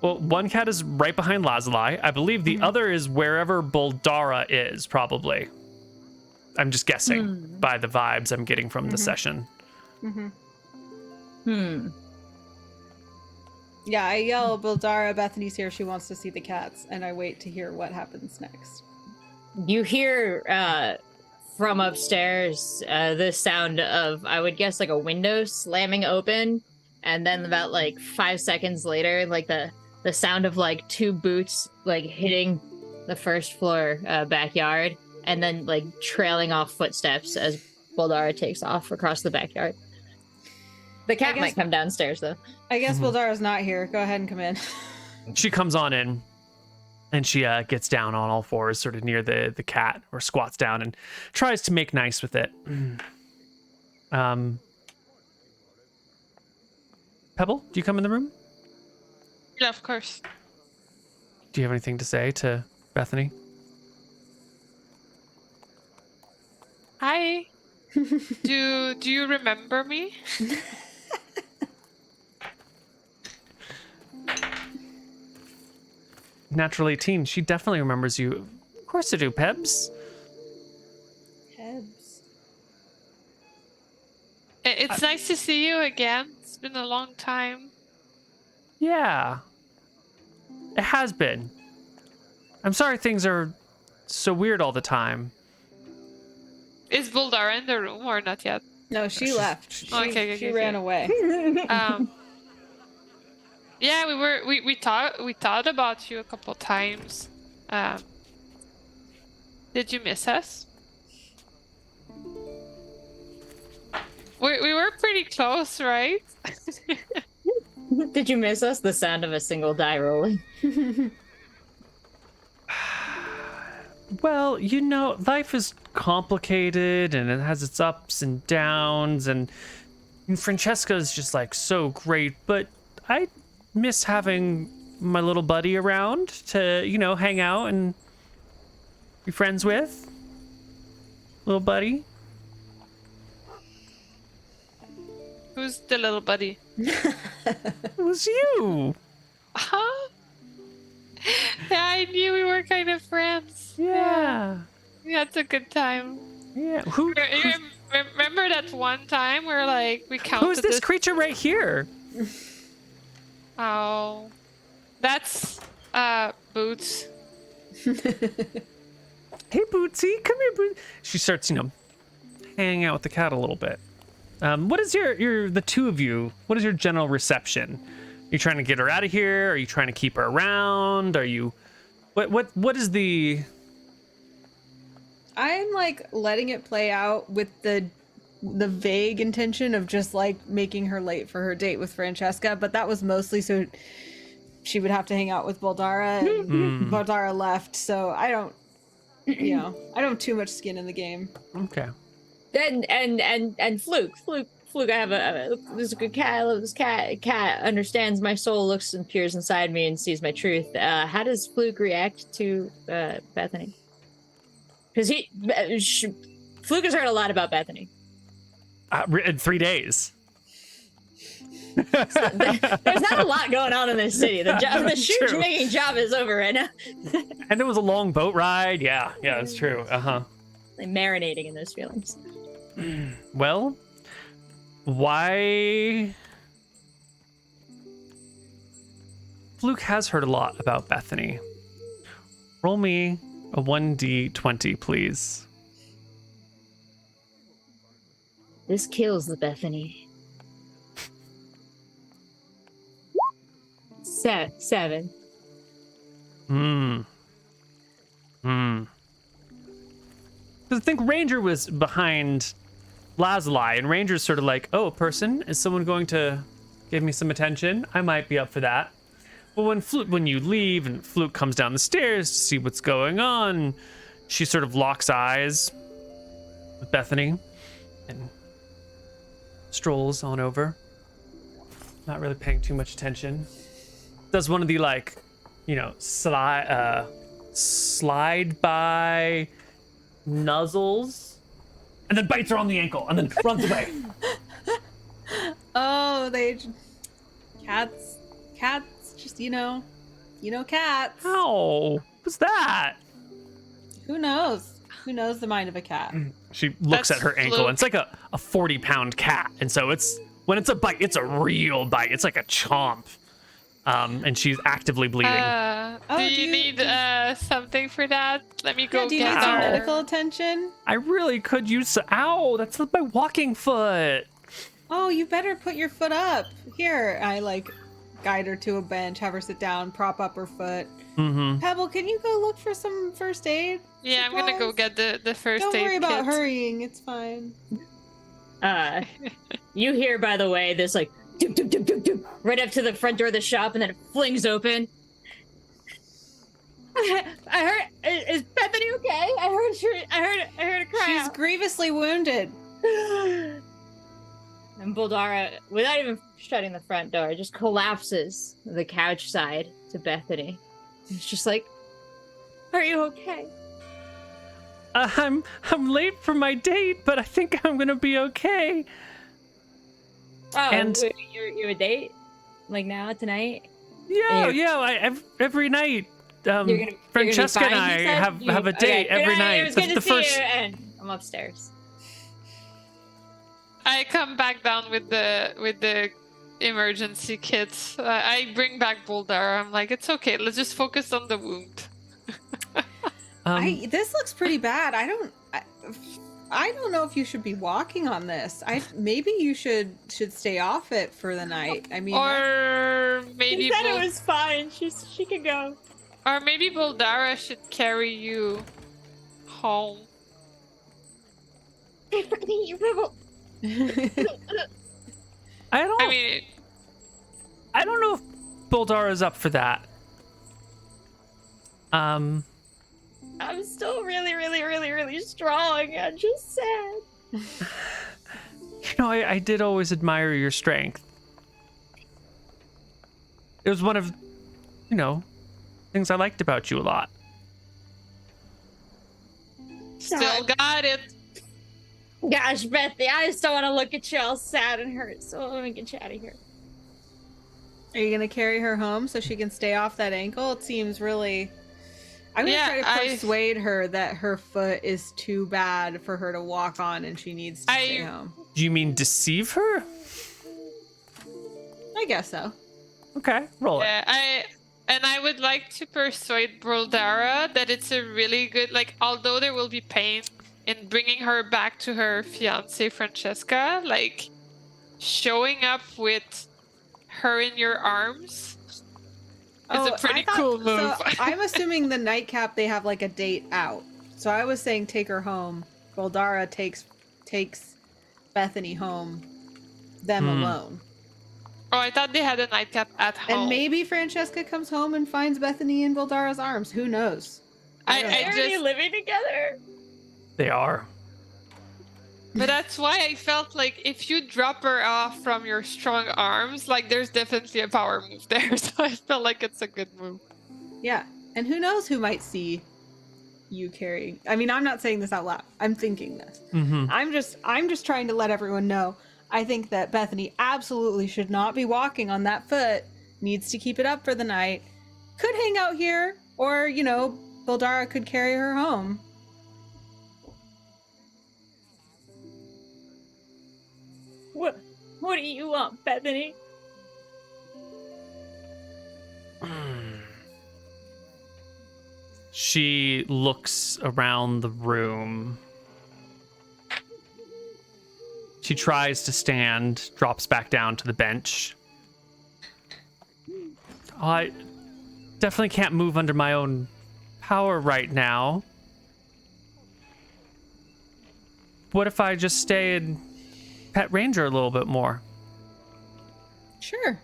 Well, one cat is right behind Lazuli. I believe the other is wherever Boldara is, probably. I'm just guessing by the vibes I'm getting from the session. Yeah, I yell, Bildara, Bethany's here. She wants to see the cats, and I wait to hear what happens next. you hear from upstairs the sound of, I would guess, like a window slamming open, and then about like 5 seconds later, like the sound of like 2 boots like hitting the first floor backyard, and then like trailing off footsteps as Boldara takes off across the backyard. The cat might come downstairs though. I guess Bildara's not here. Go ahead and come in. She comes on in, and she gets down on all fours, sort of near the cat, or squats down and tries to make nice with it. Pebble, do you come in the room? Yeah, of course. Do you have anything to say to Bethany? Hi. Do you remember me? Natural 18, she definitely remembers you. Of course I do, Pebs. Hebs. It's nice to see you again. It's been a long time. Yeah. It has been. I'm sorry things are so weird all the time. Is Buldara in the room or not yet? No, she left. She ran away. Yeah, we thought about you a couple times. Did you miss us? We were pretty close, right? Did you miss us? The sound of a single die rolling. Well, you know, life is complicated and it has its ups and downs, and Francesca is just like so great, but I miss having my little buddy around to, you know, hang out and be friends with. Little buddy. Who's the little buddy? It was you. Huh? Yeah, I knew we were kind of friends. Yeah. We had a good time. Yeah. Remember that one time where like we counted? Who's this creature right here? Oh, that's Boots. Hey, Bootsy, come here, Boots. She starts, you know, hanging out with the cat a little bit. What is the two of you? What is your general reception? Are you trying to get her out of here? Are you trying to keep her around? Are you, what is the? I'm like letting it play out with the vague intention of just like making her late for her date with Francesca, but that was mostly so she would have to hang out with Buldara, and Buldara left, so I don't have too much skin in the game. Okay. And Fluke, I have this is a good cat. I love this cat. Cat understands my soul, looks and peers inside me, and sees my truth. How does Fluke react to Bethany? Because Fluke has heard a lot about Bethany. In 3 days. There's not a lot going on in this city. The shoot making job is over right now. And it was a long boat ride. Yeah, that's true. Like marinating in those feelings. Well, why? Fluke has heard a lot about Bethany. Roll me a 1d20, please. This kills the Bethany. 7. Because I think Ranger was behind Lazuli, and Ranger's sort of like, oh, person, is someone going to give me some attention? I might be up for that. But when you leave and Fluke comes down the stairs to see what's going on, she sort of locks eyes with Bethany and strolls on over, not really paying too much attention. Does one of the like, you know, slide by nuzzles, and then bites her on the ankle, and then runs away. Oh, cats, just, you know cats. How was that? Who knows the mind of a cat? She looks at her ankle, and it's like a 40-pound cat, and so when it's a bite, it's a real bite. It's like a chomp. And she's actively bleeding. Do you need something for that? Let me go do you get need some her. medical attention? I really could use. Ow! That's my walking foot. Oh, you better put your foot up. Here, I like guide her to a bench, have her sit down, prop up her foot. Mm-hmm. Pebble, can you go look for some first aid? Yeah, I'm gonna go get the first Don't aid worry about kit. hurrying. It's fine. You hear, by the way, this like doop, doop, doop, doop, doop, right up to the front door of the shop, and then it flings open. I heard. Is Bethany okay? I heard a cry. She's out. grievously wounded. And Buldara, without even shutting the front door, just collapses the couch side to Bethany. It's just like, "Are you okay?" I'm late for my date, but I think I'm gonna be okay. Oh, and you're a date, like now tonight. Yeah. Every night, Francesca and I have a date every night. It was good to the see first. you, and I'm upstairs. I come back down with the emergency kit. I bring back Boldara. I'm like, it's okay. Let's just focus on the wound. This looks pretty bad. I don't know if you should be walking on this. Maybe you should stay off it for the night. I mean, or maybe She said it was fine. She can go. Or maybe Boldara should carry you home. I fucking hate you, Pebble. I don't know if Boldara's up for that. I'm still really, really, really, really strong. I'm just sad. You know, I did always admire your strength. It was one of, things I liked about you a lot. Still got it. Gosh, Bethy, I just don't want to look at you all sad and hurt, so let me get you out of here. Are you gonna carry her home so she can stay off that ankle? It seems really... I'm gonna try to persuade her that her foot is too bad for her to walk on and she needs to stay home. Do you mean deceive her? I guess so. Okay, roll it. I would like to persuade Boldara that it's a really good, although there will be pain in bringing her back to her fiancé Francesca, showing up with her in your arms is a pretty cool move. So I'm assuming the nightcap, they have a date out. So I was saying take her home. Boldara takes Bethany home, them alone. Oh, I thought they had a nightcap at home. And maybe Francesca comes home and finds Bethany in Boldara's arms. Who knows? They're already living together? They are. But that's why I felt like if you drop her off from your strong arms, there's definitely a power move there. So I felt like it's a good move. Yeah. And who knows who might see you carrying... I mean, I'm not saying this out loud. I'm thinking this. Mm-hmm. I'm just trying to let everyone know. I think that Bethany absolutely should not be walking on that foot. Needs to keep it up for the night. Could hang out here. Or, Boldara could carry her home. What do you want, Bethany? She looks around the room. She tries to stand, drops back down to the bench. I definitely can't move under my own power right now. What if I just stay and pet Ranger a little bit more? Sure.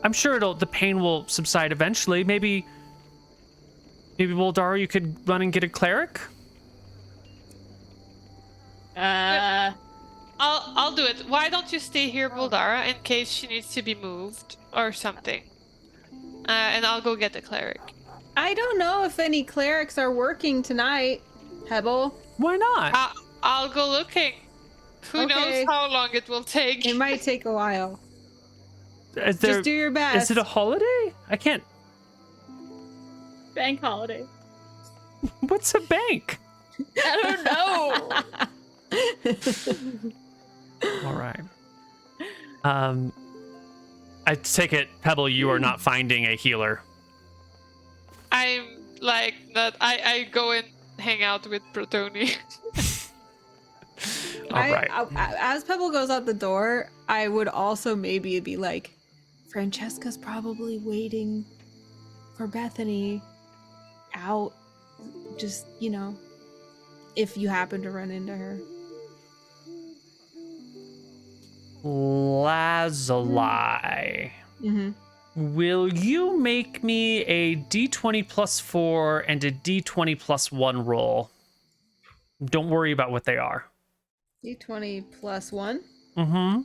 I'm sure the pain will subside eventually. Maybe Boldara, you could run and get a cleric? I'll do it. Why don't you stay here, Boldara, in case she needs to be moved or something? And I'll go get the cleric. I don't know if any clerics are working tonight, Pebble. Why not? I'll go looking. Who knows how long it will take? It might take a while. Just do your best. Is it a holiday? I can't... Bank holiday. What's a bank? I don't know. All right. I take it, Pebble, you are not finding a healer. I'm like that. I go and hang out with Protoni. All right. As Pebble goes out the door, I would also maybe be like, Francesca's probably waiting for Bethany out. Just, if you happen to run into her. Lazuli. Mm-hmm. Will you make me a d20 plus 4 and a d20 plus 1 roll? Don't worry about what they are. D20 plus 1. Mm-hmm.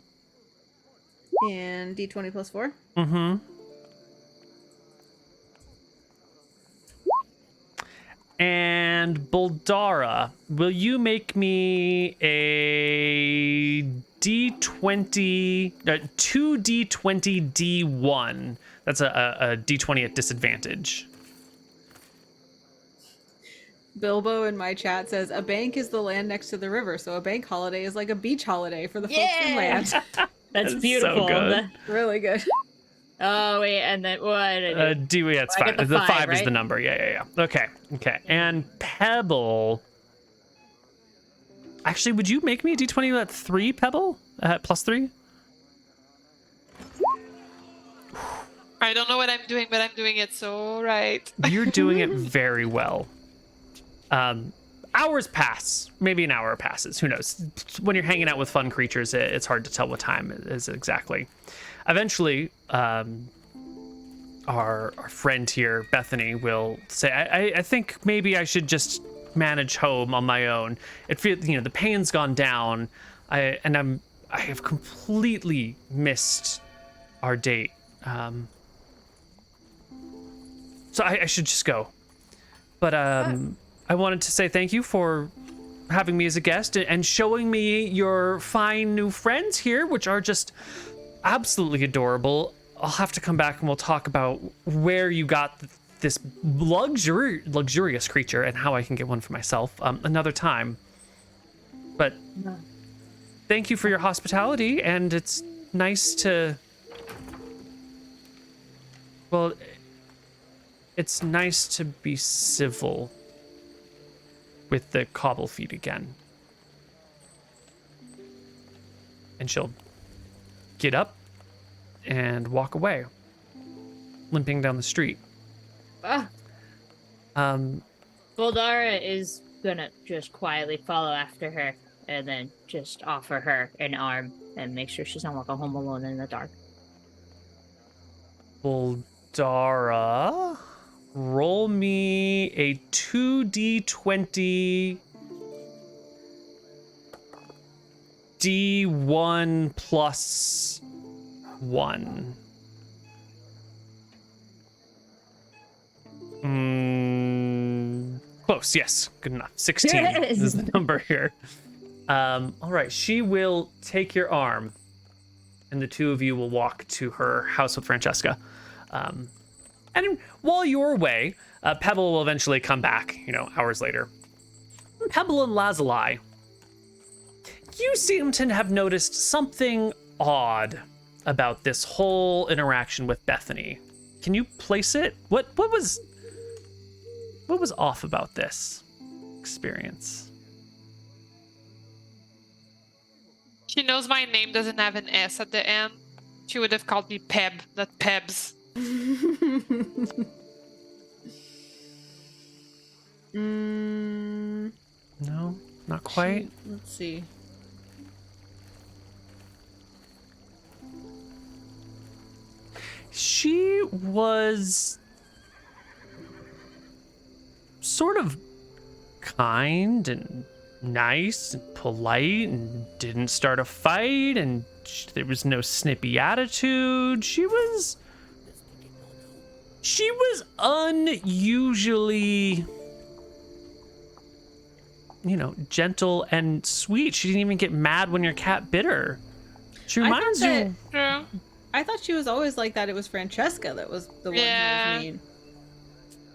And D20 plus 4. Mm-hmm. And Boldara, will you make me a D20, 2D20 D1? That's a D20 at disadvantage. Bilbo in my chat says a bank is the land next to the river, so a bank holiday is like a beach holiday for the folks in land. That's So beautiful. good. Really good. Oh wait, and then what did I do? It's I fine. get The the 5 5, is the right? number. Yeah. Okay. And Pebble. Actually, would you make me a d20 at 3, Pebble? +3? I don't know what I'm doing, but I'm doing it so right. You're doing it very well. Hours pass. Maybe an hour passes. Who knows? When you're hanging out with fun creatures, it's hard to tell what time it is exactly. Eventually, our friend here, Bethany, will say, I think maybe I should just manage home on my own. It feels, the pain's gone down. I have completely missed our date. So I should just go. But I wanted to say thank you for having me as a guest and showing me your fine new friends here, which are just absolutely adorable. I'll have to come back and we'll talk about where you got this luxurious creature and how I can get one for myself another time. But thank you for your hospitality, and it's nice to... Well, it's nice to be civil with the cobble feet again. And she'll get up and walk away, limping down the street. Voldara is gonna just quietly follow after her and then just offer her an arm and make sure she's not walking home alone in the dark. Voldara, roll me a 2d20 D1 plus 1. Close, yes. Good enough. 16 is the number here. All right, she will take your arm, and the two of you will walk to her house with Francesca. And while you're away, Pebble will eventually come back, hours later. Pebble and Lazuli, you seem to have noticed something odd about this whole interaction with Bethany. Can you place it? What was off about this experience? She knows my name doesn't have an S at the end. She would have called me Peb, not Pebs. No, not quite. Let's see. She was sort of kind and nice and polite and didn't start a fight, and there was no snippy attitude. She was unusually, gentle and sweet. She didn't even get mad when your cat bit her. She reminds you. Yeah. I thought she was always like that. It was Francesca that was the one who was mean.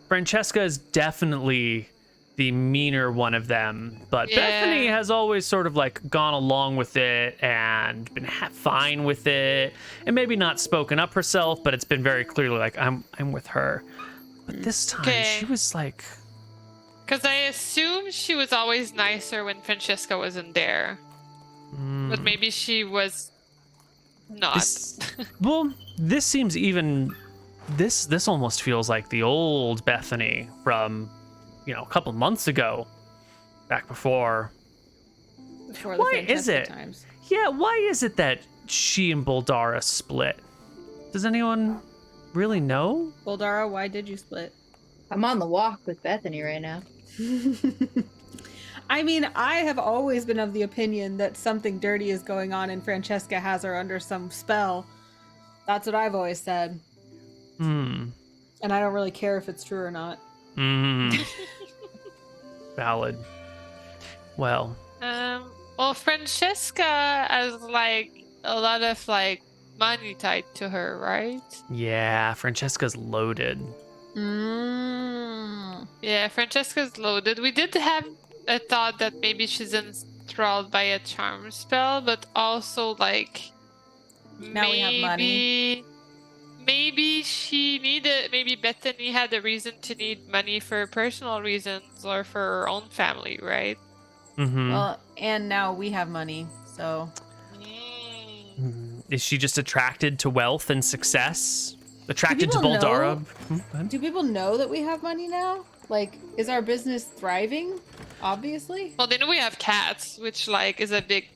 Francesca is definitely the meaner one of them, but Bethany has always sort of gone along with it and been fine with it, and maybe not spoken up herself, but it's been very clearly I'm with her. But this time she was like, because I assume she was always nicer when Francesca wasn't there, but maybe she was not. This seems even. This almost feels like the old Bethany from, a couple months ago, back before. Before the Why is Francesca it? times. Yeah, why is it that she and Boldara split? Does anyone really know? Boldara, why did you split? I'm on the walk with Bethany right now. I mean, I have always been of the opinion that something dirty is going on and Francesca has her under some spell. That's what I've always said. And I don't really care if it's true or not. Valid. Well, Francesca has a lot of money tied to her, right? yeah, Francesca's loaded. Yeah, Yeah, Francesca's loaded. We did have a thought that maybe she's enthralled by a charm spell, but also like Now we have money. Maybe she needed. Maybe Bethany had a reason to need money for personal reasons or for her own family, right? Mm-hmm. Well, and now we have money, so. Is she just attracted to wealth and success? Attracted to people know? Boldara? Do people know that we have money now? Like, is our business thriving? Obviously. Well, they know we have cats, which like is a big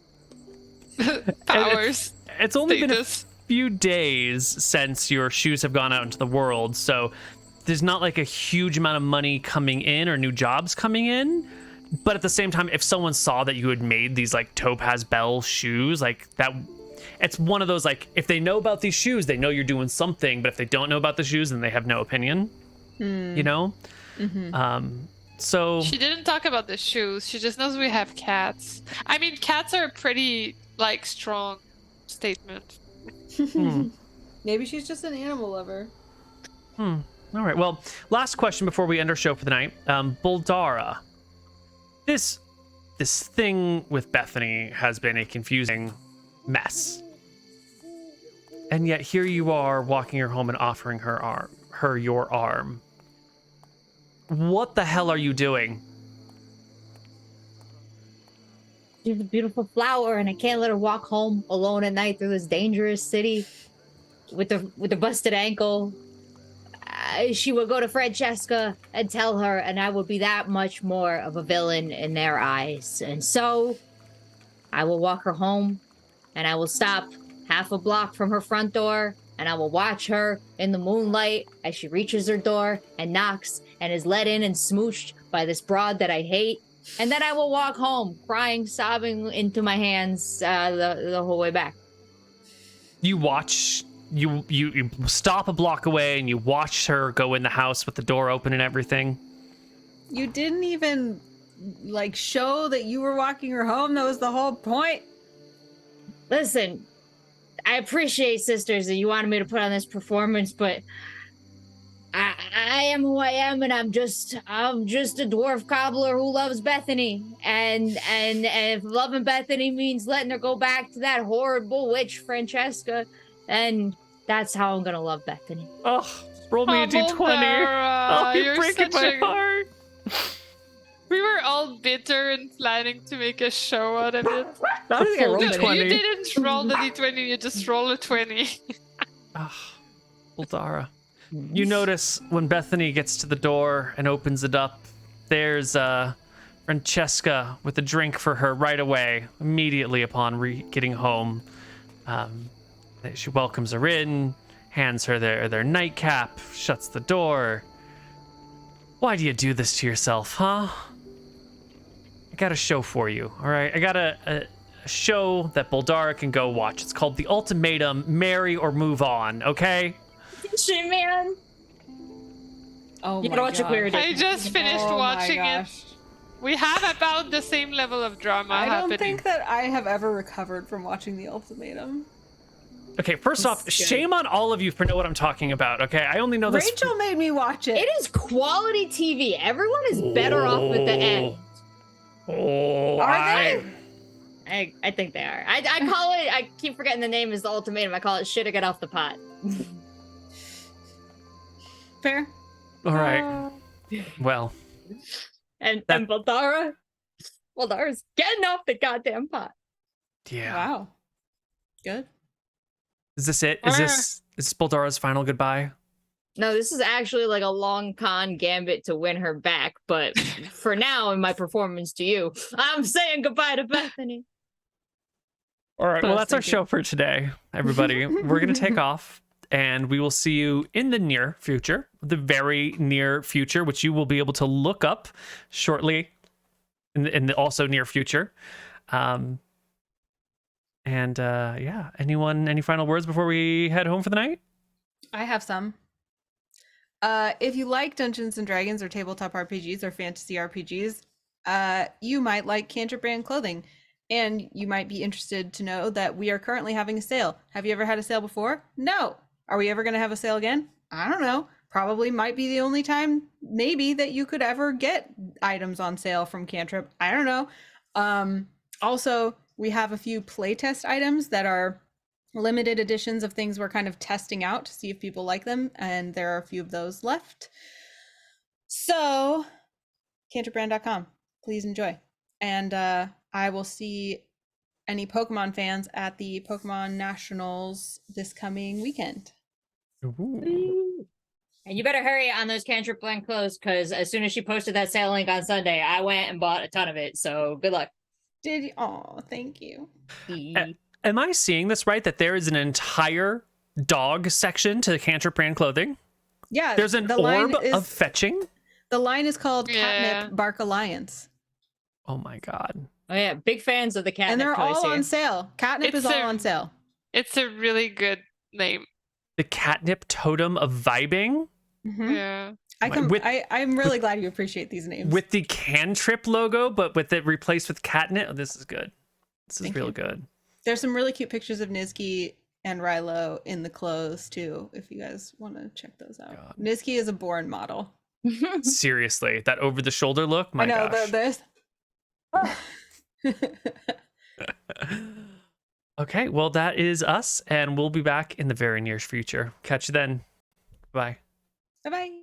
powers. It's only been a status. few days since your shoes have gone out into the world, so there's not like a huge amount of money coming in or new jobs coming in. But at the same time, if someone saw that you had made these like Topaz Bell shoes, like that, it's one of those like, if they know about these shoes, they know you're doing something. But if they don't know about the shoes, then they have no opinion. You know. So She didn't talk about the shoes. She just knows we have cats. I mean, cats are a pretty like strong statement. Maybe she's just an animal lover. all right. Well, last question before we end our show for the night. Boldara, this thing with Bethany has been a confusing mess, and yet here you are walking her home and offering her your arm. What the hell are you doing? She's a beautiful flower, and I can't let her walk home alone at night through this dangerous city with the busted ankle. She would go to Francesca and tell her, and I would be that much more of a villain in their eyes. And so, I will walk her home, and I will stop half a block from her front door, and I will watch her in the moonlight as she reaches her door and knocks and is let in and smooched by this broad that I hate. And then I will walk home, crying, sobbing into my hands the whole way back. You watch. You stop a block away and you watch her go in the house with the door open and everything. You didn't even like show that you were walking her home. That was the whole point. Listen, I appreciate, sisters, that you wanted me to put on this performance, but I am who I am, and I'm just a dwarf cobbler who loves Bethany, and if loving Bethany means letting her go back to that horrible witch Francesca, then that's how I'm gonna love Bethany. Oh, roll me a d20. Oh, you're breaking my heart. We were all bitter and planning to make a show out of it. That's a full d20. You didn't roll the d20, you just roll a 20. Boldara. You notice when Bethany gets to the door and opens it up, there's Francesca with a drink for her right away, immediately upon getting home. She welcomes her in, hands her their nightcap, shuts the door. Why do you do this to yourself, huh? I got a show for you, all right? I got a show that Boldara can go watch. It's called The Ultimatum, Marry or Move On, okay? Shit, man. Oh, you gotta watch a queer edition. I just finished watching it. We have about the same level of drama happening. I don't think that I have ever recovered from watching The Ultimatum. Okay, first off, shame on all of you for know what I'm talking about, okay? I only know this. Rachel made me watch it. It is quality TV. Everyone is better off at the end. Are they? I think they are. I call it, I keep forgetting the name is The Ultimatum. I call it Shit or Get Off the Pot. Fair. All right. Well. And Boldara's getting off the goddamn pot. Yeah. Wow. Good. Is this it? Is this Boldara's final goodbye? No, this is actually like a long con gambit to win her back. But for now, in my performance to you, I'm saying goodbye to Bethany. All right. Well, that's our show for today, everybody. We're going to take off, and we will see you in the near future, the very near future, which you will be able to look up shortly in the also near future. Yeah, any final words before we head home for the night? I have some. If you like Dungeons and Dragons or tabletop RPGs or fantasy RPGs, you might like Cantrip Brand clothing, and you might be interested to know that we are currently having a sale. Have you ever had a sale before? No. Are we ever going to have a sale again? I don't know. probably might be the only time maybe that you could ever get items on sale from Cantrip. I don't know. Also, we have a few playtest items that are limited editions of things we're kind of testing out to see if people like them, and there are a few of those left. So, cantripbrand.com, please enjoy. And I will see any Pokemon fans at the Pokemon Nationals this coming weekend. Ooh. And you better hurry on those Cantrip Blend clothes, because as soon as she posted that sale link on Sunday, I went and bought a ton of it. So good luck. Did you? Oh, thank you. Am I seeing this right? That there is an entire dog section to the Cantrip brand clothing? Yeah. There's an orb of fetching? The line is called Catnip Bark Alliance. Oh my god. Oh yeah, big fans of the Catnip. And they're all here. on sale. Catnip is all on sale. It's a really good name. The Catnip Totem of Vibing? Mm-hmm. Yeah. I'm really glad you appreciate these names. With the Cantrip logo, but with it replaced with Catnip. Oh, this is good. This is real good. There's some really cute pictures of Nizki and Rilo in the clothes too, if you guys want to check those out. God. Nizki is a born model. Seriously, that over the shoulder look. My gosh. Okay, well, that is us, and we'll be back in the very near future. Catch you then. Bye. Bye-bye.